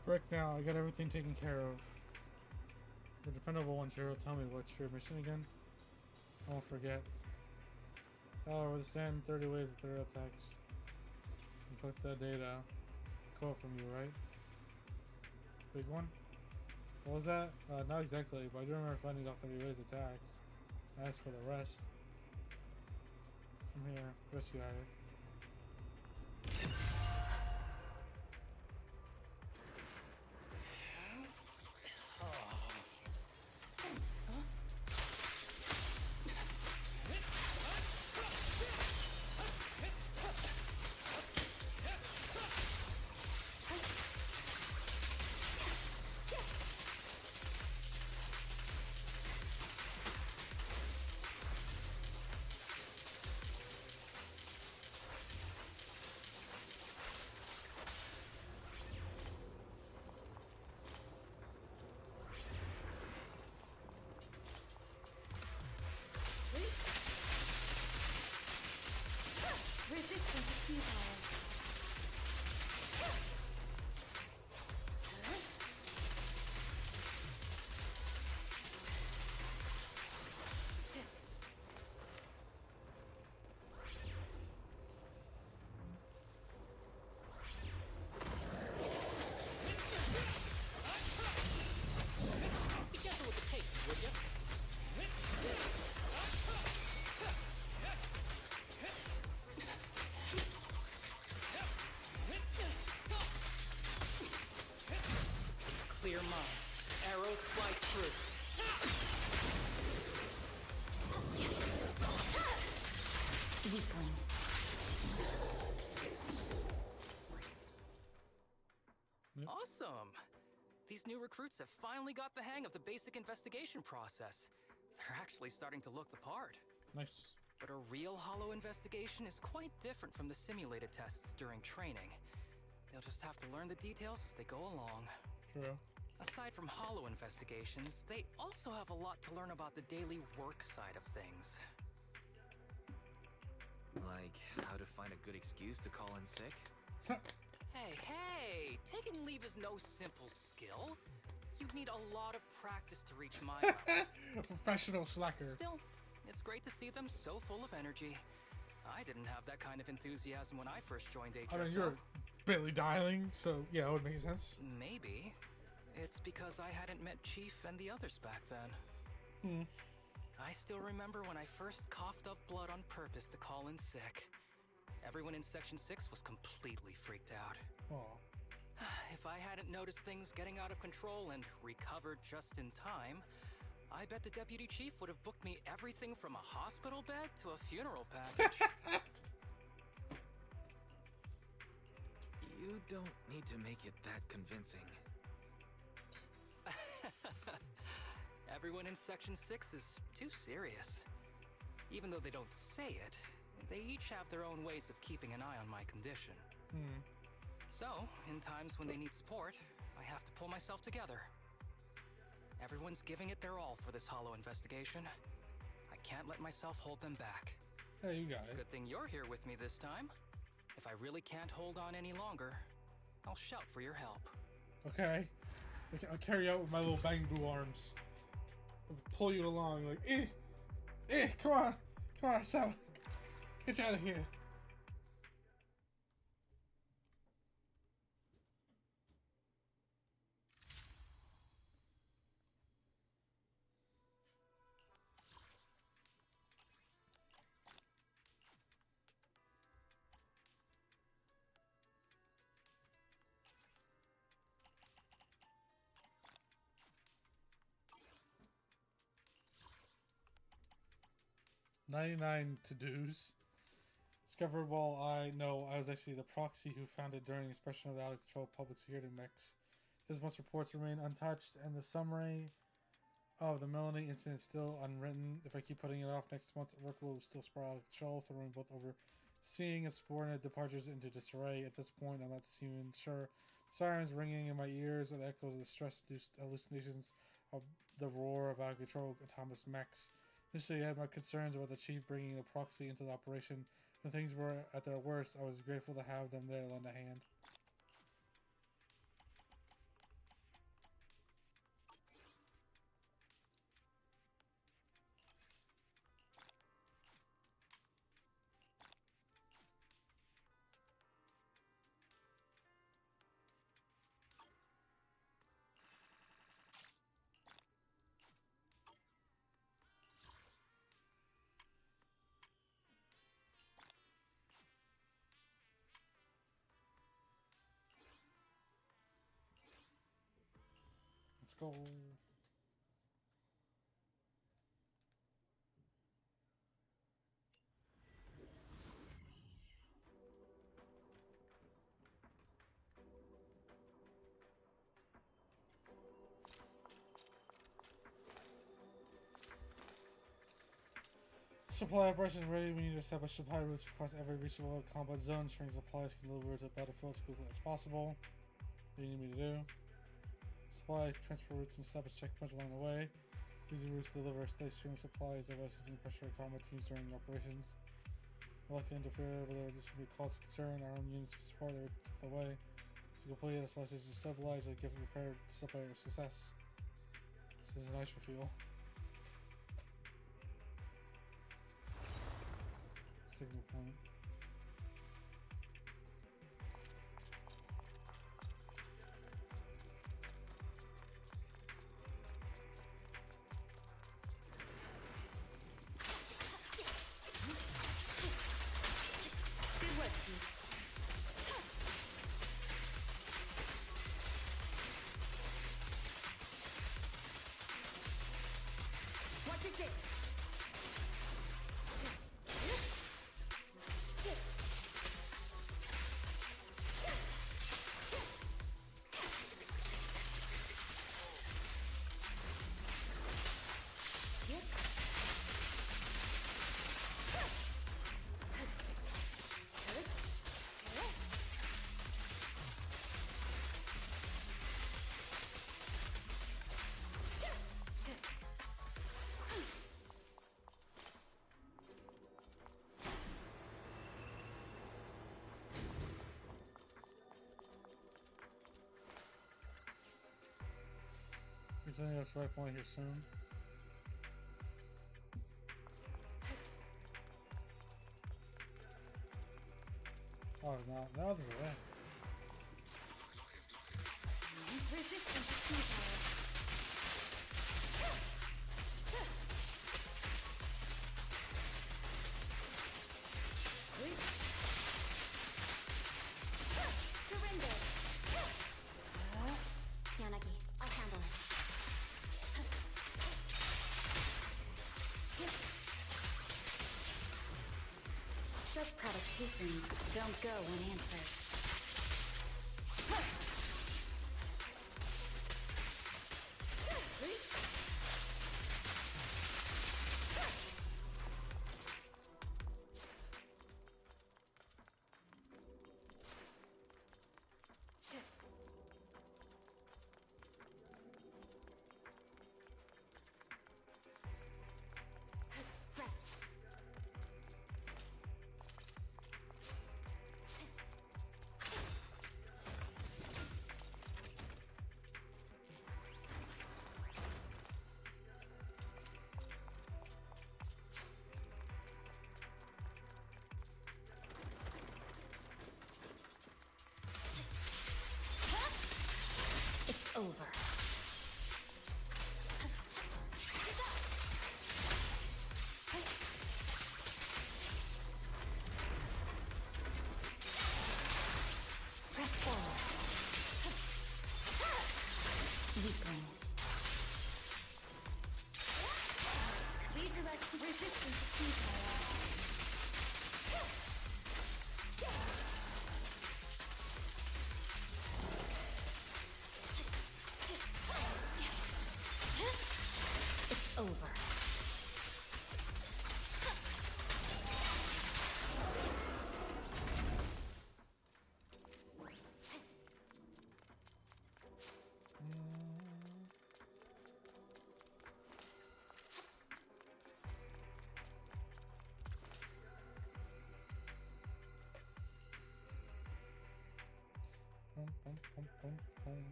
Right now, I got everything taken care of. The dependable one, Jiro, tell me what's your mission again? I won't forget. Oh, we're the same 30 ways of thorough attacks. You collect that data. Quote from you, right? Big one? What was that? Not exactly, but I do remember finding out 30 ways attacks. As for the rest, from here, rescue addict.
Awesome! These new recruits have finally got the hang of the basic investigation process. They're actually starting to look the part.
Nice.
But a real Hollow investigation is quite different from the simulated tests during training. They'll just have to learn the details as they go along.
True.
Aside from Hollow investigations, they also have a lot to learn about the daily work side of things.
Like how to find a good excuse to call in sick?
Hey! Taking leave is no simple skill. You'd need a lot of practice to reach my level.
Professional slacker.
Still, it's great to see them so full of energy. I didn't have that kind of enthusiasm when I first joined HSO.
I mean, you're barely dialing, so yeah, it would make sense.
Maybe. It's because I hadn't met Chief and the others back then. I still remember when I first coughed up blood on purpose to call in sick. Everyone in Section 6 was completely freaked out.
Aw.
If I hadn't noticed things getting out of control and recovered just in time, I bet the Deputy Chief would have booked me everything from a hospital bed to a funeral package.
You don't need to make it that convincing.
Everyone in Section 6 is too serious. Even though they don't say it, they each have their own ways of keeping an eye on my condition. So, in times when they need support, I have to pull myself together. Everyone's giving it their all for this Hollow investigation. I can't let myself hold them back.
Hey, you got it.
Good thing you're here with me this time. If I really can't hold on any longer, I'll shout for your help.
Okay. I'll carry out with my little bamboo arms. I'll pull you along, like, come on, Sam. Get you out of here. "99 to-dos. Discoverable, I know I was actually the proxy who found it during expression of the out-of-control public security mix. This month's reports remain untouched, and the summary of the Melanie incident is still unwritten. If I keep putting it off, next month's workload will still spiral out of control, throwing both overseeing and subordinate departures into disarray. At this point, I'm not even sure. Sirens ringing in my ears with echoes of the stress-induced hallucinations of the roar of out-of-control autonomous mechs. Initially, I had my concerns about the chief bringing the proxy into the operation. When things were at their worst, I was grateful to have them there to lend a hand. Let's go. Supply operations ready. We need to establish supply routes across every reachable combat zone. String supplies can deliver to the battlefield as quickly as possible. What do you need me to do? Supplies, transport routes, and establish checkpoints along the way. These routes deliver a steady stream of supplies, thereby assisting pressure combat teams during operations. We'll likely interfere, but this will be a cause of concern. Our own units will support the way. To complete the supply station stabilized, or give prepared to celebrate our success. This is a nice refuel. Signal point.
Good work, Chief. Watch your six.
He's sending us right point here soon. Oh, it's not. No, there's a way.
Resistance is futile.
Surrender. Yanagi, I'll handle it.
Sub-provocations don't go unanswered.
It's over. Press forward. Weakling.
Redirect resistance is futile.
It's over.
Pum, pum, pum, pum, pum.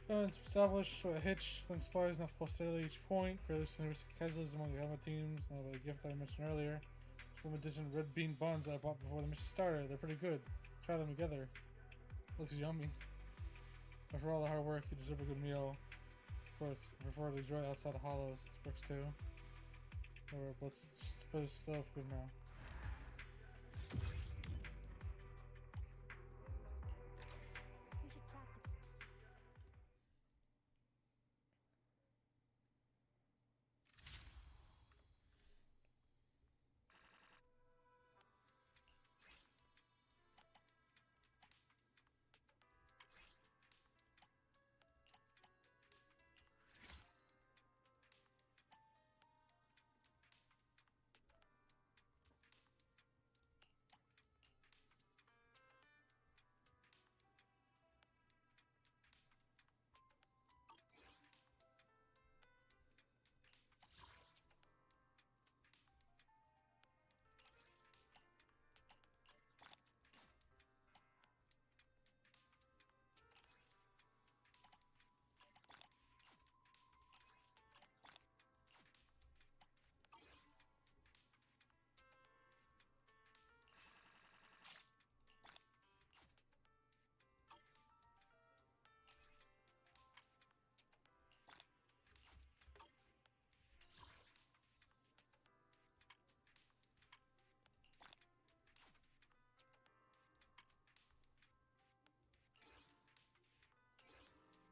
It's established with a hitch, link supplies now flow steadily each point. Greatly significant casualties among the Helmet teams. Now the gift I mentioned earlier. Some addition red bean buns that I bought before the mission started. They're pretty good. Try them together. Looks yummy. After all the hard work, you deserve a good meal. Of course, I prefer to enjoy it outside of Hollows. This works too. Or let's put it stuff good now.
We should practice.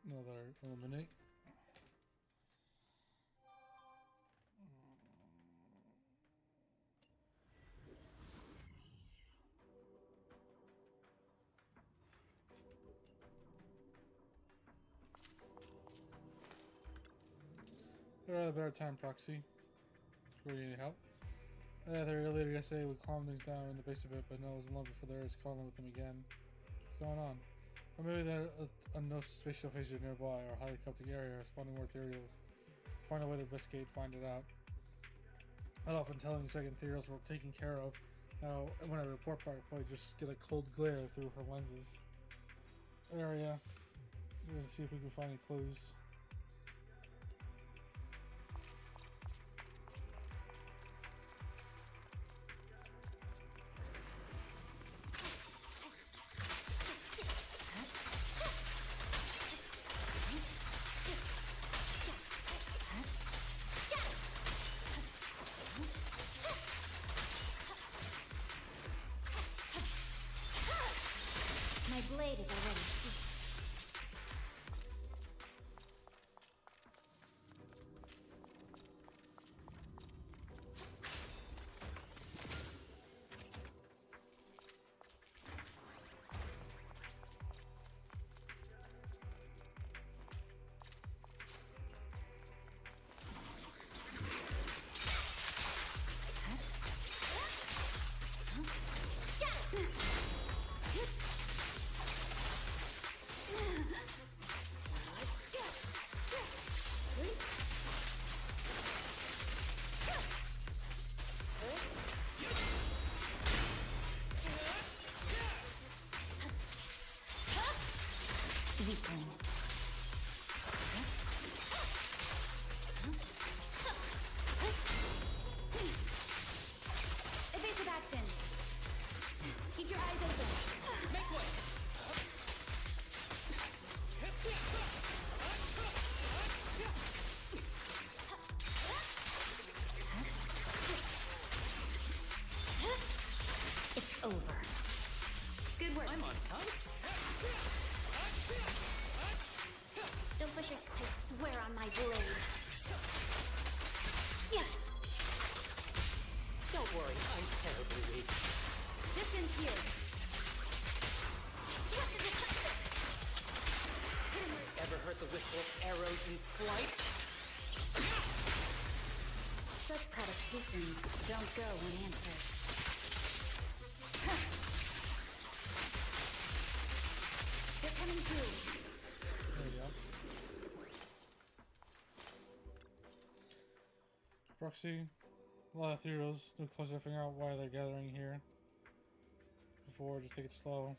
Another eliminate. You're at a better time, Proxy. Where you need help? Earlier yesterday we calmed things down in the base a bit, but no, it wasn't long before there was calling with them again. What's going on? Or maybe there are unknown spatial phases nearby or a highly chaotic area responding more ethereals. Find a way to investigate, find it out. I'd often telling second ethereals were taken care of. Now, when I report back, I probably just get a cold glare through her lenses. area. Let's see if we can find any clues.
My blade is already heat. Weakling.
Evasive action. Keep your eyes open.
Make way!
It's over.
Good work.
I'm on time.
Don't push yourself. I swear on my blade. Yeah.
Don't worry, I'm terribly weak.
Distance here.
Ever heard the whistle of arrows in flight?
Such provocations don't go unanswered. They're coming through.
There we go. Proxy, a lot of heroes. No closer to figuring out why they're gathering here. Before, just take it slow.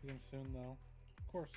Begin soon, though. Of course.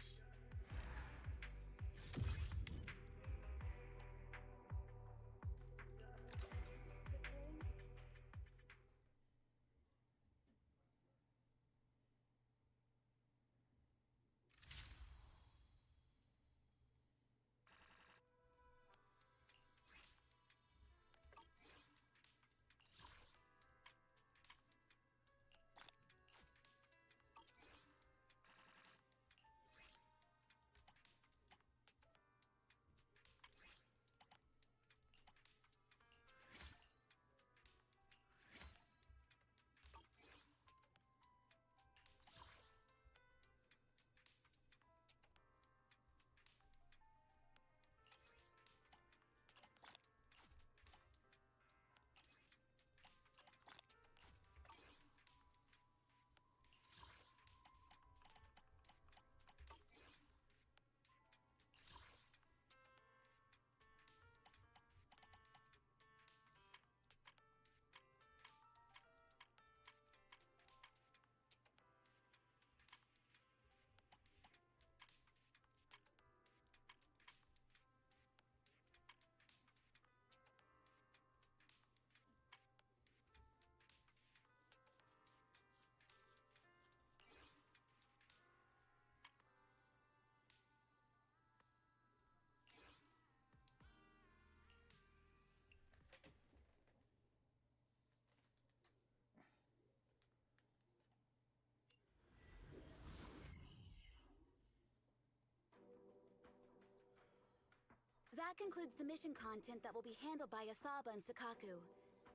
That concludes the mission content that will be handled by Asaba and Sakaku.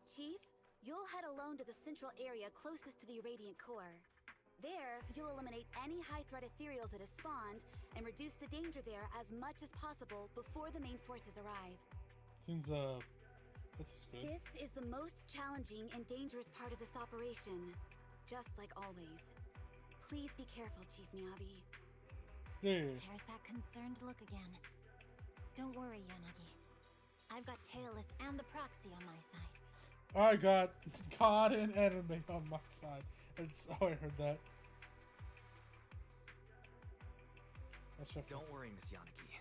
Chief, you'll head alone to the central area closest to the Irradiant Core. There, you'll eliminate any high-threat ethereals that have spawned and reduce the danger there as much as possible before the main forces arrive.
Seems, that's good.
This is the most challenging and dangerous part of this operation, just like always. Please be careful, Chief Miyabi.
There.
There's that concerned look again. Don't worry, Yanagi. I've got Tailless and the Proxy on my side.
I got God and anime on my side. That's how I heard that. That's your
Don't worry, Miss Yanagi.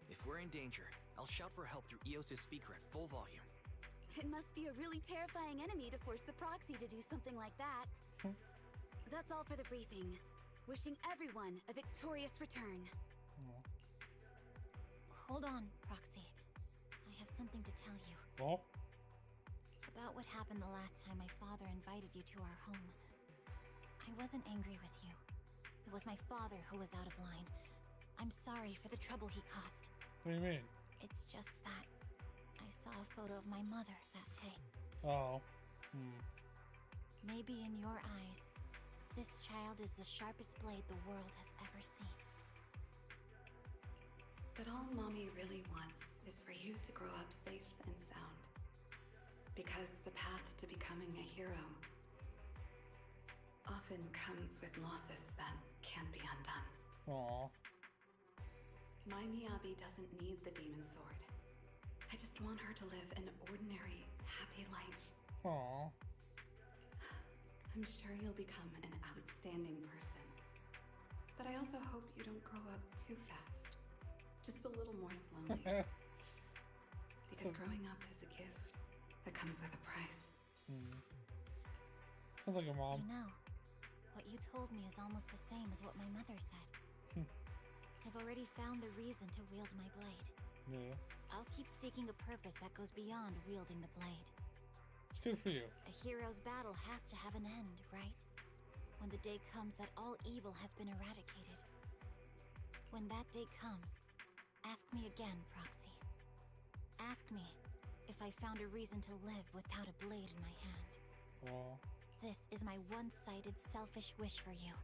If we're in danger, I'll shout for help through EOS's speaker at full volume.
It must be a really terrifying enemy to force the proxy to do something like that. That's all for the briefing. Wishing everyone a victorious return.
Hold on, Proxy. I have something to tell you.
Well,
About what happened the last time my father invited you to our home. I wasn't angry with you. It was my father who was out of line. I'm sorry for the trouble he caused.
what do you mean?
It's just that I saw a photo of my mother that day.
Oh.
Maybe in your eyes, this child is the sharpest blade the world has ever seen.
But all Mommy really wants is for you to grow up safe and sound. Because the path to becoming a hero often comes with losses that can't be undone.
Aw.
My Miyabi doesn't need the demon sword. I just want her to live an ordinary, happy life.
Aw.
I'm sure you'll become an outstanding person. But I also hope you don't grow up too fast. Just a little more slowly. Because growing up is a gift that comes with a price.
Sounds like a mom.
You know, what you told me is almost the same as what my mother said. I've already found the reason to wield my blade.
Yeah.
I'll keep seeking a purpose that goes beyond wielding the blade.
It's good for you.
A hero's battle has to have an end, right? When the day comes that all evil has been eradicated. When that day comes, ask me again, Proxy. Ask me if I found a reason to live without a blade in my hand.
Aw.
This is my one-sided, selfish wish for you.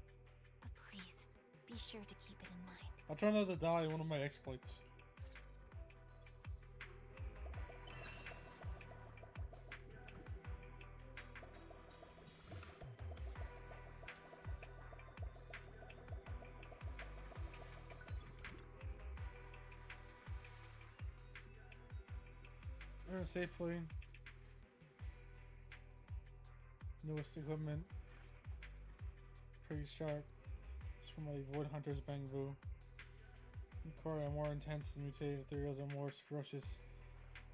But please, be sure to keep it in mind.
I'll try not to die in one of my exploits. Enter safely. Newest equipment. Pretty sharp. It's from a Void Hunter's Bangbu. Core are more intense and mutated. Ethereals are more ferocious.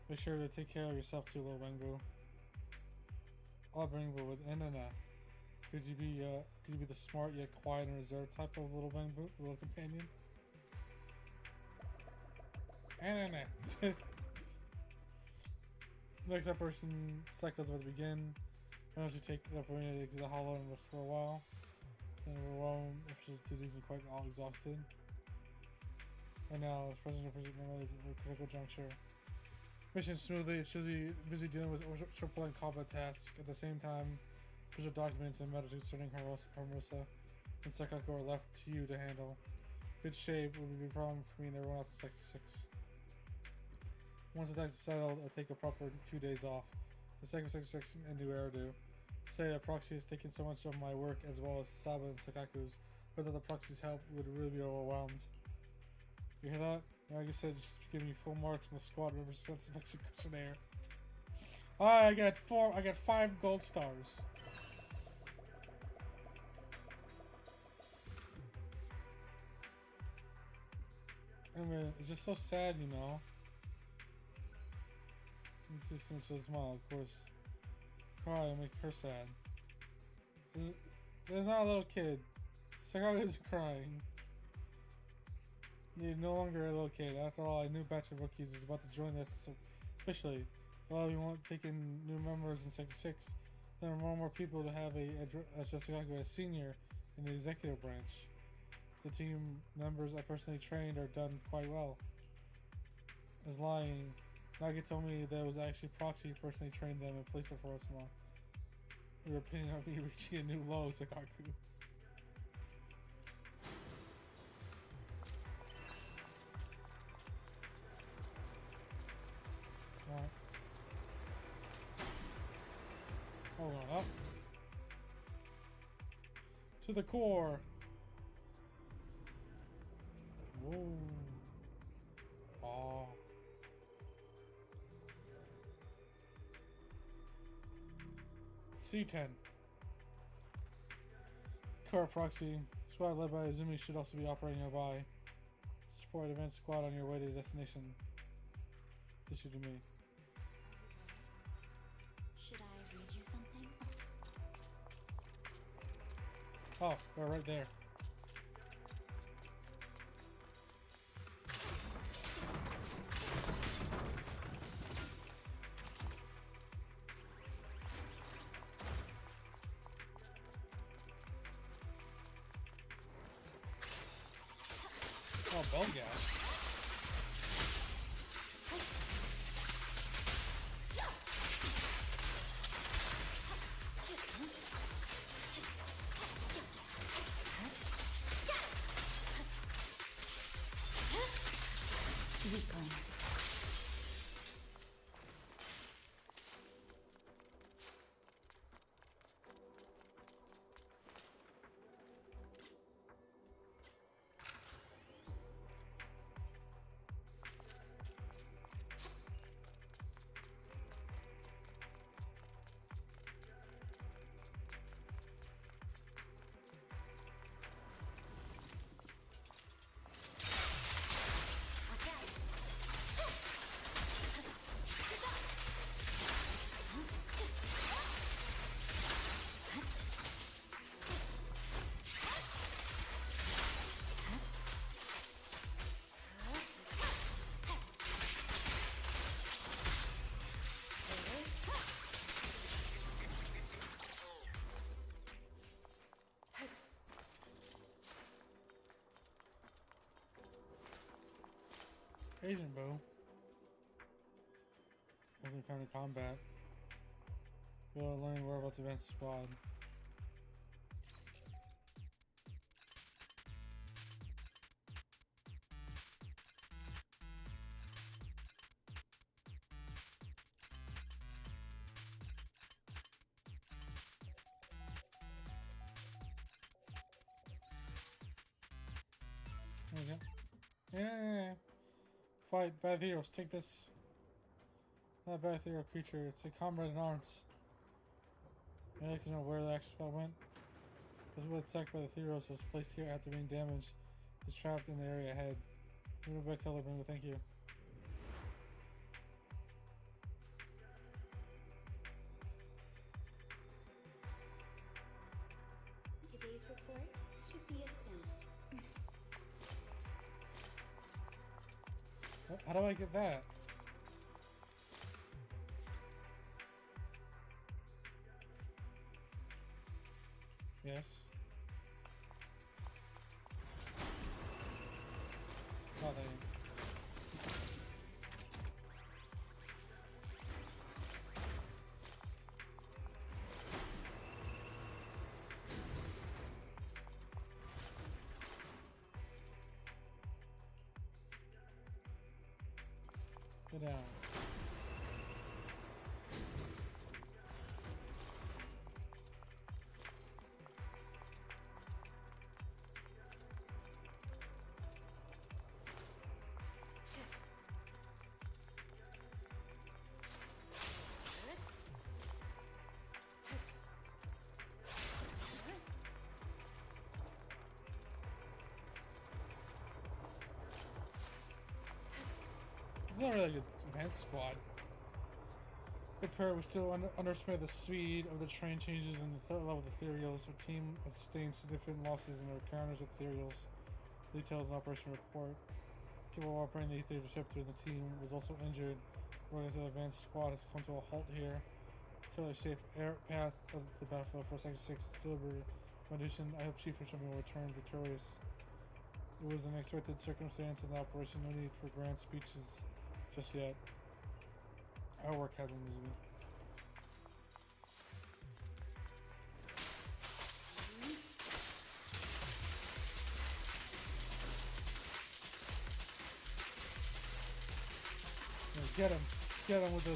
Be sure to take care of yourself too, little Bangbu. I'll Bangbu with Enana. Could you be the smart yet quiet and reserved type of little Bangbu, little companion? Enana. Next up person cycles will begin. Once you take the opportunity to exit the hollow and rest for a while. Then we're well official duties and quite all exhausted. And now this president is at a critical juncture. Mission smoothly, it's busy dealing with triple and combat tasks. At the same time, official documents and matters concerning Hermosa and Sakaku are left to you to handle. Good shape will be a problem for me and everyone else in Sector 6. Once the tax is settled, I'll take a proper few days off. The second Sector 6 and New Eridu. Say that Proxy has taken so much of my work as well as Saba and Sakaku's, but that the Proxy's help would really be overwhelmed. You hear that? Like I said, just giving me full marks and the squad represents the Mexican questionnaire. I got 5 gold stars. I mean, it's just so sad, you know. It's just a smile, of course. Cry and make her sad. There's not a little kid. Sakaku isn't crying. You're no longer a little kid. After all, a new batch of rookies is about to join us officially. A lot of you want taking new members in Sector 6. There are more and more people to have a Sakaku as senior in the executive branch. The team members I personally trained are done quite well. Is lying. Nagi told me that it was actually Proxy who personally trained them in place of Horosma. Your opinion of me reaching a new low, Sakaku. Alright. Hold on up. To the core. Whoa. Oh. C10. Core Proxy. Squad led by Izumi should also be operating nearby. report advanced squad on your way to destination. Issued to me.
Should I read you something?
Oh, they're right there. Oh, bone gas.
Weakling.
Agent bow. Other kind of combat. Be able to learn whereabouts advanced squad. There we go. Yeah. Fight bad heroes. Take this. Not bad hero creature. It's a comrade in arms. Yeah, because you know where the extra spell went. This was attacked by the heroes was placed here after being damaged. It's trapped in the area ahead. Moved by color bingo. Thank you.
Today's report should be a cinch.
How do I get that? Yes. Oh, they. Go down. It's not really an advanced squad. Good pair, we still underestimate the speed of the train changes in the third level of the Ethereals. Our team has sustained significant losses in their encounters with Ethereals. Details in Operation Report. Capable of operating the Ethereal Receptor, the team was also injured. Whereas the advanced squad has come to a halt here. Kill a safe air path of the battlefield for Sector 6 is delivered. In addition, I hope Chief Fisherman will return victorious. It was an unexpected circumstance in the operation, no need for grand speeches just yet. Our work, Captain Mizumi. Get him! Get him with the...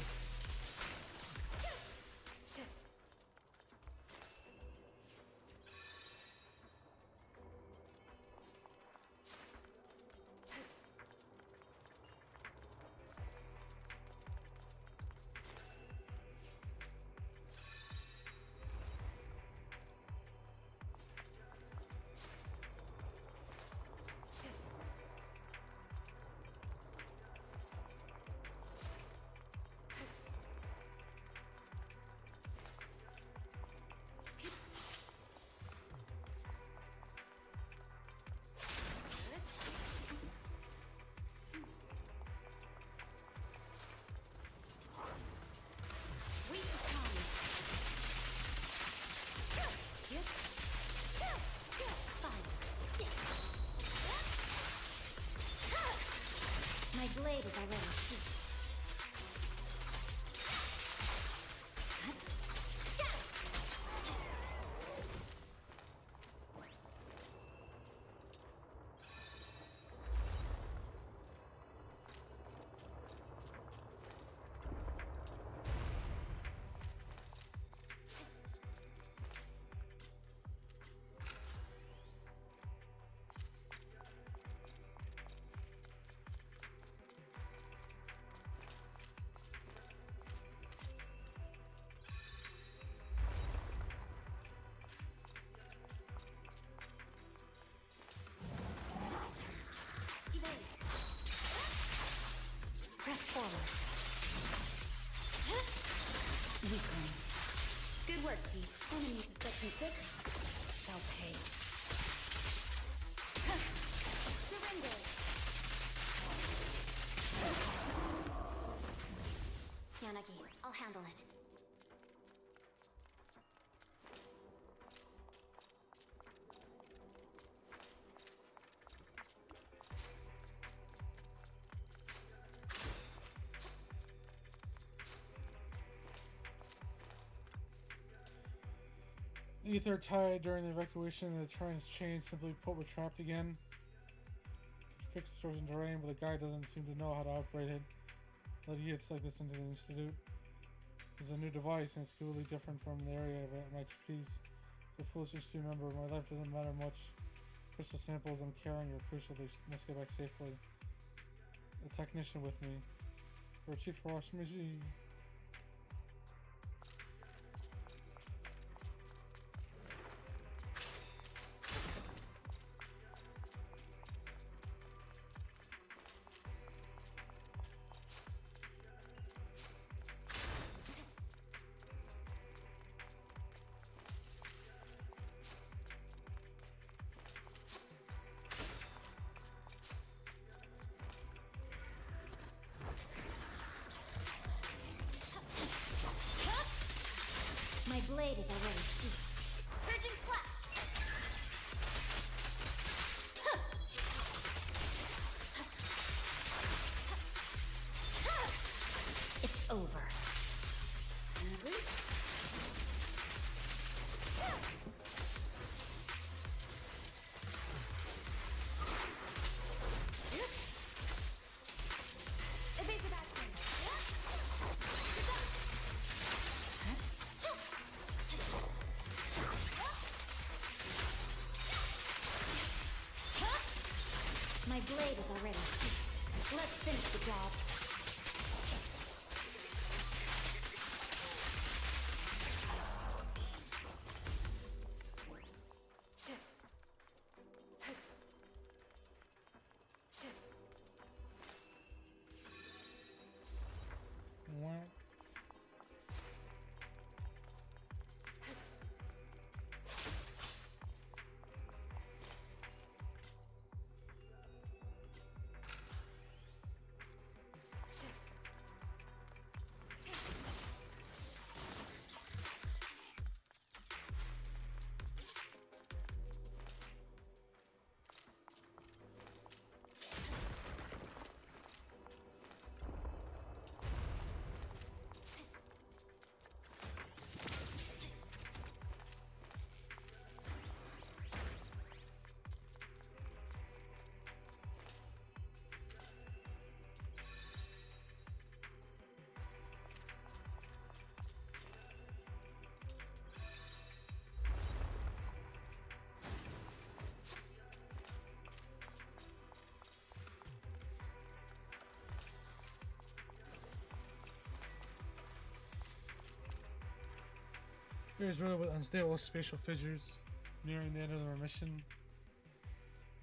blade is already sheathed. Press forward. Weakling.
Good work, Chief. Enemy to Section 6. Shall pay.
Surrender.
Yanagi, I'll handle it.
The ether tied during the evacuation and the train's chains simply put were trapped again. Could fix the source in terrain, but the guy doesn't seem to know how to operate it. Let idiots like this into the institute. It's a new device and it's completely different from the area of my expertise. The foolish institute member, my life doesn't matter much. Crystal samples I'm carrying are crucial. They must get back safely. A technician with me. Or Chief Hiroshimichi.
My blade is already sheathed.
Surging slash.
It's over.
Evasive action.
My blade is already sheathed. Let's finish the job.
Wow. Here's riddled with unstable spatial fissures, nearing the end of the mission.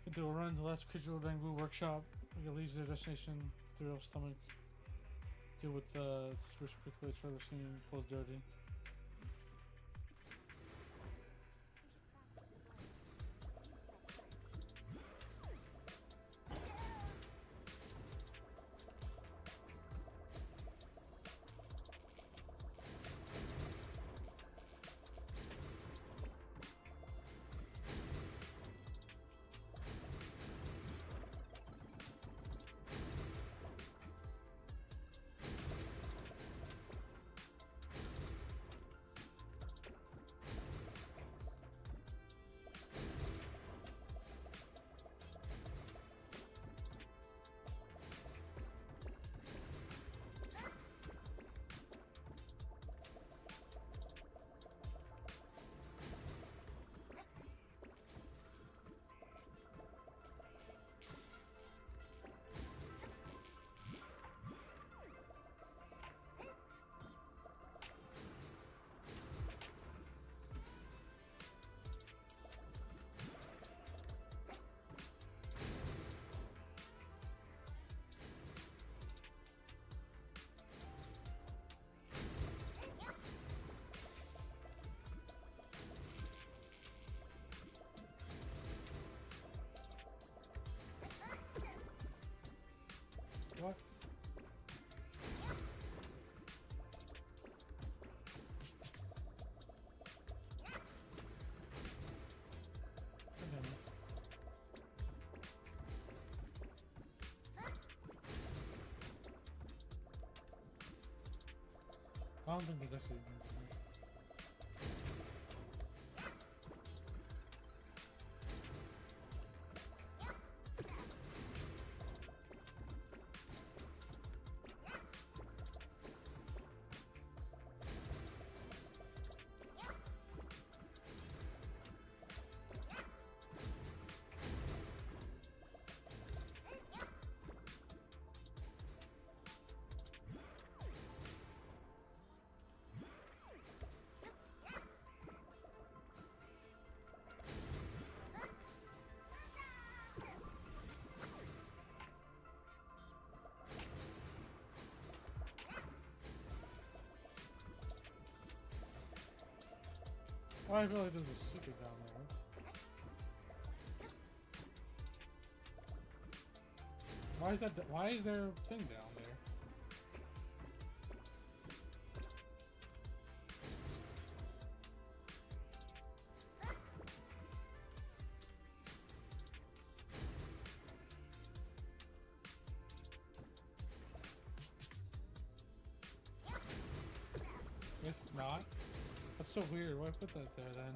We do a run to the last Crystal Bamboo workshop. We can leave their destination through our stomach. Deal with the situation quickly, try to scene close dirty. I don't think there's actually. Oh, I feel like there's a secret down there. Why is that? Why is there a thing down there? It's not. That's so weird. Why put that there then?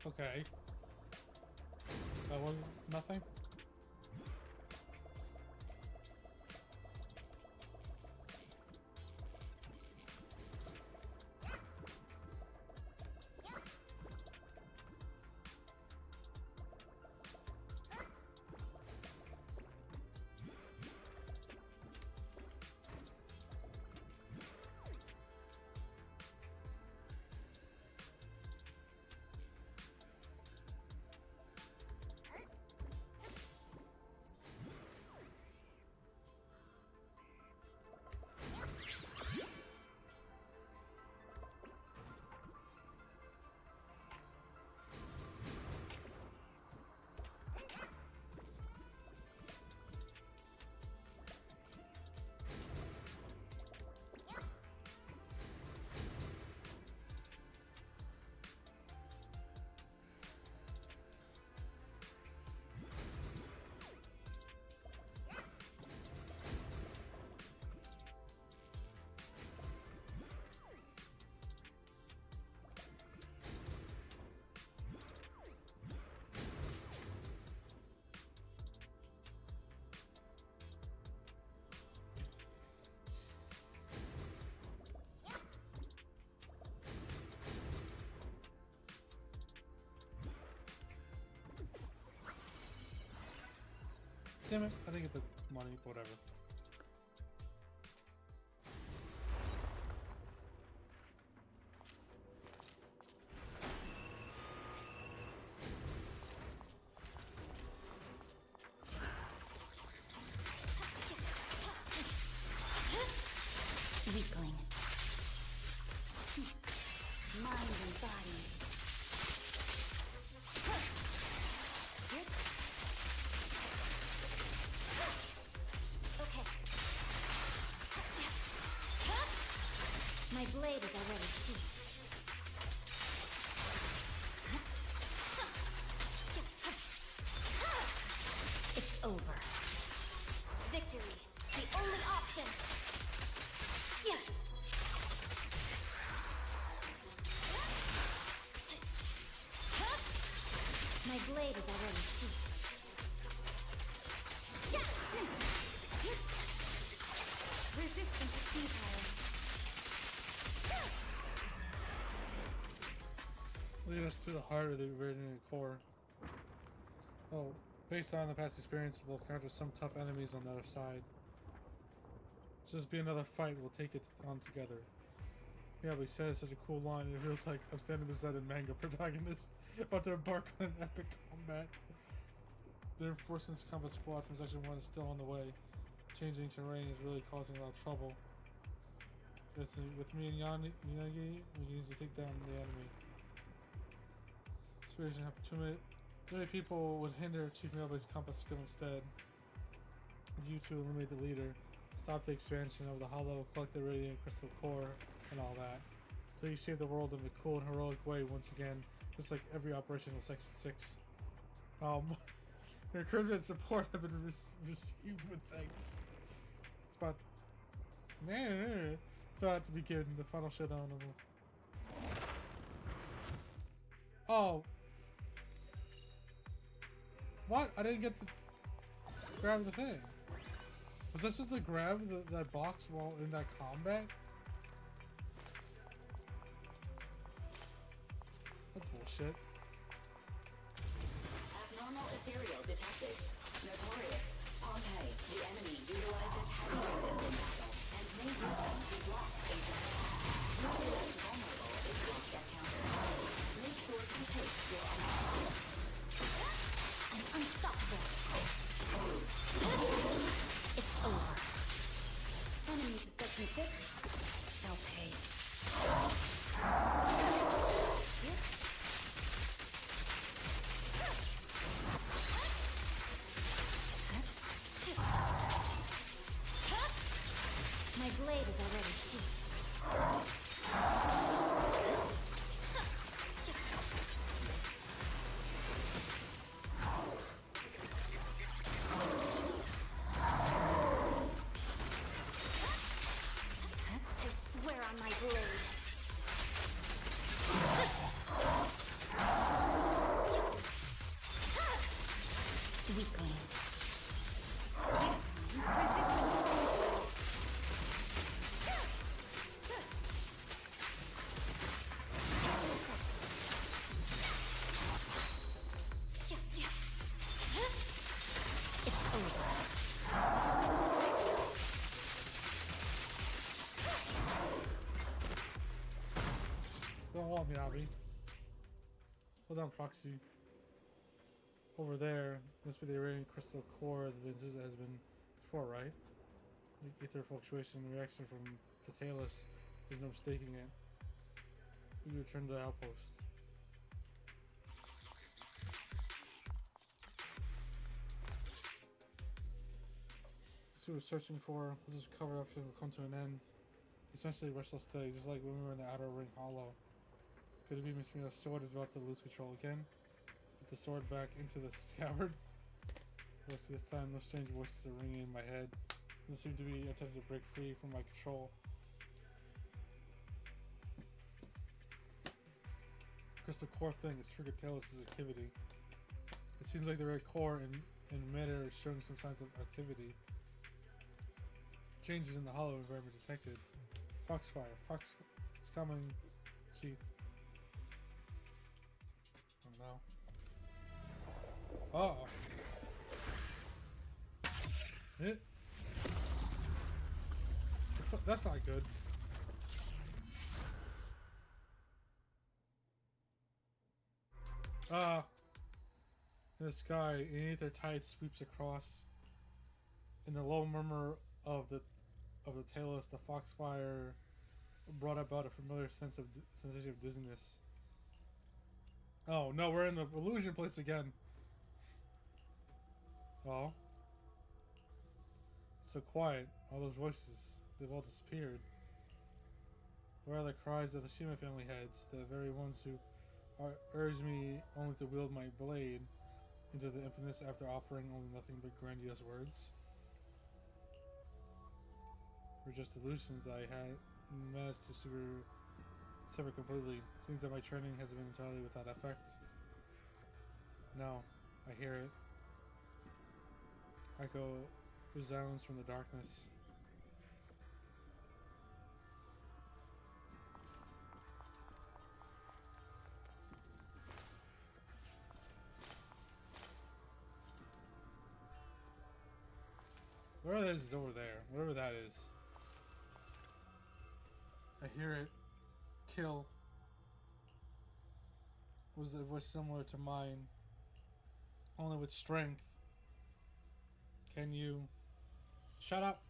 Okay. That was nothing? Damn it, I didn't get the money, whatever.
Weakling.
Mind and body.
Okay. My blade is already sheathed. blade is already heat.
Resistance to futile.
Lead us to the heart of the Iranian core. Oh, based on the past experience, we'll encounter some tough enemies on the other side. Just be another fight, we'll take it on together. Yeah, but he says such a cool line, it feels like I'm standing beside a manga protagonist about to embark on an epic combat. The reinforcements combat squad from section 1 is still on the way. Changing terrain is really causing a lot of trouble. With me and Yanagi, we need to take down the enemy. Situation happened too many people would hinder Chief Miyabi's combat skill instead. You to eliminate the leader, stop the expansion of the Hollow, collect the Radiant Crystal Core, and all that. So you save the world in a cool and heroic way once again, just like every operation of Section 6. Your encouragement and support have been received with thanks. It's about to begin the final showdown of Oh. What? I didn't get to grab the thing. Was I supposed to grab that box while in that combat? That's bullshit.
Abnormal ethereal detected. Notorious. Pompeii, the enemy utilizes heavy weapons in battle and may use them to block agent attacks. You will be left vulnerable if blocked or countered. Make sure to take your honor.
I'm unstoppable. It's over.
Enemy to section 6. They'll pay.
My blade is already heat.
I swear on my blade.
Weakling. It's over.
Don't hold me, Abby. Hold on, Proxy. Over there, must be the Iranian Crystal Core that has been before, right? The ether fluctuation reaction from the Talus. There's no mistaking it. We return to the outpost. So we're searching for this cover option will come to an end. Essentially, we're still stay, just like when we were in the Outer Ring Hollow. Could it be Miss Mia's sword is about to lose control again? Put the sword back into the scabbard. Looks this time, no strange voices are ringing in my head. Doesn't seem to be attempting to break free from my control. Crystal core thing has triggered Talus' activity. It seems like the red core in emitter is showing some signs of activity. Changes in the hollow environment detected. Foxfire. Fox is coming, Chief. Oh no. Uh-oh. Hit. That's not good. In the sky, an ether tide sweeps across. In the low murmur of the Talus, the Foxfire brought about a familiar sensation of dizziness. Oh no, we're in the illusion place again. Oh. So quiet. All those voices, they've all disappeared. Where are the cries of the Shima family heads, the very ones who urged me only to wield my blade into the emptiness after offering only nothing but grandiose words? Were just illusions that I had managed to sever completely. Seems that my training has been entirely without effect. No, I hear it. Echo resounds from the darkness. Whatever that is over there. Whatever that is. I hear it. Kill. Was a voice similar to mine, only with strength. Can you shut up?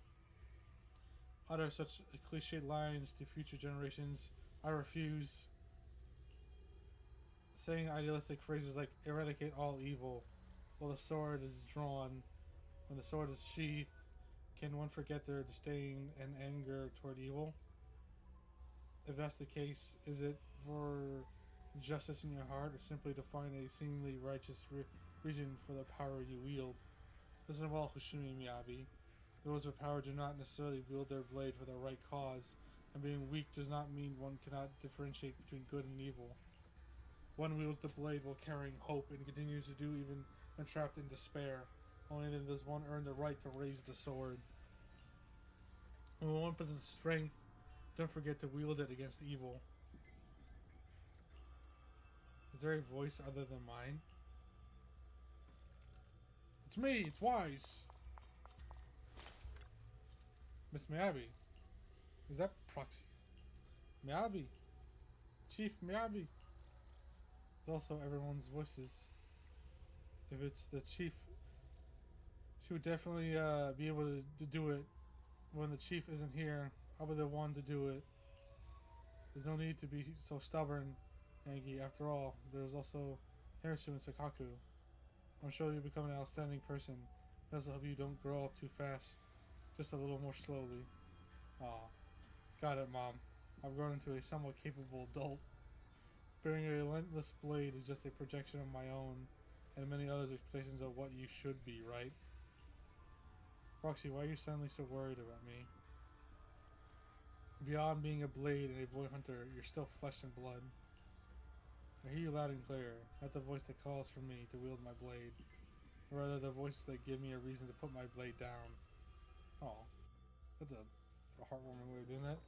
Utter such cliched lines to future generations. I refuse. Saying idealistic phrases like eradicate all evil while the sword is drawn, when the sword is sheathed, can one forget their disdain and anger toward evil? If that's the case, is it for justice in your heart, or simply to find a seemingly righteous reason for the power you wield? Listen well, Hoshimi Miyabi. Those with power do not necessarily wield their blade for the right cause, and being weak does not mean one cannot differentiate between good and evil. One wields the blade while carrying hope and continues to do even when trapped in despair. Only then does one earn the right to raise the sword. When one possesses strength, don't forget to wield it against evil. Is there a voice other than mine? It's me, it's Wise. Miss Miyabi. Is that Proxy? Miyabi. Chief Miyabi. There's also everyone's voices. If it's the chief, she would definitely be able to do it. When the chief isn't here, I'll be the one to do it. There's no need to be so stubborn, Yankee. After all, there's also Harasu and Sakaku. I'm sure you'll become an outstanding person. I also hope you don't grow up too fast. Just a little more slowly. Aw. Got it, Mom. I've grown into a somewhat capable adult. Bearing a relentless blade is just a projection of my own and many others' expectations of what you should be, right? Roxy, why are you suddenly so worried about me? Beyond being a blade and a boy hunter, you're still flesh and blood. I hear you loud and clear, not the voice that calls for me to wield my blade, or rather the voices that give me a reason to put my blade down. Oh, that's a heartwarming way of doing that.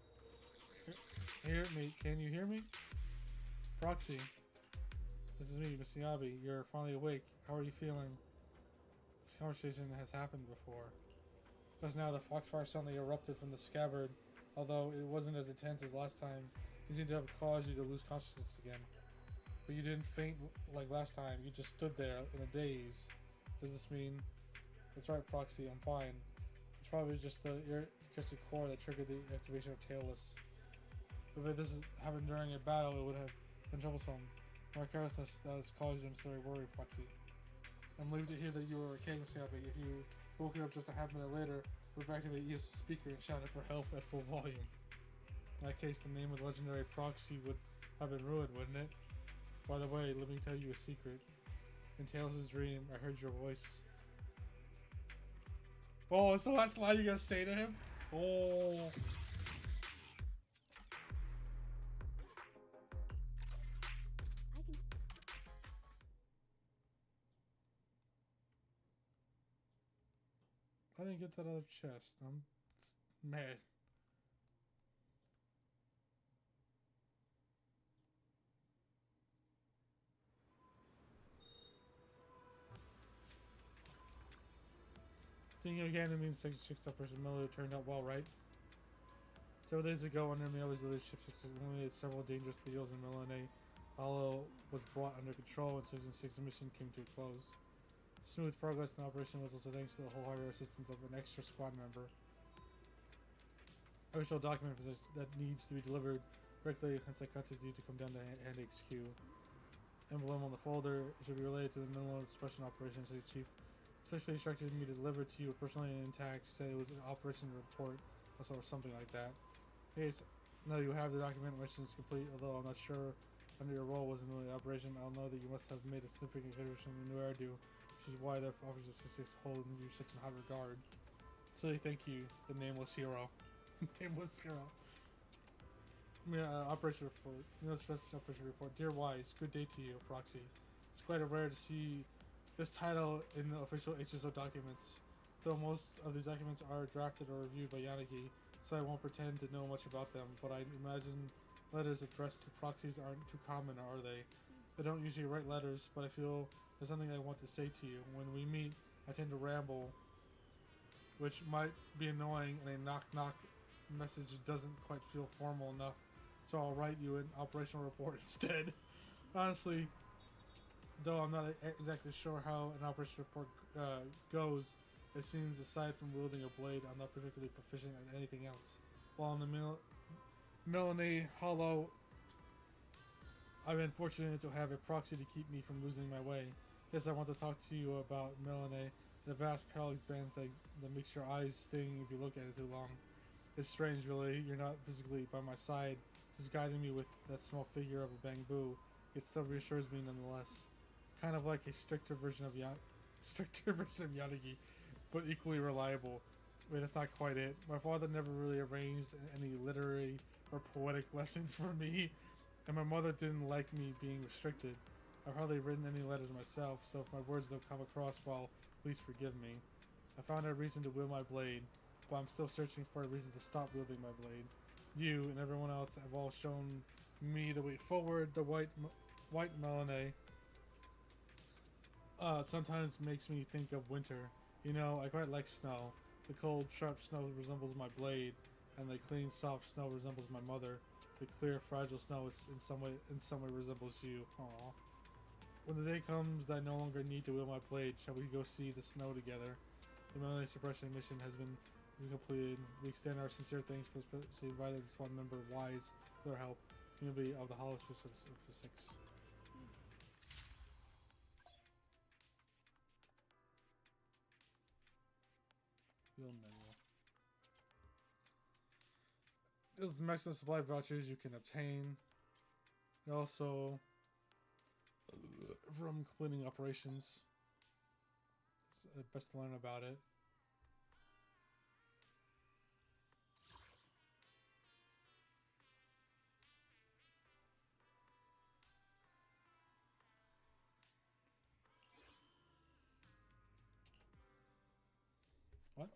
Hear me? Can you hear me? Proxy, this is me, Miss Miyabi. You're finally awake. How are you feeling? This conversation has happened before. Just now, the foxfire suddenly erupted from the scabbard. Although it wasn't as intense as last time, it seemed to have caused you to lose consciousness again. But you didn't faint like last time. You just stood there in a daze. Does this mean? That's right, Proxy. I'm fine. It's probably just the ear-kissing core that triggered the activation of Tailless. If this happened during a battle, it would have been troublesome. My carelessness that has caused you unnecessary worry, Proxy. I'm relieved to hear that you were okay, Miss Miyabi. If you woken up just a half minute later, would have activated the speaker and shouted for help at full volume. In that case, the name of the legendary Proxy would have been ruined, wouldn't it? By the way, let me tell you a secret. In Tails' dream, I heard your voice. Oh, it's the last line you're gonna say to him? Oh. I didn't get that other chest. I'm mad. Seeing you again, it means 66 Operation Miller turned out well, right? Several days ago, under Miyabi's leadership, 6 eliminated several dangerous Theos in Milane. Hollow was brought under control and Season 6's mission came to a close. Smooth progress in the operation was also thanks to the wholehearted assistance of an extra squad member. Official document for this that needs to be delivered directly, hence I contacted you to come down to Hand HQ. Emblem on the folder, it should be related to the Middle Expression Operation, so the Chief especially instructed me to deliver to you personally and intact. He said it was an operation report, or something like that. Okay, now you have the document, mission is complete, although I'm not sure under your role was in the operation. I'll know that you must have made a significant contribution in New Airdo, which is why the officers of 66 hold you such in high regard. So thank you, the nameless hero. Nameless hero. Operation report. Operation report. Dear Wise, good day to you, Proxy. It's quite rare to see this title in the official HSO documents, though most of these documents are drafted or reviewed by Yanagi, so I won't pretend to know much about them, but I imagine letters addressed to proxies aren't too common, are they? I don't usually write letters, but I feel there's something I want to say to you. When we meet, I tend to ramble, which might be annoying, and a knock-knock message doesn't quite feel formal enough, so I'll write you an operational report instead. Honestly, though I'm not exactly sure how an operational report goes, it seems aside from wielding a blade, I'm not particularly proficient at anything else. While in the Melanie Hollow, I've been fortunate to have a proxy to keep me from losing my way. Yes, I want to talk to you about Melanie, the vast pale expanse that makes your eyes sting if you look at it too long. It's strange, really. You're not physically by my side, just guiding me with that small figure of a bamboo. It still reassures me nonetheless. Kind of like a stricter version of Yanagi, but equally reliable. Wait, that's not quite it. My father never really arranged any literary or poetic lessons for me, and my mother didn't like me being restricted. I've hardly written any letters myself, so if my words don't come across well, please forgive me. I found a reason to wield my blade, but I'm still searching for a reason to stop wielding my blade. You and everyone else have all shown me the way forward. The white Melanie sometimes makes me think of winter. You know, I quite like snow. The cold, sharp snow resembles my blade, and the clean, soft snow resembles my mother. The clear, fragile snow is in some way resembles you. Aww. When the day comes that I no longer need to wield my blade, shall we go see the snow together? The Melanie suppression mission has been completed. We extend our sincere thanks to the invited squad member Wise for their help. Community of the Hollow for 6. Field menu. This is the maximum supply vouchers you can obtain. And also, from completing operations, it's best to learn about it. What?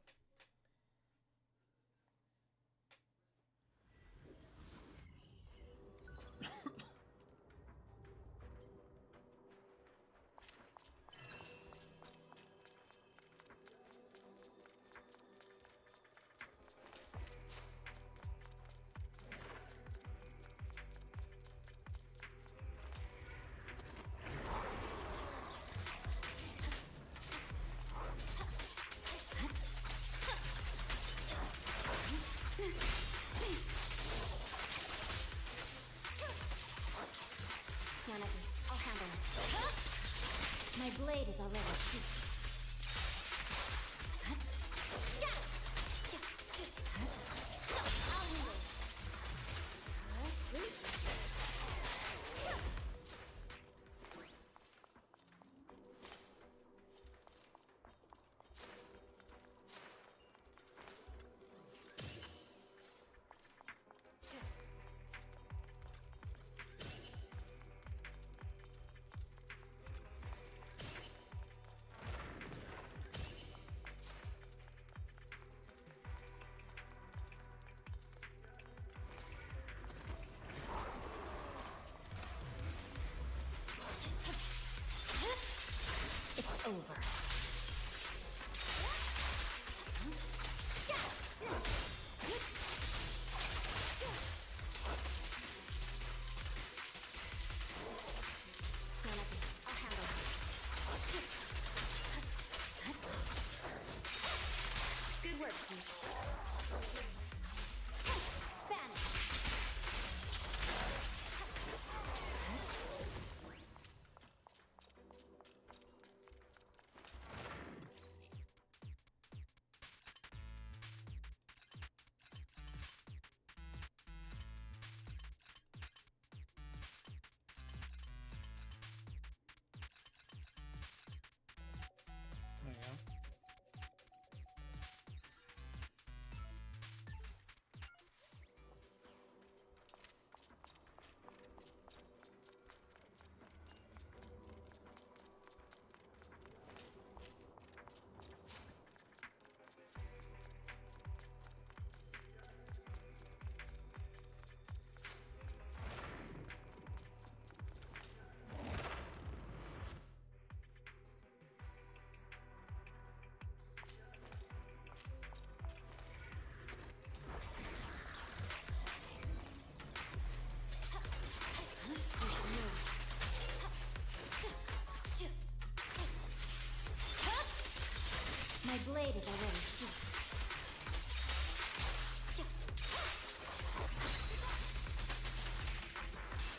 My blade is already sheathed.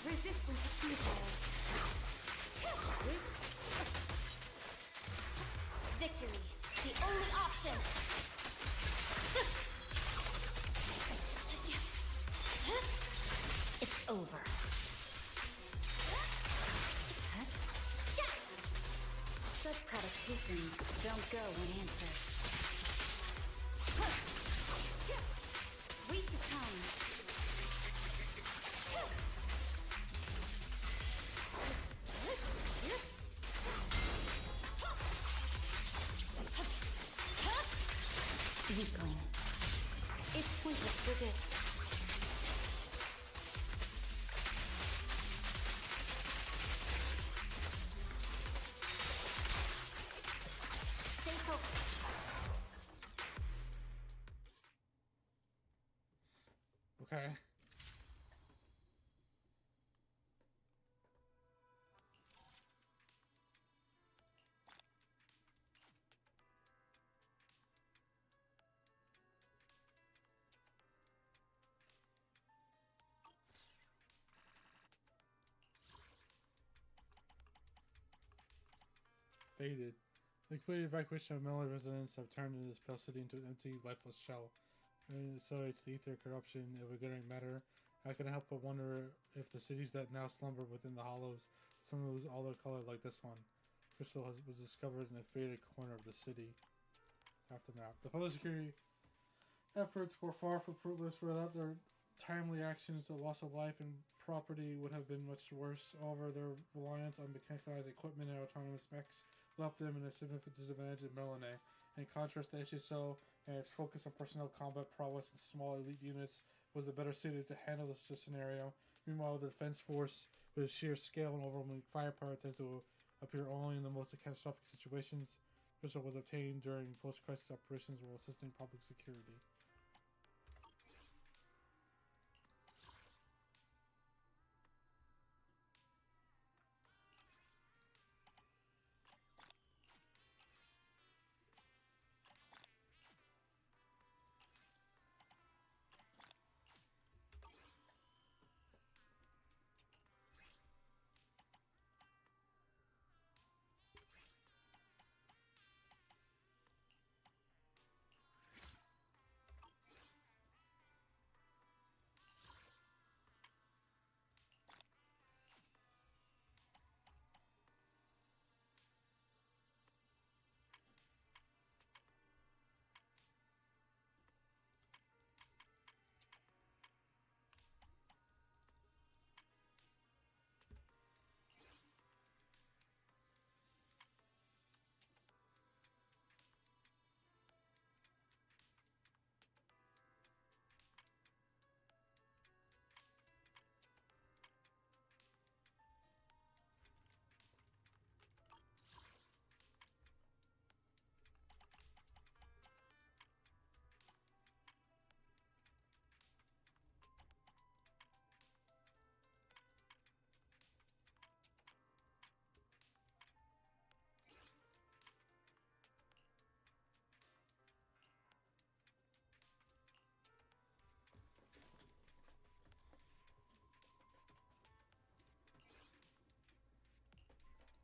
Resistance to futile.
Victory, the only option. It's over.
Such provocations don't go unanswered. Week to come.
Weakling.
It's pointless to resist.
Stay focused.
Okay. Faded. The complete evacuation of Melon residents have turned this pale city into an empty, lifeless shell. And so it's the ether corruption of a getting matter. I couldn't help but wonder if the cities that now slumber within the hollows some lose all their color like this one. Crystal was discovered in a faded corner of the city. Aftermath. The public security efforts were far from fruitless. Without their timely actions, the loss of life and property would have been much worse. However, their reliance on mechanized equipment and autonomous mechs left them in a significant disadvantage in Melanie. In contrast, the HSO and its focus on personnel combat prowess and small elite units was the better suited to handle this scenario. Meanwhile, the defense force, with its sheer scale and overwhelming firepower, tends to appear only in the most catastrophic situations. This was obtained during post-crisis operations while assisting public security.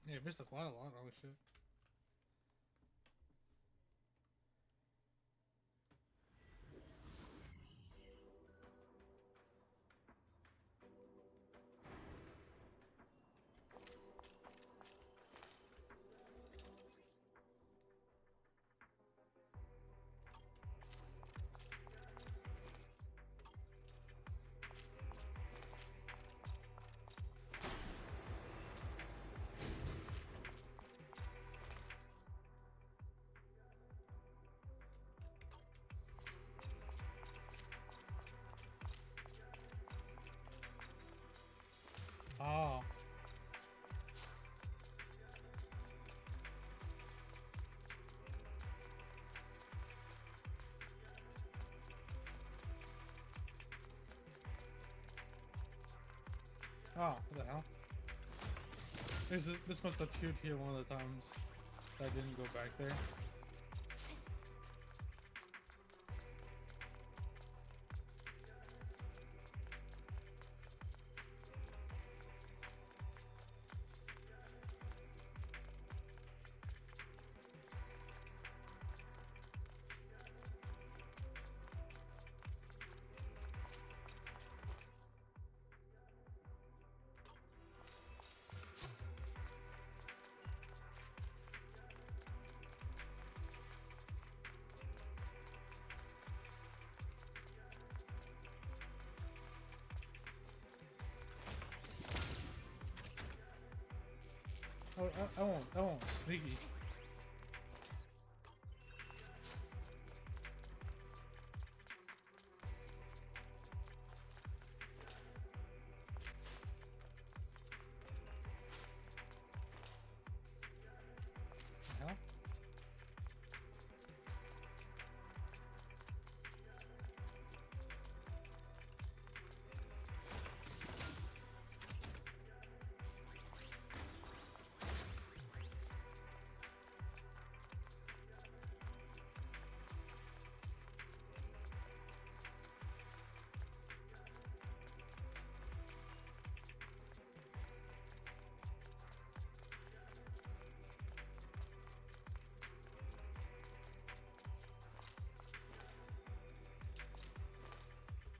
Yeah, missed quite a lot. Holy shit. Oh. Oh, what the hell? This must have appeared here one of the times that I didn't go back there. That one was sneaky. The hell?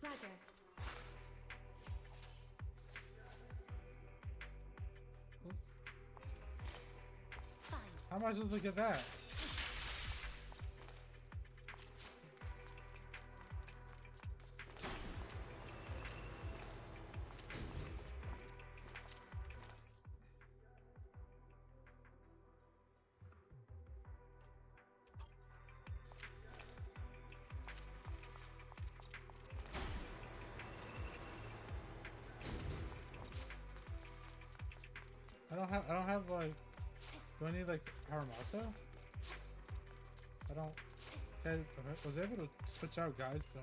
Roger.
Fine.
How am I supposed to get that? I don't have like, do I need like Haramasa? I don't, I was able to switch out guys though.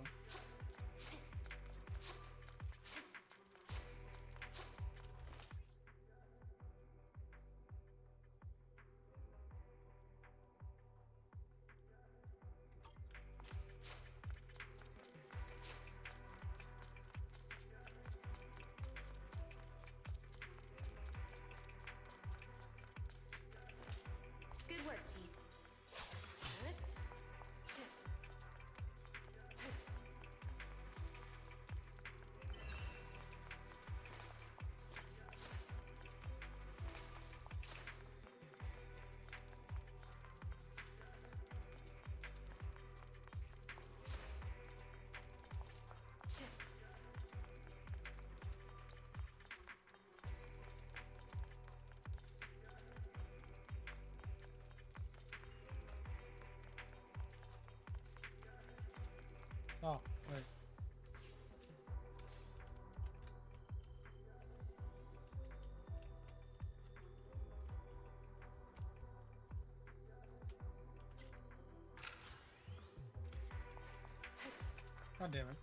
Good work, Chief.
Oh, wait. God damn it.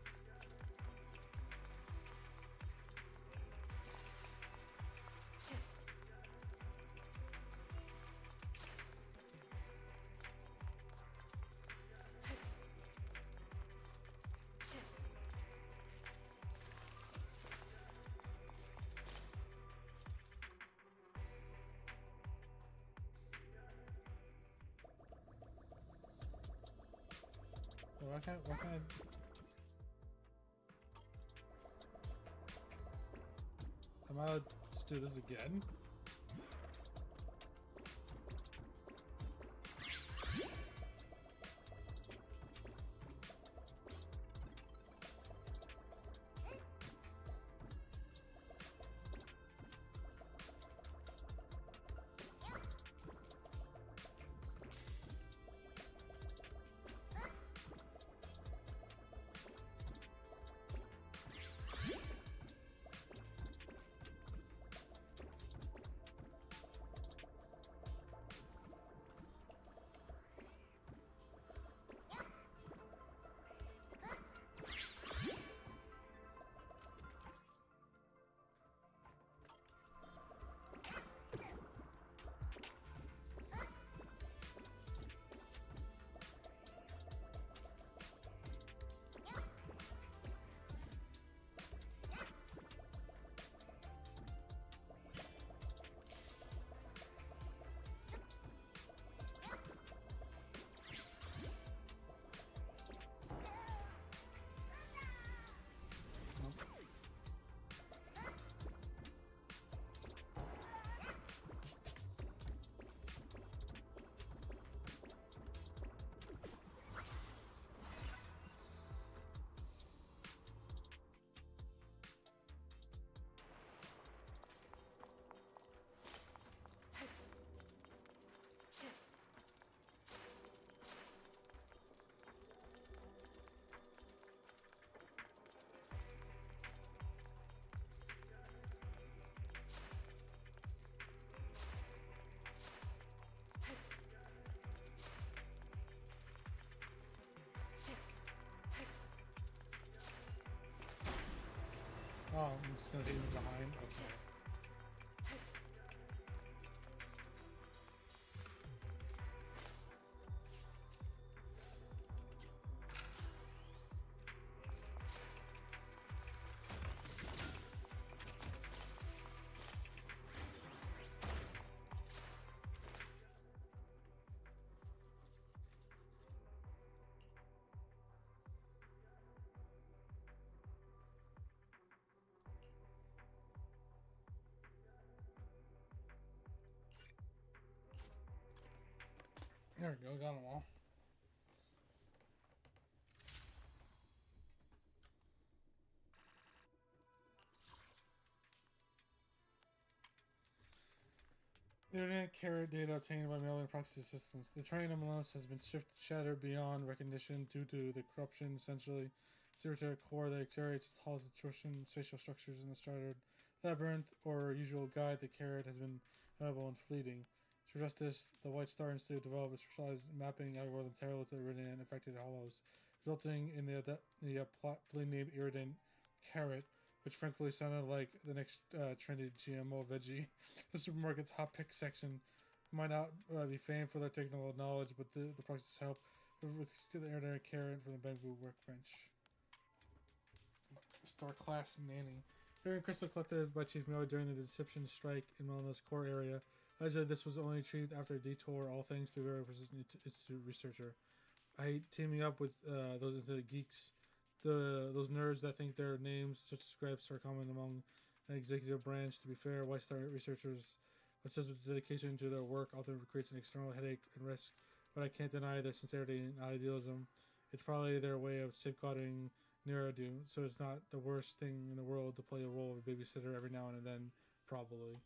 Why can't I... Am I allowed to do this again? Oh, I'm just gonna hit him behind. Okay. There we go, got them all. The internet carried data obtained by mail-in proxy systems. The train MLS has been shattered beyond recognition due to the corruption, essentially zero to a core that accelerates Hall's attrition, spatial structures in the Stratford labyrinth, or usual guide. The carrot has been available and fleeting. To address this, the White Star Institute developed a specialized mapping algorithm tailored to Iridian affected hollows, resulting in the aptly named Iridian Carrot, which frankly sounded like the next trendy GMO veggie. The supermarket's hot pick section might not be famed for their technical knowledge, but the process help the Iridian Carrot from the bamboo workbench. Star Class Nanny. During crystal collected by Chief Miller during the Deception Strike in Melano's core area, allegedly this was only achieved after a detour, all thanks to a very persistent institute researcher. I hate teaming up with those into geeks, those nerds that think their names, such as scripts, are common among an executive branch. To be fair, White Star researchers, obsessed with dedication to their work, often creates an external headache and risk, but I can't deny their sincerity and idealism. It's probably their way of safeguarding Neredu, so it's not the worst thing in the world to play the role of a babysitter every now and then, probably.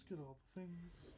Let's get all the things.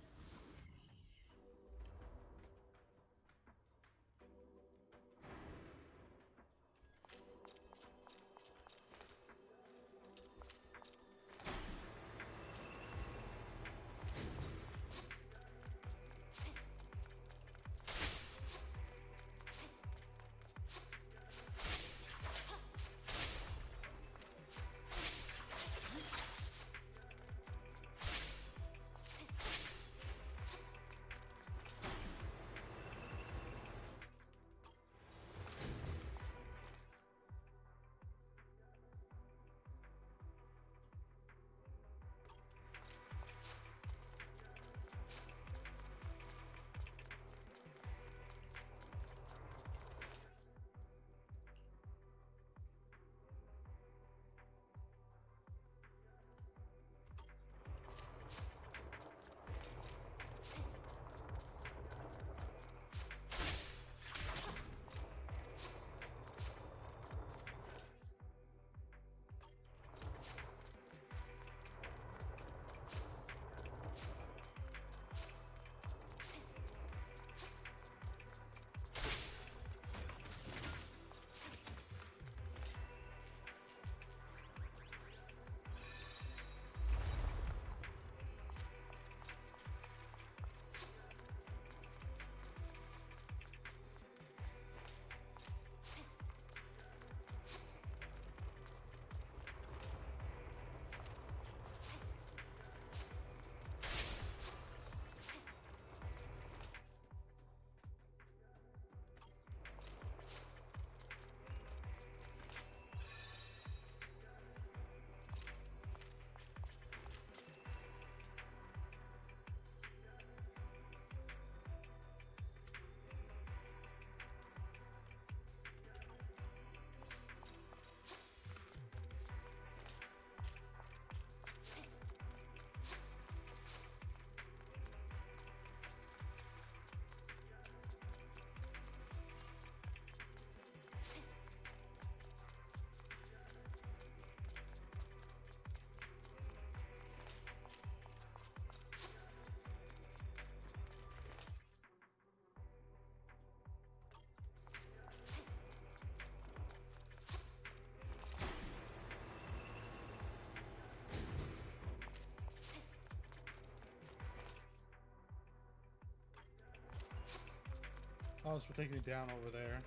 Oh, this will take me down over there.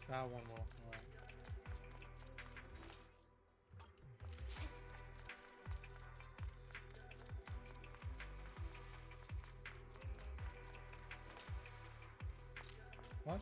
That one will. Alright. What?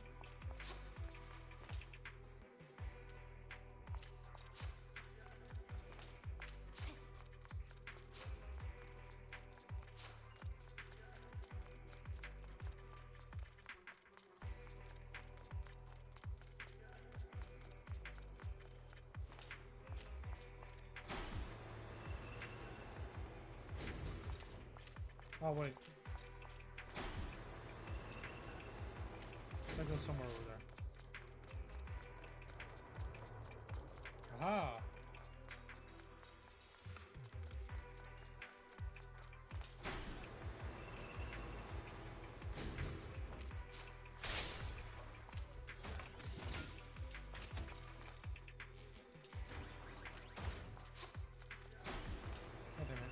Oh, wait. I go somewhere over there. Aha! God damn it.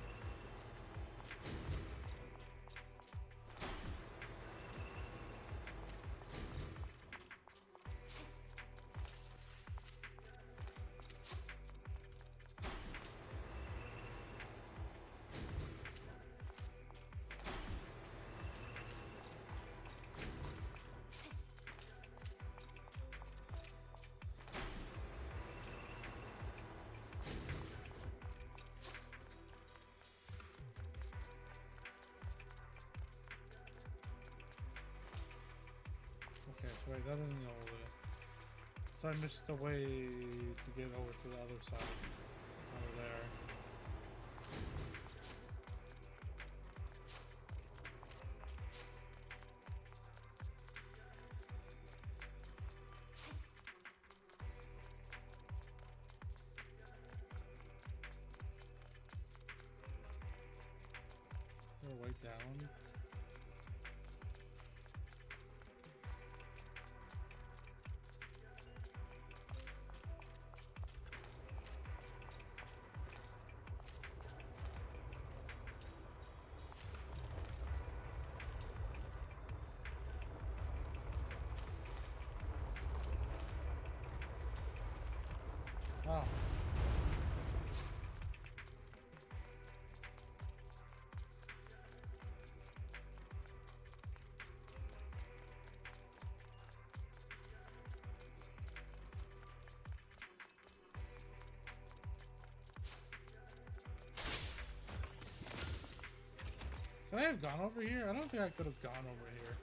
Okay, so wait, that doesn't go over there. So I missed the way to get over to the other side. Over there. We're way down. Oh. Could I have gone over here? I don't think I could have gone over here.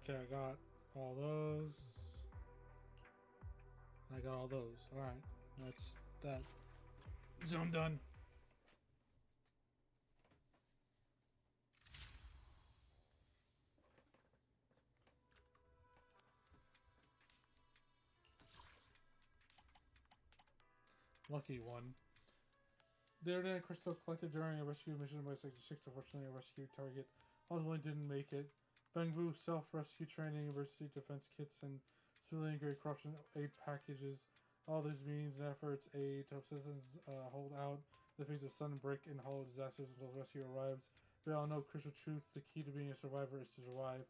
Okay, I got all those. I got all those. Alright, that's that. Zone done. Lucky one. The Aerodynamic crystal collected during a rescue mission by Sector 6. Unfortunately, a rescue target ultimately didn't make it. Bangbu self-rescue training, emergency defense kits, and civilian-grade corruption aid packages. All these means and efforts aid to help citizens hold out in the face of sudden break and hollow disasters until rescue arrives. We all know crucial truth: the key to being a survivor is to survive.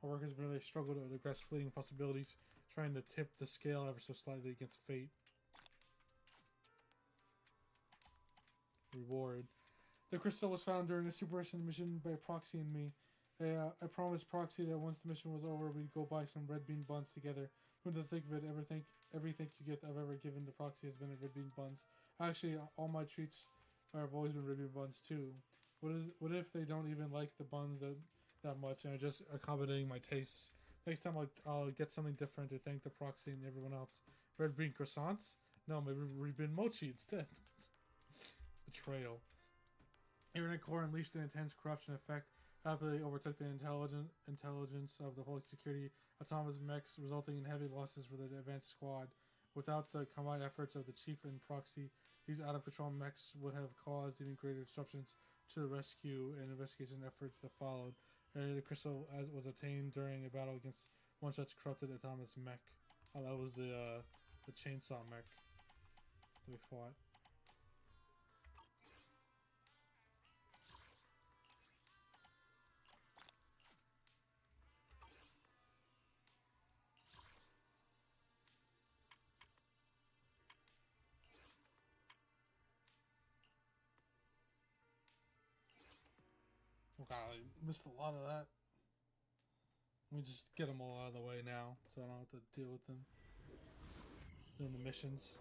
Our workers merely struggle to address fleeting possibilities, trying to tip the scale ever so slightly against fate. Reward. The crystal was found during a supervision mission by Proxy and me. I promised Proxy that once the mission was over, we'd go buy some red bean buns together. Who to think of it, everything you get I've ever given to Proxy has been red bean buns. Actually, all my treats have always been red bean buns too. What if they don't even like the buns that much and are just accommodating my tastes? Next time I'll get something different to thank the Proxy and everyone else. Red bean croissants? No, maybe red bean mochi instead. Betrayal. Aaron Core unleashed an intense corruption effect. Happily overtook the intelligence of the Holy Security autonomous mechs, resulting in heavy losses for the advanced squad. Without the combined efforts of the Chief and Proxy, these out-of-control mechs would have caused even greater disruptions to the rescue and investigation efforts that followed. The crystal was obtained during a battle against one such corrupted autonomous mech. Oh, that was the chainsaw mech that we fought. Oh god, I missed a lot of that. Let me just get them all out of the way now, so I don't have to deal with them in the missions.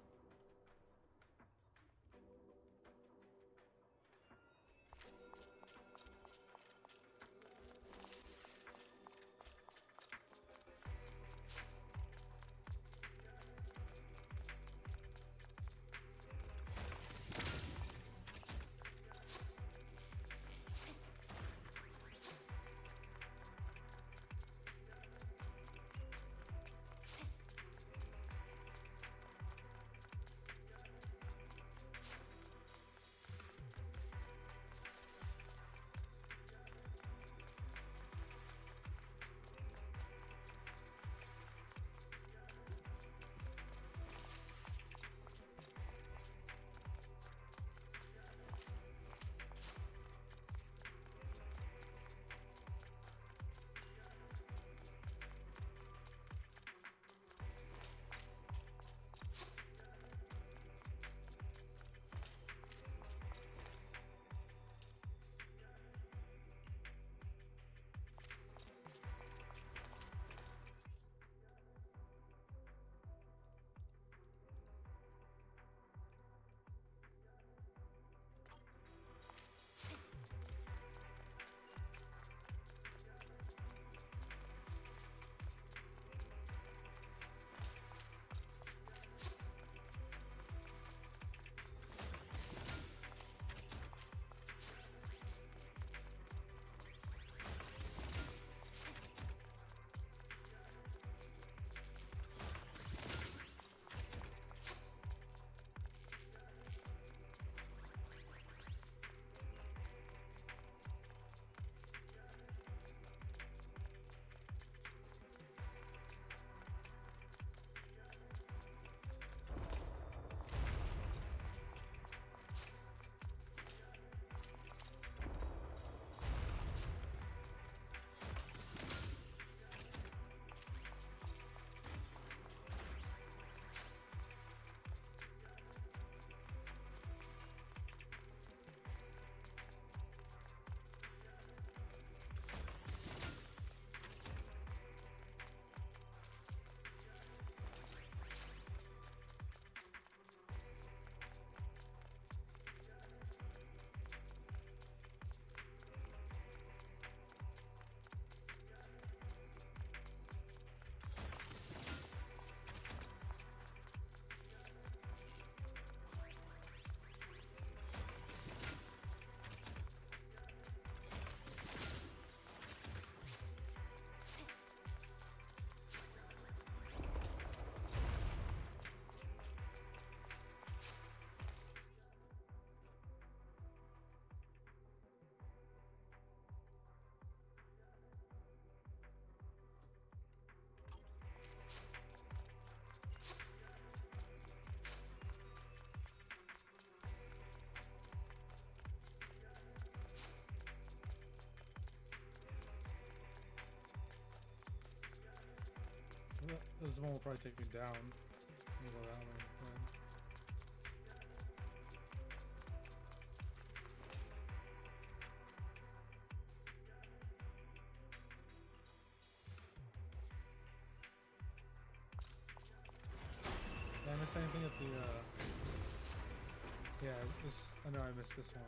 This one will probably take me down. Go that way instead. miss anything at the? Yeah, this. I know I missed this one.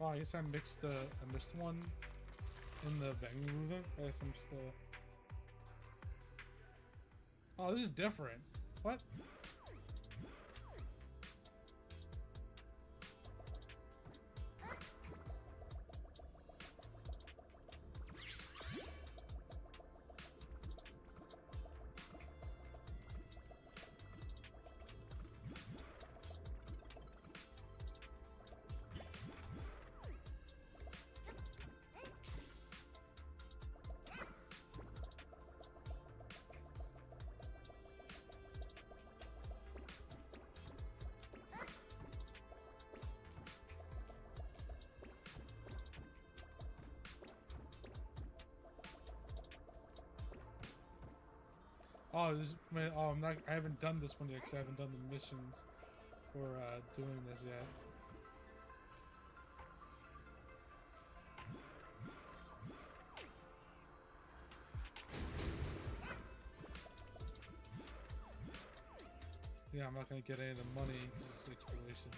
Oh, I guess I mixed one in the Bangalore thing. I guess I'm just Oh, this is different. What? Oh, I'm not. I haven't done this one yet because I haven't done the missions for doing this yet. Yeah, I'm not gonna get any of the money because it's exploration.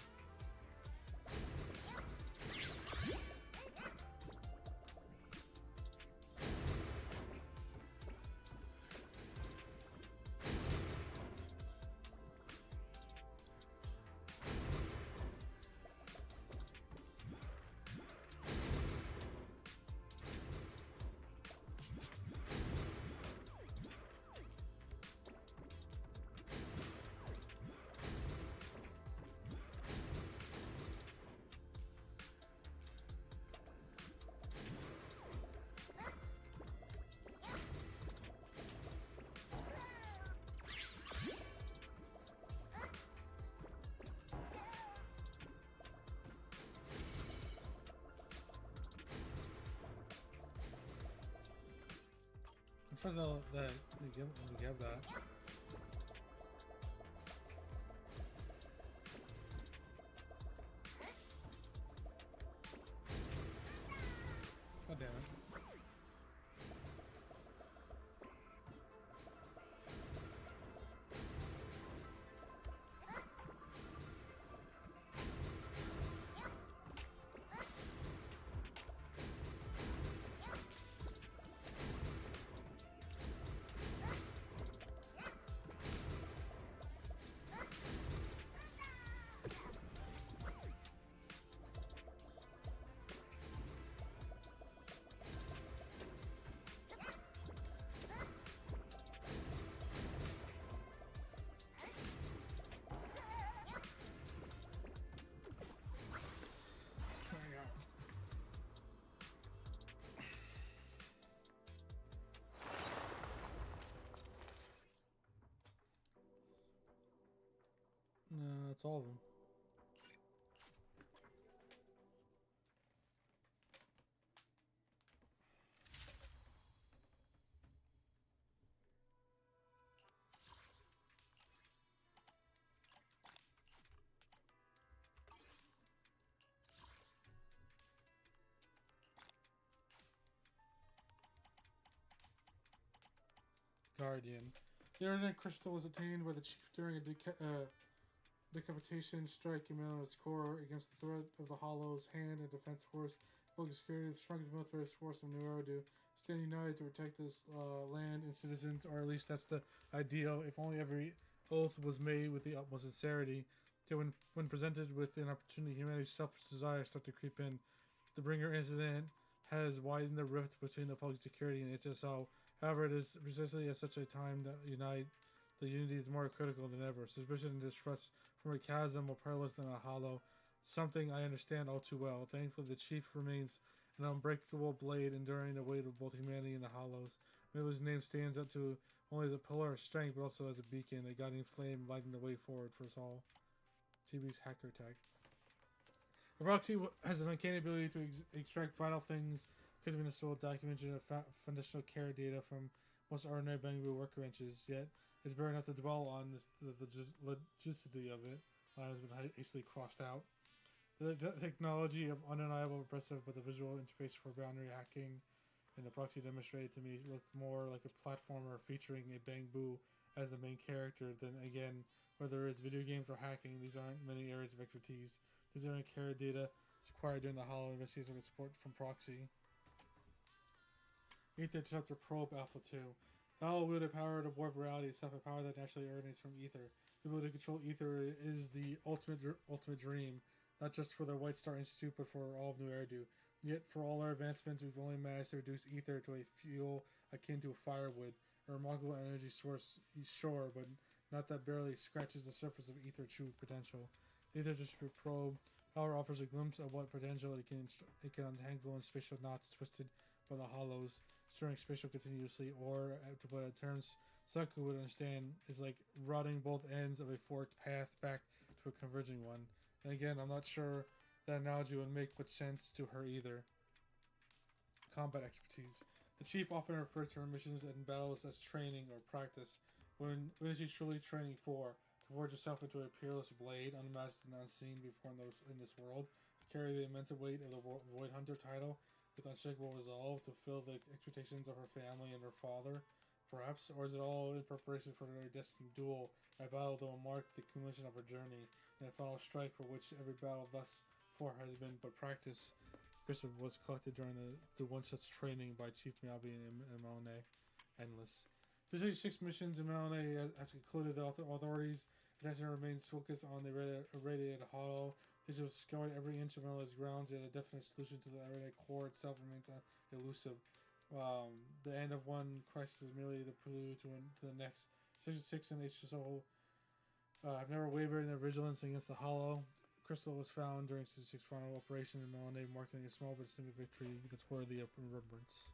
For the let me give that. God damn it. No, that's all of them. Guardian. The Ardent Crystal was attained by the chief during a decapitation strike emanating at its core against the threat of the Hollow's hand and defense force. Focus security, the strongest military force of New Eridu, stand united to protect this land and citizens, or at least that's the ideal. If only every oath was made with the utmost sincerity. So when presented with an opportunity, humanity's selfish desires start to creep in. The Bringer incident has widened the rift between the public security and HSO. However, it is precisely at such a time that the unity is more critical than ever. Suspicion and distrust from a chasm more perilous than a hollow. Something I understand all too well. Thankfully, the chief remains an unbreakable blade, enduring the weight of both humanity and the hollows. His name stands up to only as a pillar of strength, but also as a beacon, a guiding flame lighting the way forward for us all. TB's hacker tag. The Proxy has an uncanny ability to extract vital things, could be a documentation of foundational care data from most ordinary Bangboo workbenches, yet it's better not to dwell on the logicity of it. Has been hastily crossed out. The technology of undeniable impressive, but the visual interface for boundary hacking and the Proxy demonstrated to me looked more like a platformer featuring a Bangboo as the main character than, again, whether it's video games or hacking. These aren't many areas of expertise. These are care data acquired during the Hollow investigation with support from Proxy. Ether Disruptor Probe Alpha 2. The Hollow wielded power to warp reality itself, a power that naturally originates from Ether. The ability to control Ether is the ultimate dream, not just for the White Star Institute, but for all of New Eridu. Yet, for all our advancements, we've only managed to reduce Ether to a fuel akin to firewood, a remarkable energy source, sure, but not that barely scratches the surface of Ether true potential. The Ether Disruptor Probe, however, offers a glimpse of what potential it can untangle in spatial knots twisted by the hollows, stirring spatial continuously, or, to put it in terms Saku would understand, is like routing both ends of a forked path back to a converging one. And again, I'm not sure that analogy would make much sense to her either. Combat expertise. The chief often refers to her missions and battles as training or practice. When is she truly training for? To forge herself into a peerless blade, unmatched and unseen before in this world, to carry the immense weight of the Void Hunter title with unshakable resolve, to fill the expectations of her family and her father, perhaps? Or is it all in preparation for their destined duel, a battle that will mark the culmination of her journey, and a final strike for which every battle thus far has been but practice? Crystal was collected during the one such training by Chief Miyabi and Malone. Endless. 56 missions in Malone has concluded. The authorities' attention remains focused on the irradiated hollow. They have scoured every inch of Malone's grounds, yet a definite solution to the irradiated core itself remains elusive. The end of one crisis is merely the prelude to the next. 66 and HSO have never wavered in their vigilance against the hollow. Crystal was found during 66 final operation in Malone, marking a small but distinct victory that's worthy of remembrance.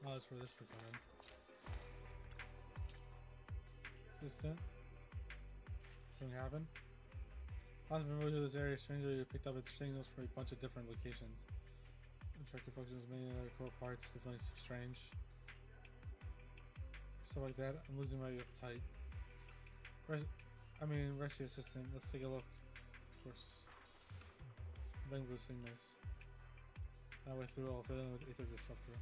Oh, that's where this began. Assistant. Something happened? I've been moved to this area. Strangely, we picked up its signals from a bunch of different locations. Tracking functions, many other core parts, definitely seem strange. Stuff like that. I'm losing my appetite. Rescue assistant. Let's take a look. Of course. Bangboo signals. That way through all fit in with Ether Disruptor.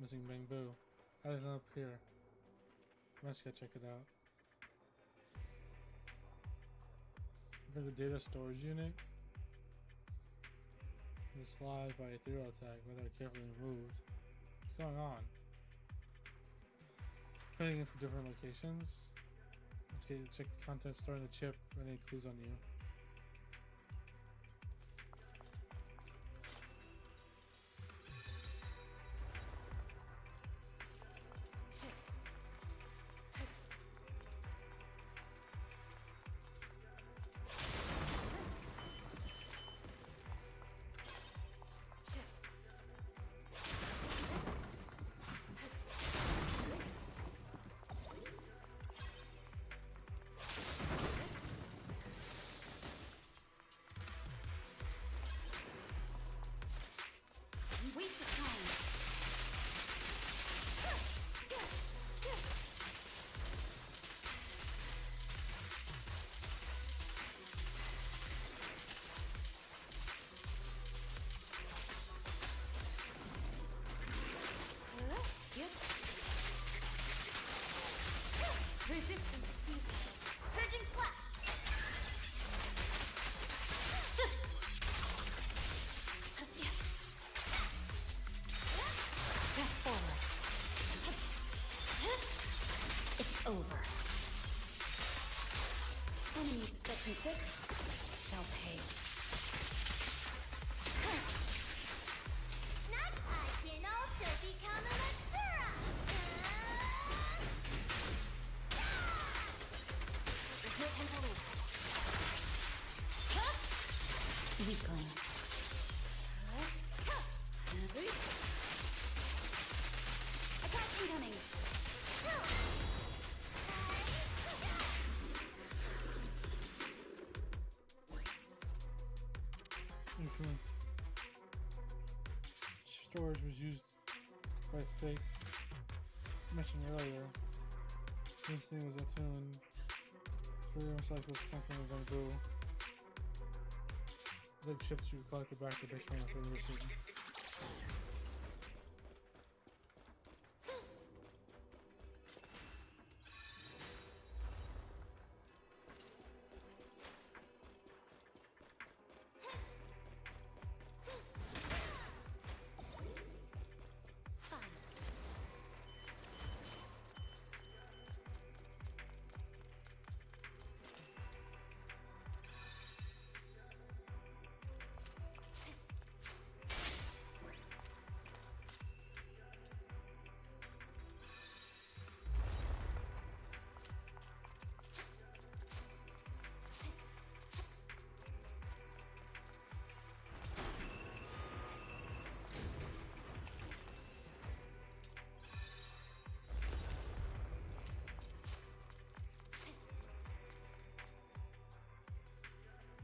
Missing Bamboo. How did it end up here? I must go check it out. Bamboo data storage unit. This slide by ethereal attack, whether carefully removed. What's going on? Putting it for different locations. Okay, check the contents stored in the chip for any clues on you.
Waste of time.
Resistance. Surging slash.
Press forward. It's over.
Enemy section 6. They'll pay.
Not I can also become a Matsura.
There's no time to lose. Weakling.
Attack incoming.
Storage was used by State. Mentioned earlier. This thing was attuned. Three recycles come from the Bamboo. The chips you collected back to base one after the mission.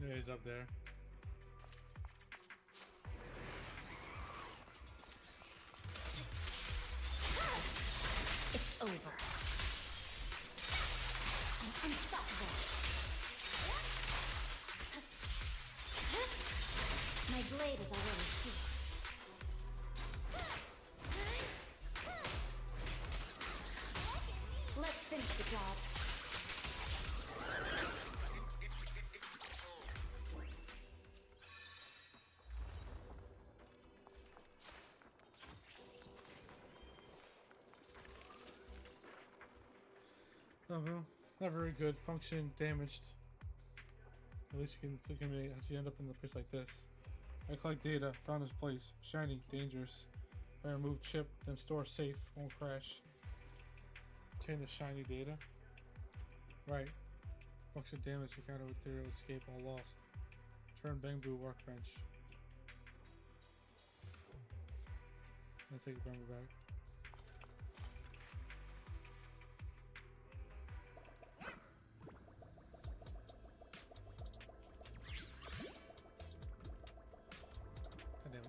Yeah, he's up there.
It's over. I'm unstoppable. My blade is already heat. Let's finish the job.
Oh well, not very good. Function damaged. At least you can actually end up in a place like this. I collect data. Found this place. Shiny. Dangerous. If I remove chip, then store safe. Won't crash. Obtain the shiny data. Right. Function damage. Encounter material escape. All lost. Turn Bamboo workbench. I'll take Bamboo back. God damn it.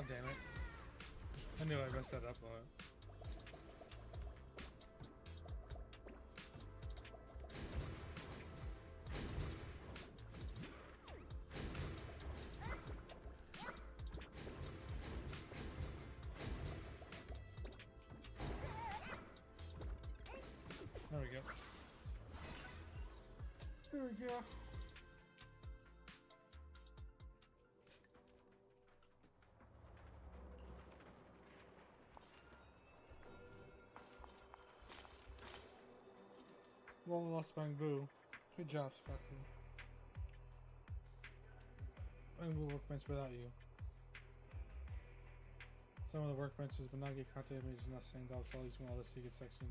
damn it. I knew I messed that up on it. There we go. There we go. Long lost Bangbu. Good job, Sakaku. Bangbu workbench without you. Some of the workbenches, but not get contact images, not saying dog colleagues from all the secret section.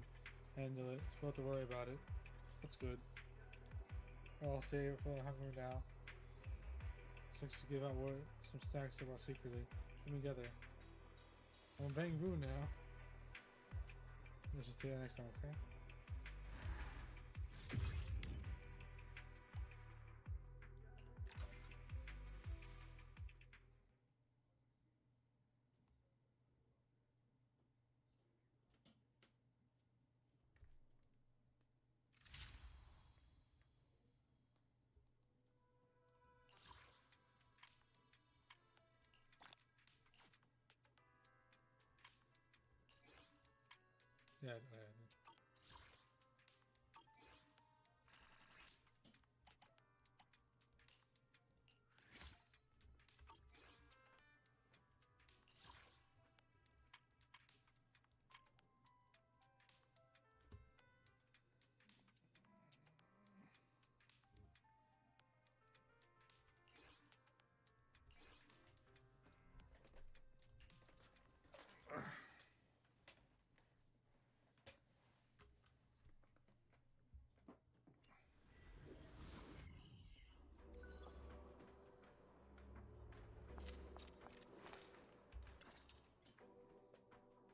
Handle it. It's about to worry about it. That's good. I'll save it for the hunger now. Six to give out what some stacks about secretly. Come together. I'm Bangbu now. Let's just do that next time, okay? Yeah,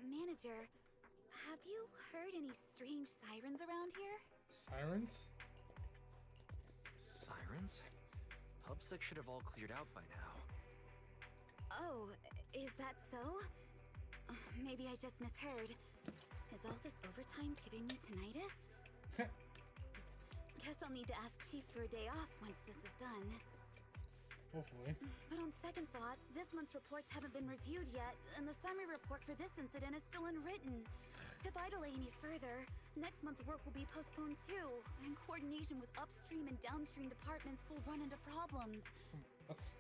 Manager, have you heard any strange sirens around here?
Sirens?
Sirens? PubSec should have all cleared out by now.
Oh, is that so? Maybe I just misheard. Is all this overtime giving me tinnitus? Guess I'll need to ask Chief for a day off once this is done.
Hopefully.
But on second thought, this month's reports haven't been reviewed yet, and the summary report for this incident is still unwritten. If I delay any further, next month's work will be postponed too, and coordination with upstream and downstream departments will run into problems.
That's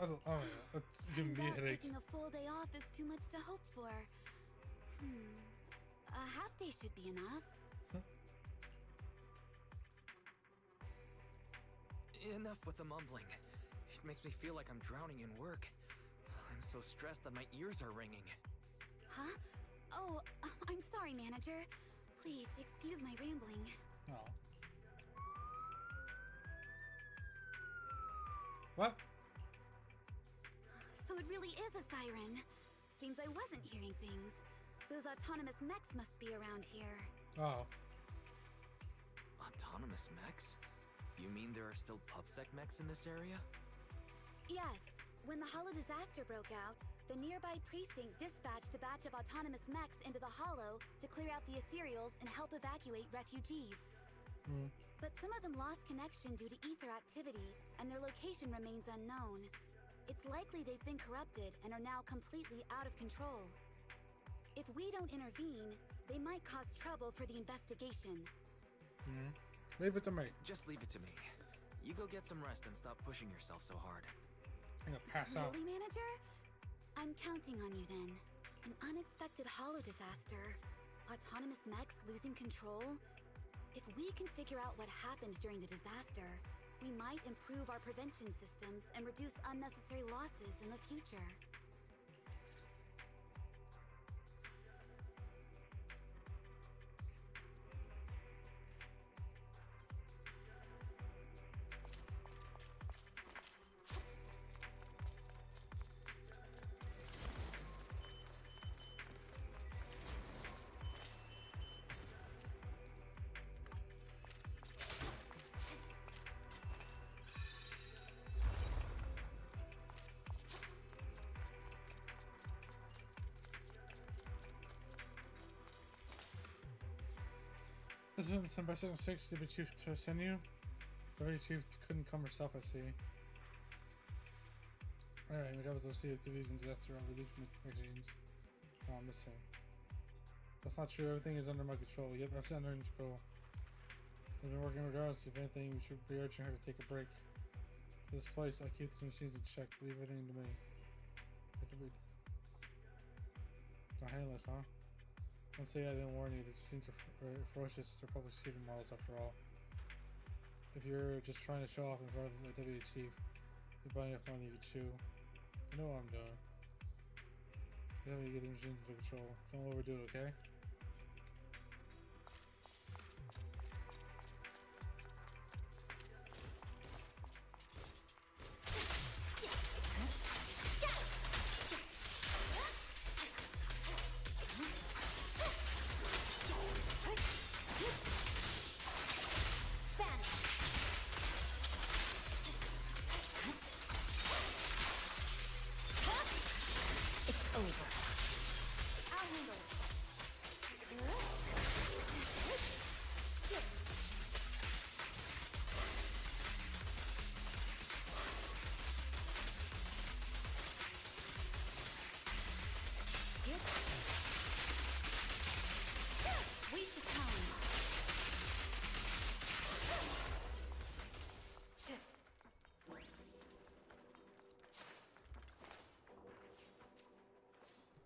oh yeah, that's giving me a headache.
Taking a full day off is too much to hope for. A half day should be enough.
Enough with the mumbling. It makes me feel like I'm drowning in work. I'm so stressed that my ears are ringing.
Huh? Oh, I'm sorry, Manager. Please, excuse my rambling.
Oh. What?
So it really is a siren. Seems I wasn't hearing things. Those autonomous mechs must be around here.
Oh.
Autonomous mechs? You mean there are still PubSec mechs in this area?
Yes. When the Hollow disaster broke out, the nearby precinct dispatched a batch of autonomous mechs into the Hollow to clear out the ethereals and help evacuate refugees. But some of them lost connection due to ether activity, and their location remains unknown. It's likely they've been corrupted and are now completely out of control. If we don't intervene, they might cause trouble for the investigation.
Leave it to me.
Just leave it to me. You go get some rest and stop pushing yourself so hard.
I'm gonna pass out.
Really, Manager? I'm counting on you then. An unexpected Hollow disaster. Autonomous mechs losing control. If we can figure out what happened during the disaster, we might improve our prevention systems and reduce unnecessary losses in the future.
This isn't sent by Second 6 to be chief to send you. The very chief couldn't come herself, I see. Alright, my job is to receive activities and disaster relief magazines. Missing. That's not true, everything is under my control. Yep, I'm under control. I've been working regardless. If anything, we should be urging her to take a break. This place, I keep these machines in check. Leave everything to me. I could be... Don't handle this, huh? Don't say I didn't warn you. These machines are ferocious. They're public security models after all. If you're just trying to show off in front of a deputy chief, you're buying enough money you can chew. I know what I'm doing. You have to get the machines under control. Don't overdo it, okay?
It's over.
I'll handle it.
Waste of time.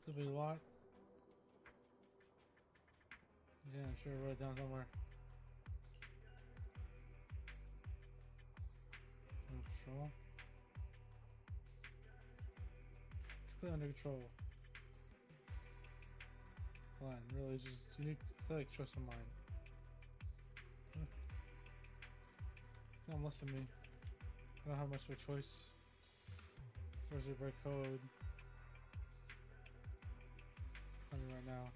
This will be a lot. Yeah, I'm sure I wrote it down somewhere. Under control. Completely under control. Plan, really, it's just unique. I feel like choice of mine. Come listen to me. I don't have much of a choice. Where's your break code? Right now.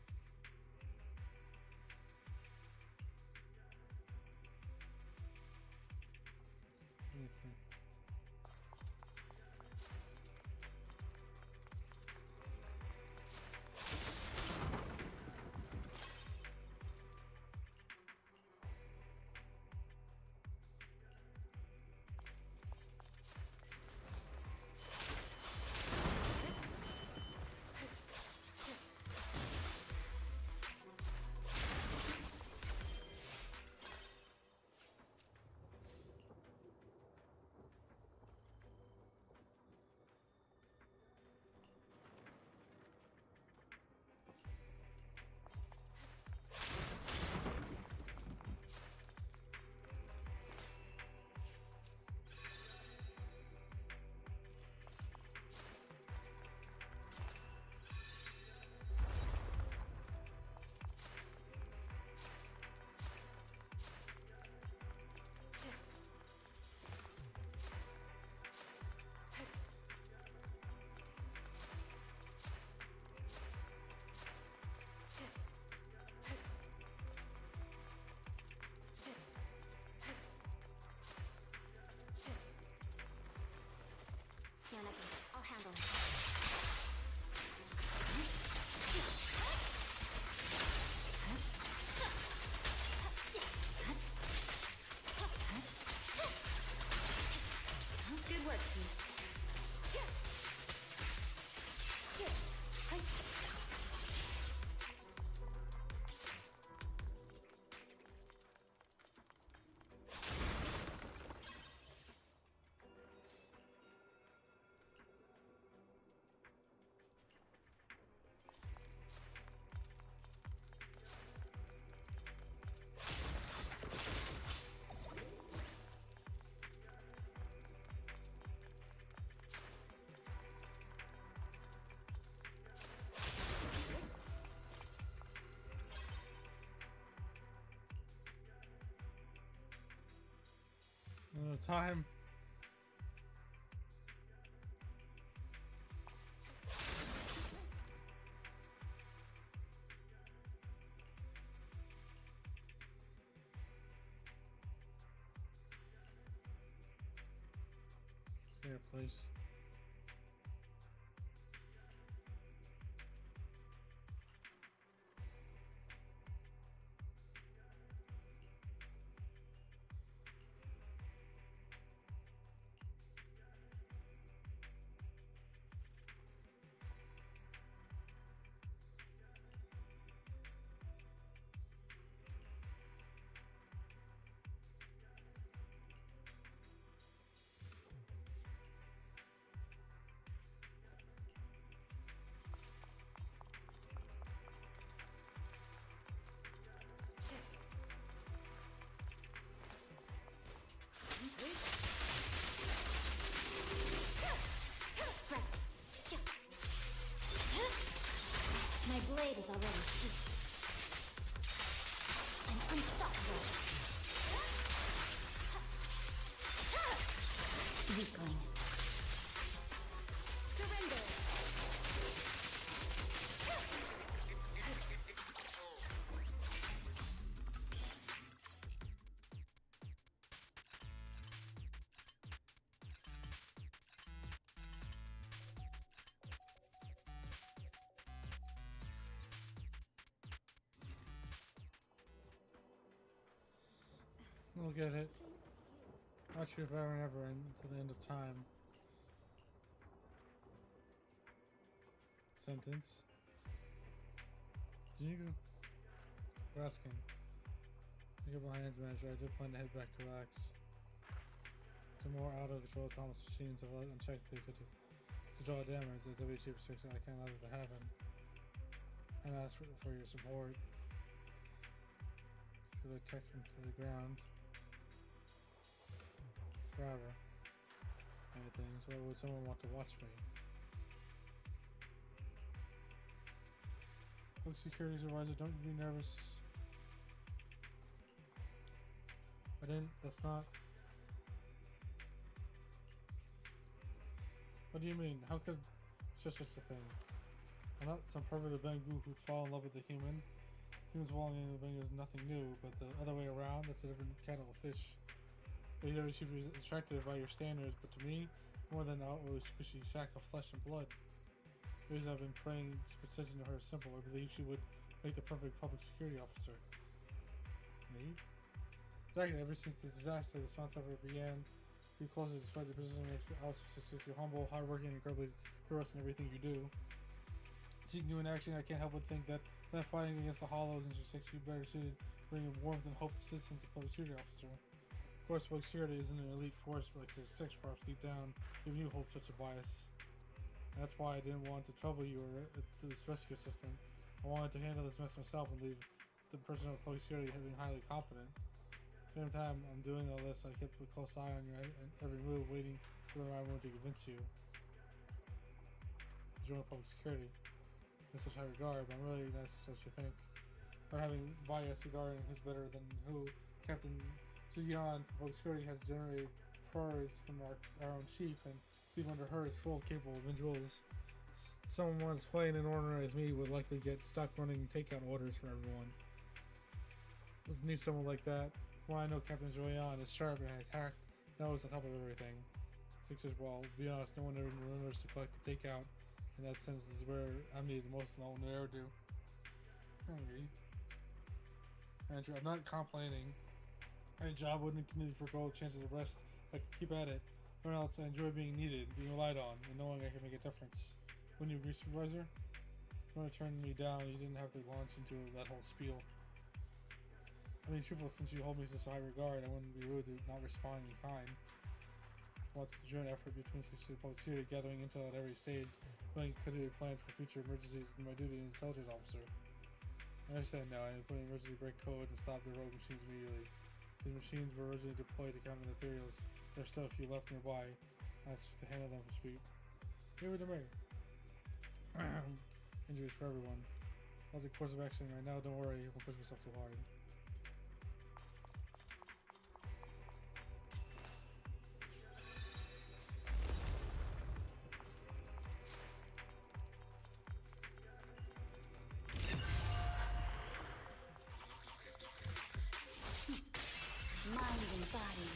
23.
Yanagi, I'll handle it.
Good work, team.
Time. Spare place.
weakling.
Surrender!
We'll get it. Watch you forever and ever until the end of time. Sentence. Did you Raskin? Pick up my hands, manager. I did plan to head back to Wax. To more out of control autonomous machines have unchecked they could to draw damage. The WC restriction I can't allow that to happen. And ask for your support. Feel like texting to the ground. Forever. Anything. So why would someone want to watch me? Look, security supervisor, don't you be nervous. I didn't. That's not. What do you mean? How could it's just such a thing? I'm not some perverted Bengu who'd fall in love with a human. Humans falling in the Bengu is nothing new, but the other way around, that's a different kettle of fish. But you know, she was attracted by your standards, but to me, more than an always squishy sack of flesh and blood. The reason I've been praying precision to her is simple. I believe she would make the perfect public security officer. Me? Exactly, ever since the disaster, the response ever began, you closely despite the position makes it also you're humble, hardworking, and incredibly thorough in everything you do. Seeking you in action, I can't help but think that fighting against the Hollows and your 6 you better suited, bringing warmth and hope to citizens of public security officer. Of course, public security isn't an elite force, but like 6 perhaps deep down, even you hold such a bias. And that's why I didn't want to trouble you or this rescue system. I wanted to handle this mess myself and leave the person of public security having highly competent. At the same time, I'm doing all this, I kept a close eye on your every move, waiting for the right moment to convince you. Join public security. In such high regard, but I'm really nice as you think. Or having bias regarding who's better than who, Captain Zuyan from public security has generated priors from our own chief, and people under her is full capable of individuals. Someone as plain and ordinary as me would likely get stuck running takeout orders for everyone. Doesn't need someone like that. Well, I know Captain Zuyan is sharp and has tact, knows on top of everything. Sixers, well, to be honest, no one ever remembers to collect the takeout. In that sense, this is where I'm needed the most and I will never do. Okay. Andrew, I'm not complaining. My job wouldn't continue to forego chances of rest. I could keep at it. Everyone else, I enjoy being needed, being relied on, and knowing I can make a difference. When you agree, supervisor? If you want to turn me down, you didn't have to launch into that whole spiel. I mean, truthful, since you hold me in such high regard, I wouldn't be rude to not respond in kind. What's the joint effort between both security gathering intel at every stage, putting continuity plans for future emergencies, and my duty as intelligence officer. I understand now. I am putting emergency break code and stop the rogue machines immediately. These machines were originally deployed to counter the Ethereals. There are still a few left nearby. I have to handle them for speed. Give it to me. Injuries for everyone. I'll do course of action right now. Don't worry if I push myself too hard.
Mind and body.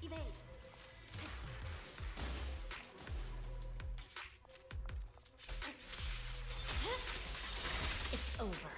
Evade.
It's over.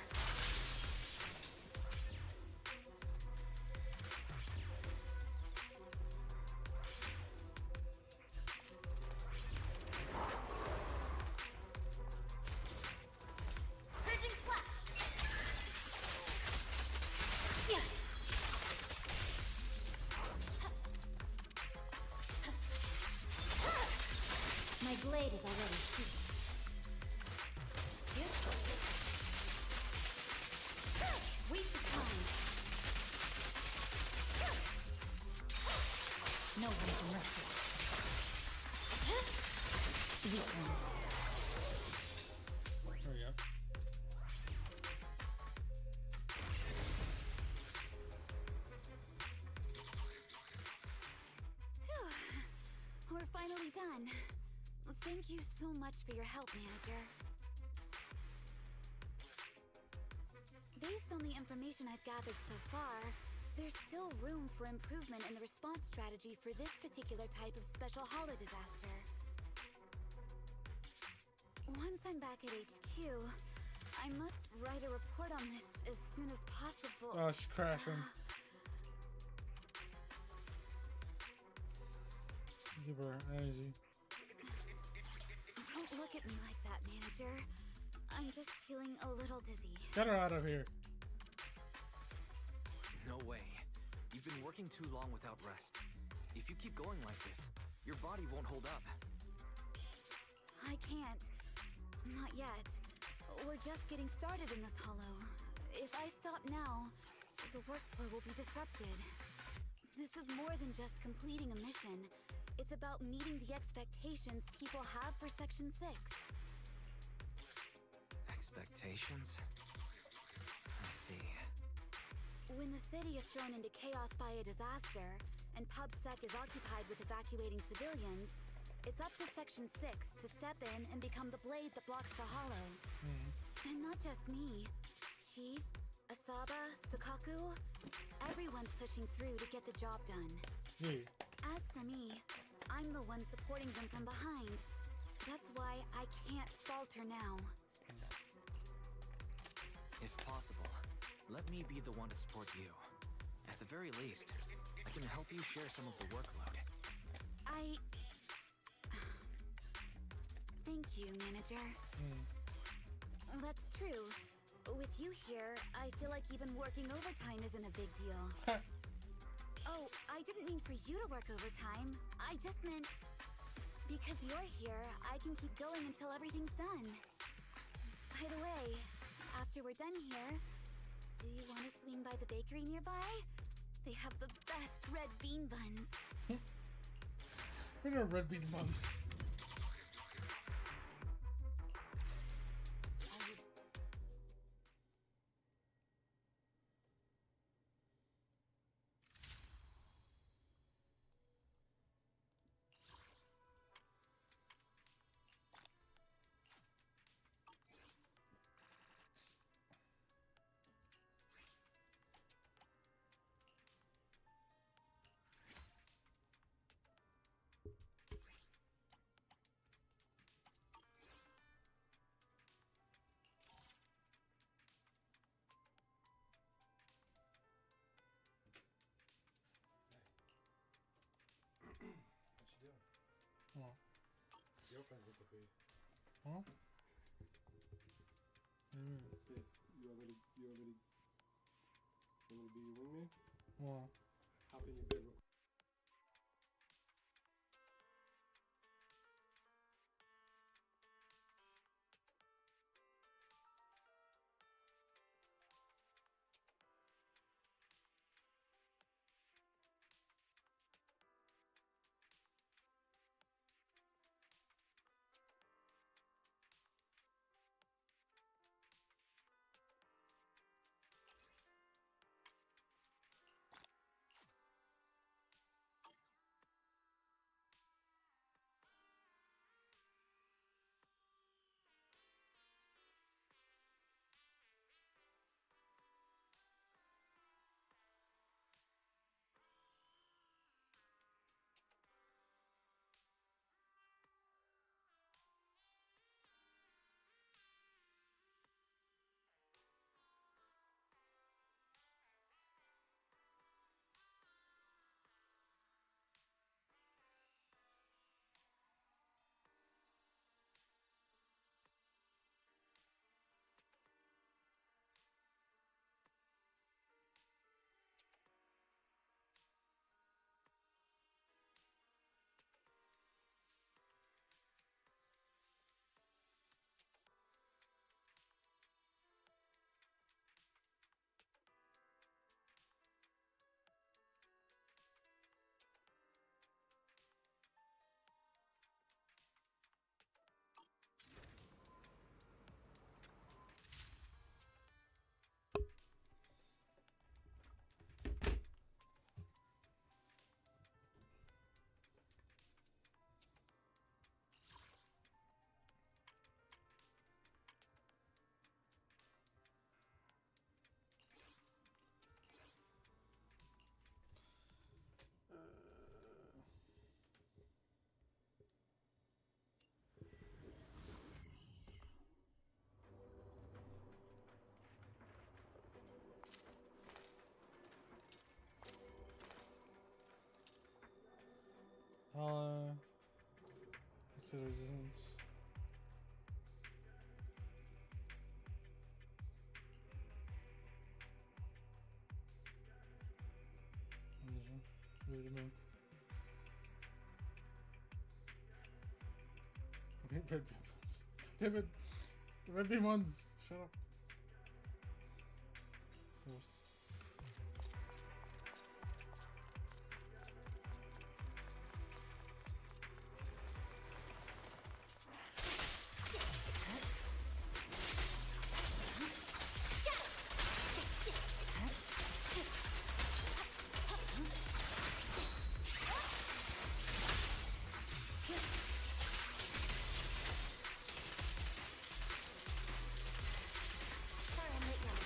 My blade is already sheathed. Waste of time.
There we go.
Phew. We're finally done. Thank you so much for your help, Manager. Based on the information I've gathered so far, there's still room for improvement in the response strategy for this particular type of special holo disaster. Once I'm back at HQ, I must write a report on this as soon as possible.
Oh, she's crashing. Give her energy.
Don't look at me like that, Manager. I'm just feeling a little dizzy.
Get her out of here.
No way. You've been working too long without rest. If you keep going like this, your body won't hold up.
I can't. Not yet. We're just getting started in this holo. If I stop now, the workflow will be disrupted. This is more than just completing a mission. It's about meeting the expectations people have for Section 6.
Expectations? I see.
When the city is thrown into chaos by a disaster, and PubSec is occupied with evacuating civilians, it's up to Section 6 to step in and become the blade that blocks the holo. And not just me. Chief, Asaba, Sukaku, everyone's pushing through to get the job done.
Yeah.
As for me, I'm the one supporting them from behind. That's why I can't falter now.
If possible, let me be the one to support you. At the very least, I can help you share some of the workload.
Thank you, Manager. That's true. With you here, I feel like even working overtime isn't a big deal. Oh, I didn't mean for you to work overtime. I just meant... because you're here, I can keep going until everything's done. By the way, after we're done here, do you want to swing by the bakery nearby? They have the best red bean buns.
We're no red bean buns. Huh?
You already be your wingman?
Well.
Hop in your bed real quick.
to the resistance. Wait a minute. I think red beam ones. Damn it! The red beam ones! Shut up. Source.
Sorry I'm late now.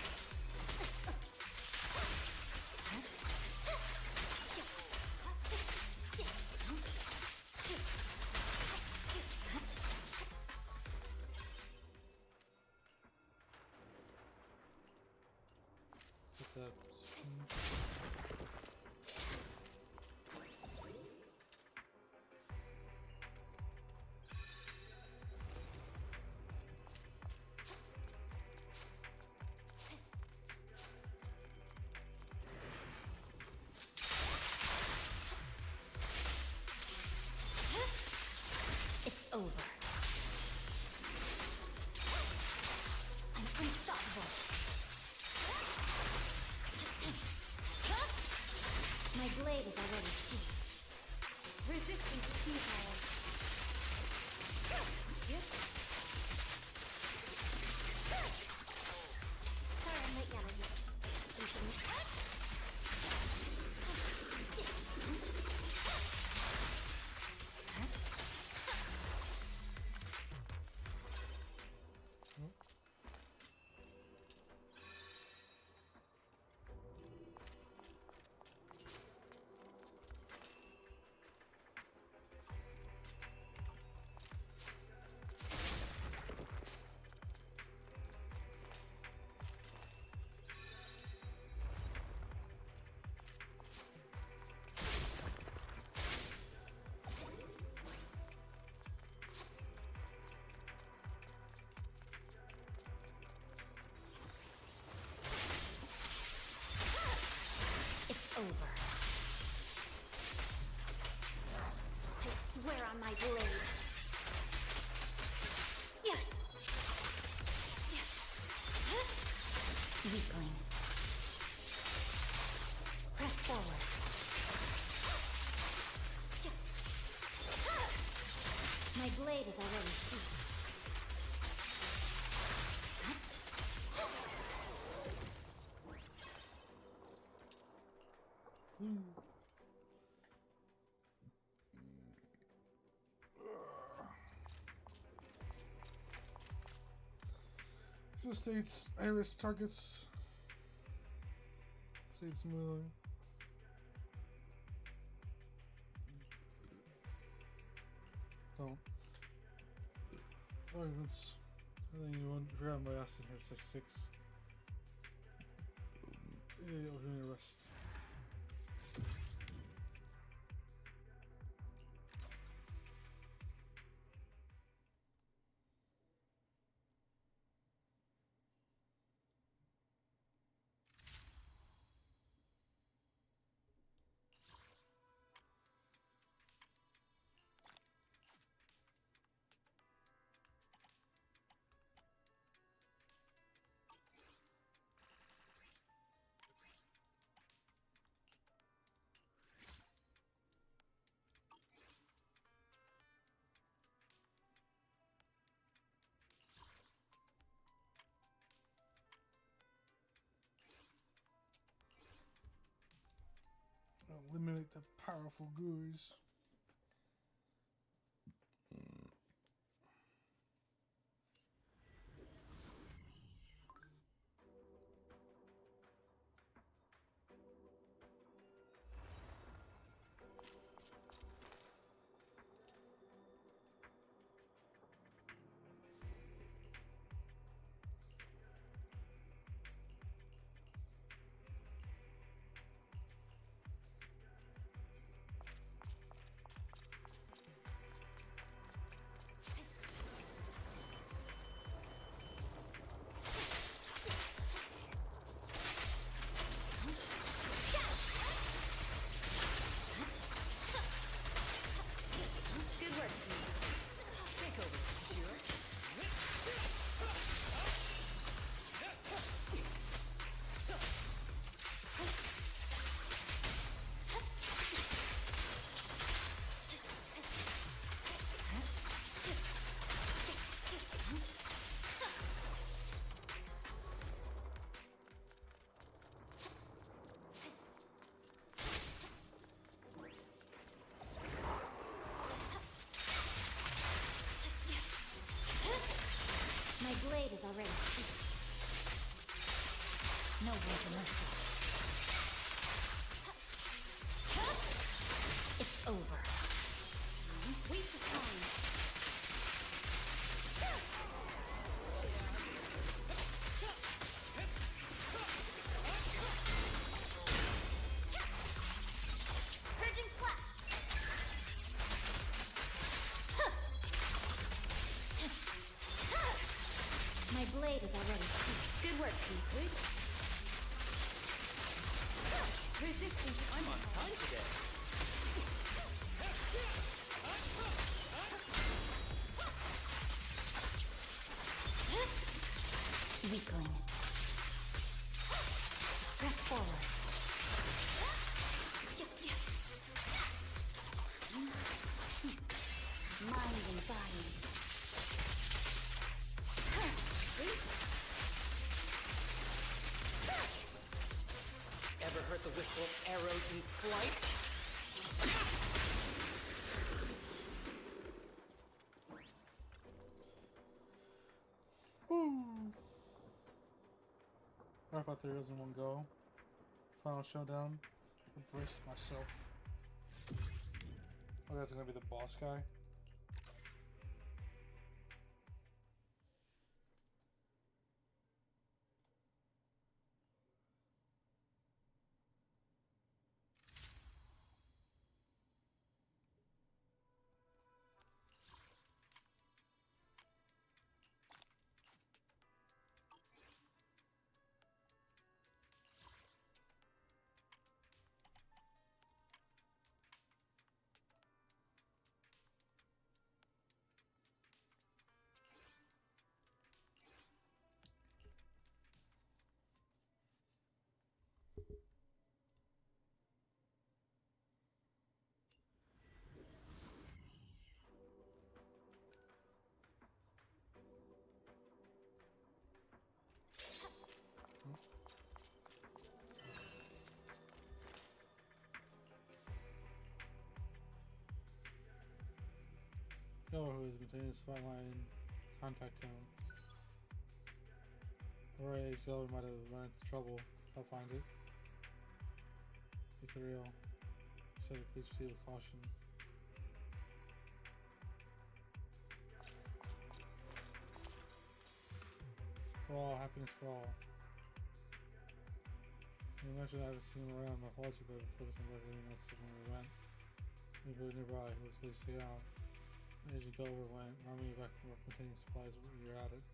Set that position.
It's over. I'm unstoppable. My blade is already sheathed.
Resistance is futile.
Sorry I'm late, Yana. You shouldn't.
It's over. I swear on my blade. Yeah. Weakling. Press forward. My blade is already sheathed.
Just states Iris targets. States melee. Oh. Oh, it's. I think you forgot my ass in here. It's like 6. Yeah, you're doing a rest. Eliminate the powerful gurus.
No room for mercy. It's over.
Waste of time. Purging slash.
My blade is already sheathed.
Good work, Chief.
Resistance.
I'm on time today.
Weakling. Press forward.
Mind and body.
Ever heard the whistle of arrows in flight?
Woo! I about 3 heroes in one go. Final showdown. Embrace myself. Oh, that's gonna be the boss guy. Killer who is maintaining the spotlight, contact him. Alright, Killer might have run into trouble. I'll find it. Ethereal. Said please proceed with caution. For all, happiness for all. You mentioned I haven't seen him around. My apology, but before this, I'm anyone else from where we went. Anybody nearby who was loose to out. As you go over, went, run me back from containing supplies when you're at it.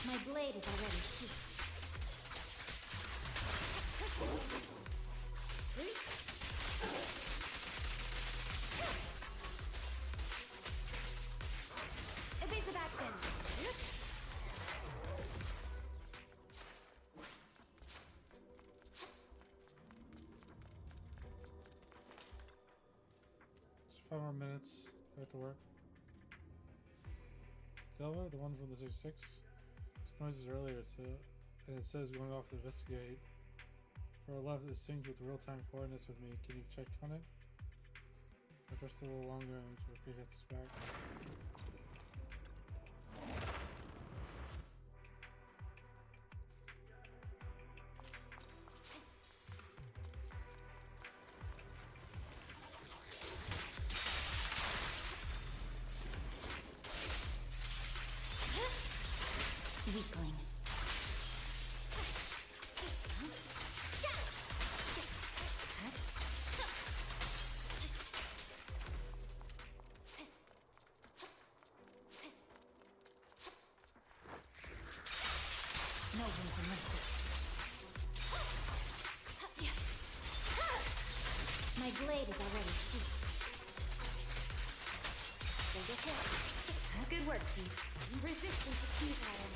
My blade is already sheathed.
Evasive action.
Just 5 more minutes. Back to work. Delver, the one from the 66. Noises earlier, and it says going off to investigate. For 11, it synced with real-time coordinates with me. Can you check on it? If they're still a little longer, and Ricky gets us back.
Weakling. No room for mercy. My blade is already sheathed.
Good work, Chief.
Resistance is futile.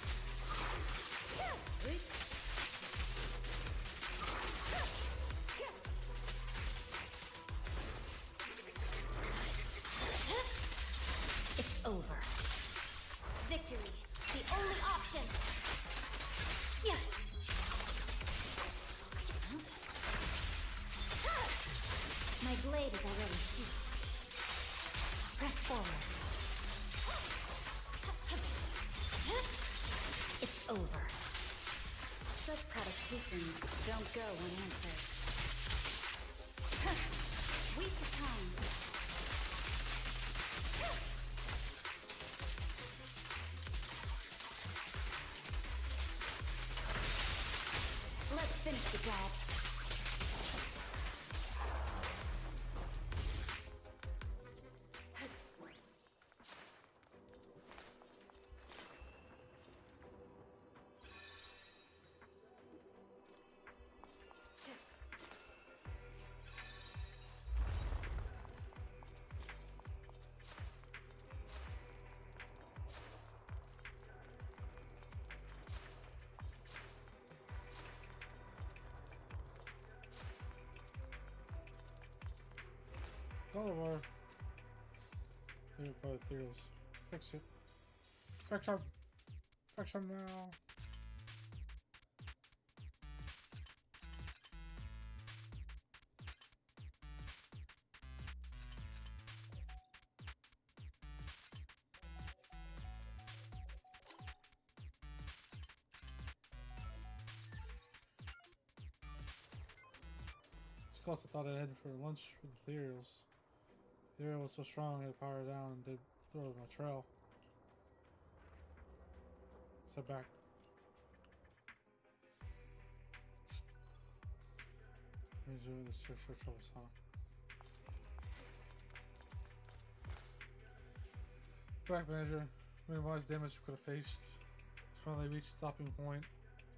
My blade is already sheathed. Press forward. It's over.
Such provocations don't go unanswered. Waste of time. Let's finish the job.
Gulliver. They're by the ethereals. Fix it. Fix them. Fix them now. I thought I headed for lunch with the ethereals. The ethereal was so strong I had to power down and did throw my trail. Let's head back. Resume the search for troubles, huh? Back manager. Minimize damage you could have faced. It's finally reached stopping point.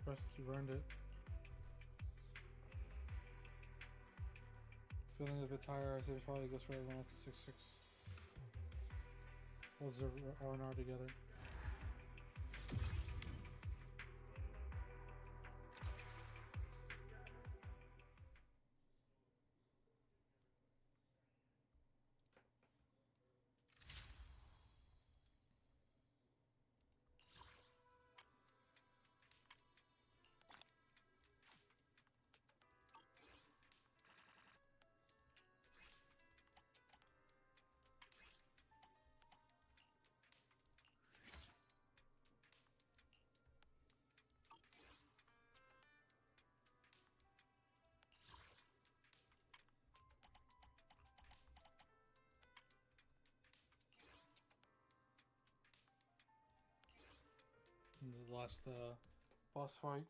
Press, you've earned it. Feeling a bit tired, I say probably goes for everyone else to 6-6. We'll observe R&R together. And the last boss fight.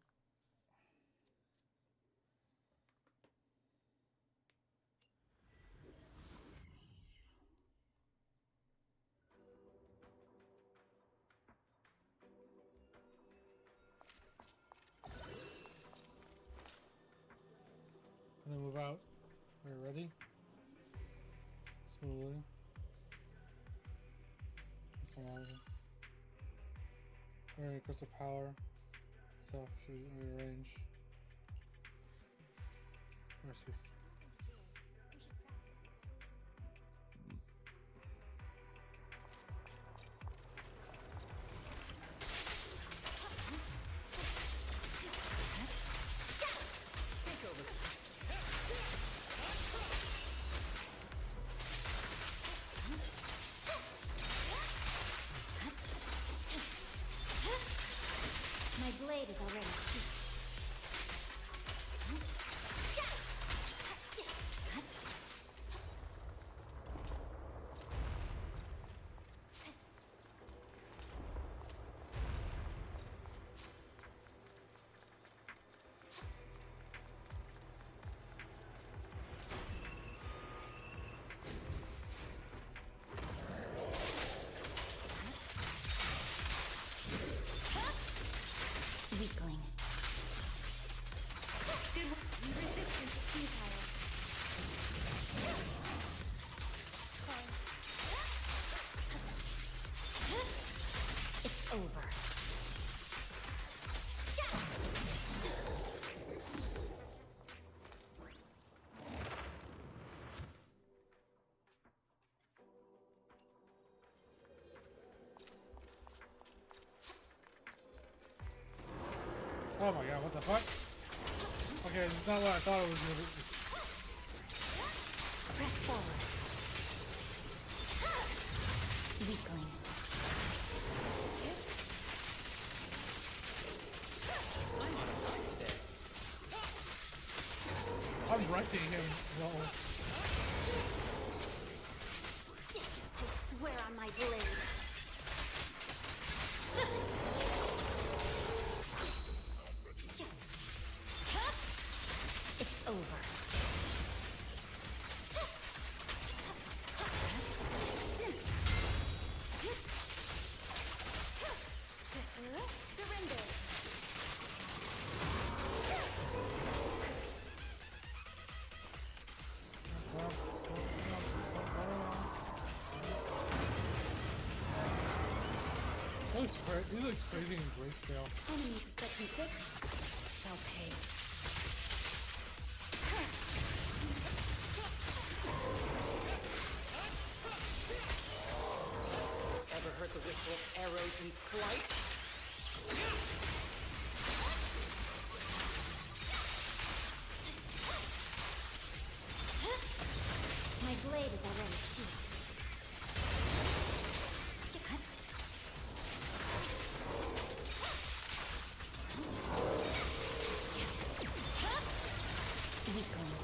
And then move out. We're ready. Smoothly. Come on. Alright, crystal power. So should we rearrange? Mercy.
My blade is already sheathed. Weakling.
Good work. You resistance is futile.
It's over.
Oh my god, what the fuck? Okay, it's not what I thought it was gonna be. Damn, no.
I swear on my blade.
It's over.
Surrender.
He looks crazy in grayscale.
Enemy section 6 shall pay.
Ever heard the whistle of arrows in flight?
My blade is already sheathed. Weakling.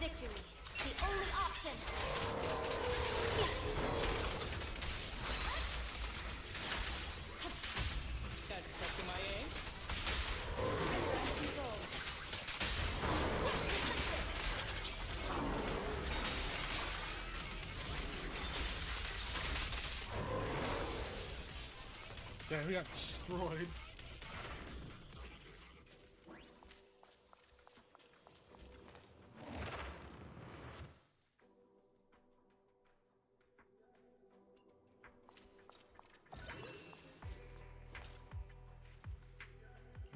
Victory. The only option.
That's detecting my aim.
Damn, we got destroyed.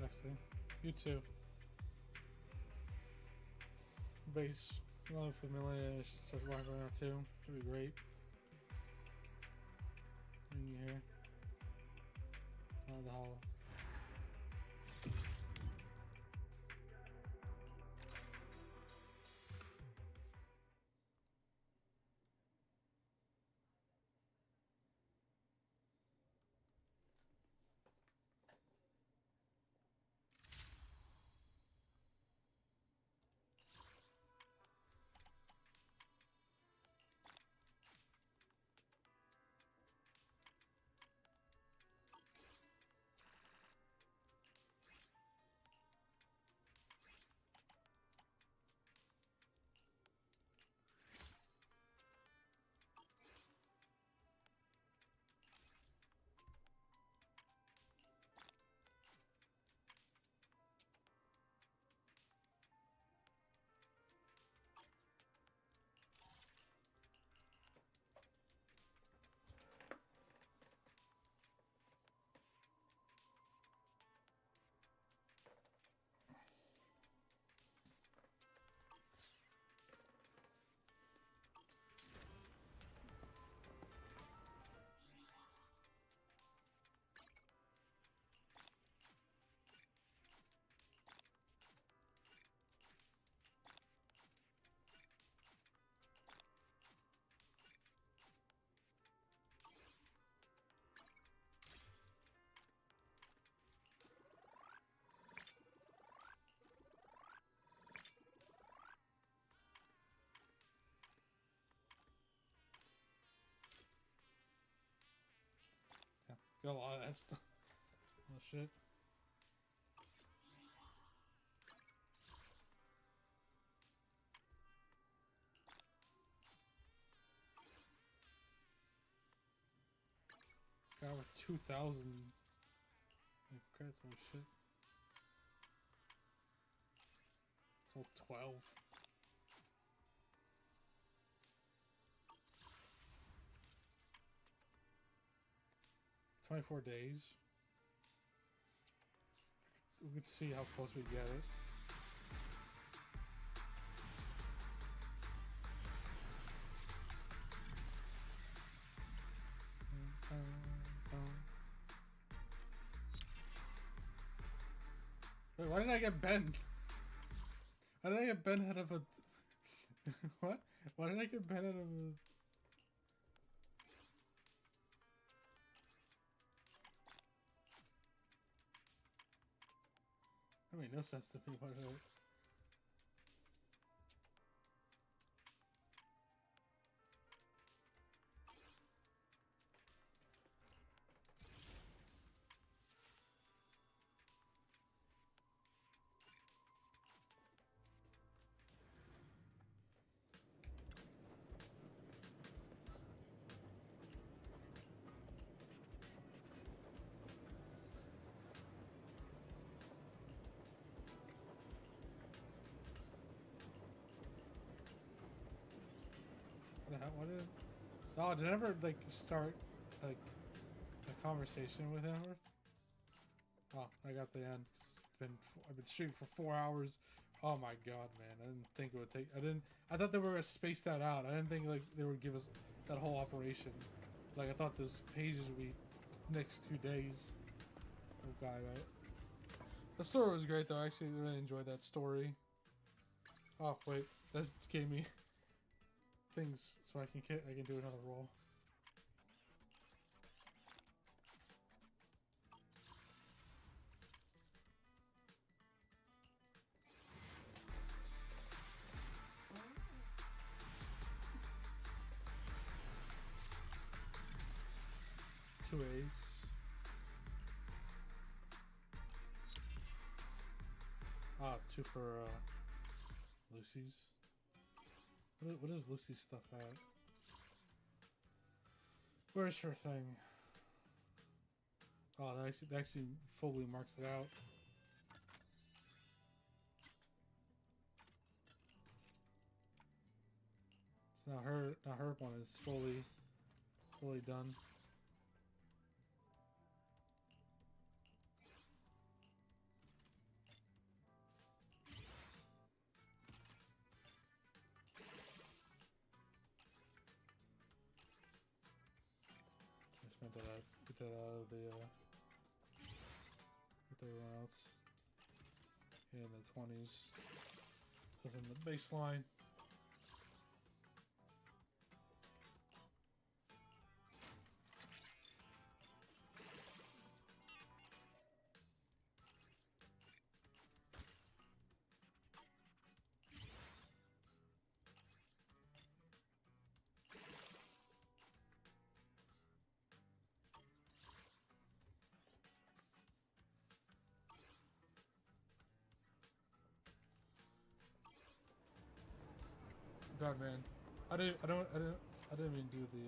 Actually, you too. Base, another familiar stuff walking around too. That'd be great. And you here. The hollow. Got a lot of that stuff. Oh shit. Got over 2,000. Crap, some shit. Sold 12. $24 days. We could see how close we get it. Wait, why did I get Ben? How did I get Ben out of a... What? Why did I get bent out of a... That made no sense to me. Why did I... What did... Oh, did I ever like start like a conversation with him? Oh, I got the end. I've been shooting for 4 hours. Oh my god, man! I didn't think it would take. I thought they were gonna space that out. I didn't think like they would give us that whole operation. Like I thought those pages would be next 2 days. Oh god, right? The story was great though. I actually really enjoyed that story. Oh wait, that gave me things so I can do another roll. Two A's. Ah, 2 for Lucy's. What is Lucy's stuff at? Where's her thing? Oh, that actually fully marks it out. It's now her one is fully done. Get that out of the with everyone else in the 20s. This is in the baseline. God, man, I didn't even do the.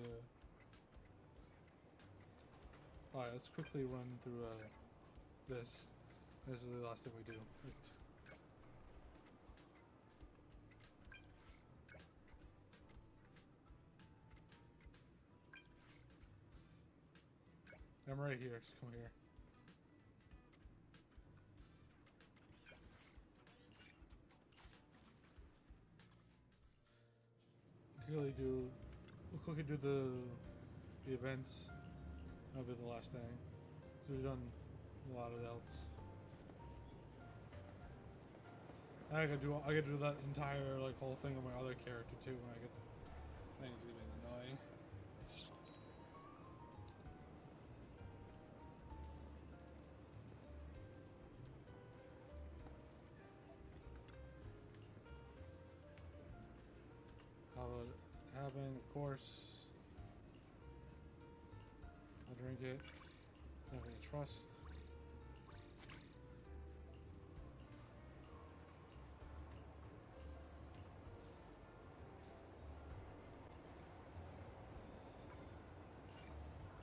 All right, let's quickly run through this. This is the last thing we do. I'm right here. Just come here. We'll quickly do the events. That'll be the last thing. So we've done a lot of else. I gotta do that entire like whole thing on my other character too when I get things getting annoying. Having, of course, I'll drink it. Have any trust.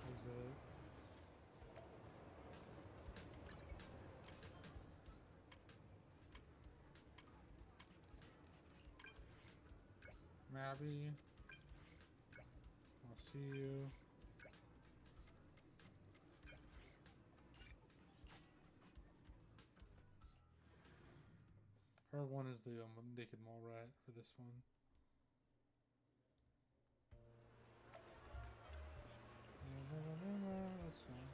Exit. Mabby. I'll see you. Her one is the naked mole rat for this one. That's fine.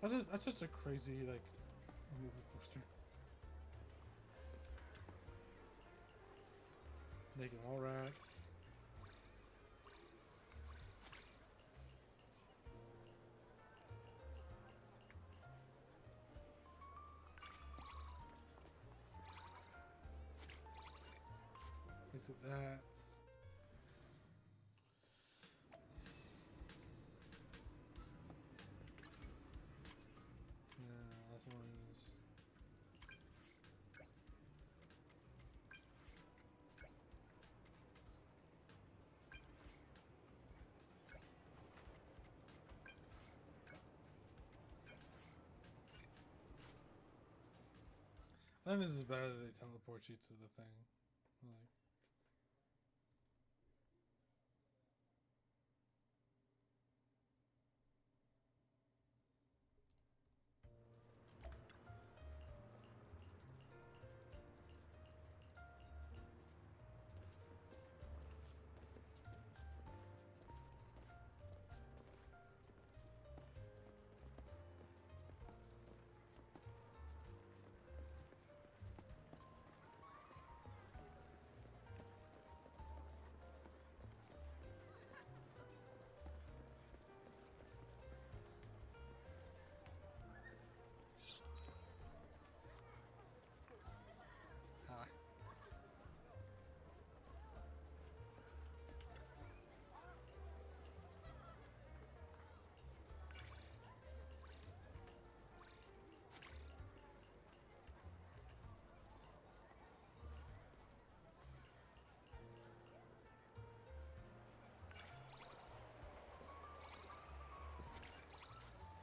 That's such a crazy like movie poster. Naked all right. Look at that. Yeah, this one's. I think this is better that they teleport you to the thing. Like.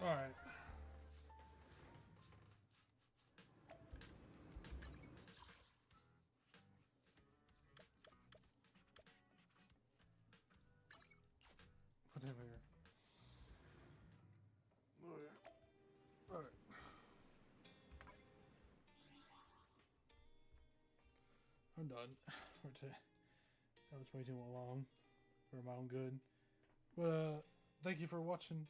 All right. Whatever. Oh yeah. All right. I'm done for today. That was way too long for my own good. But thank you for watching.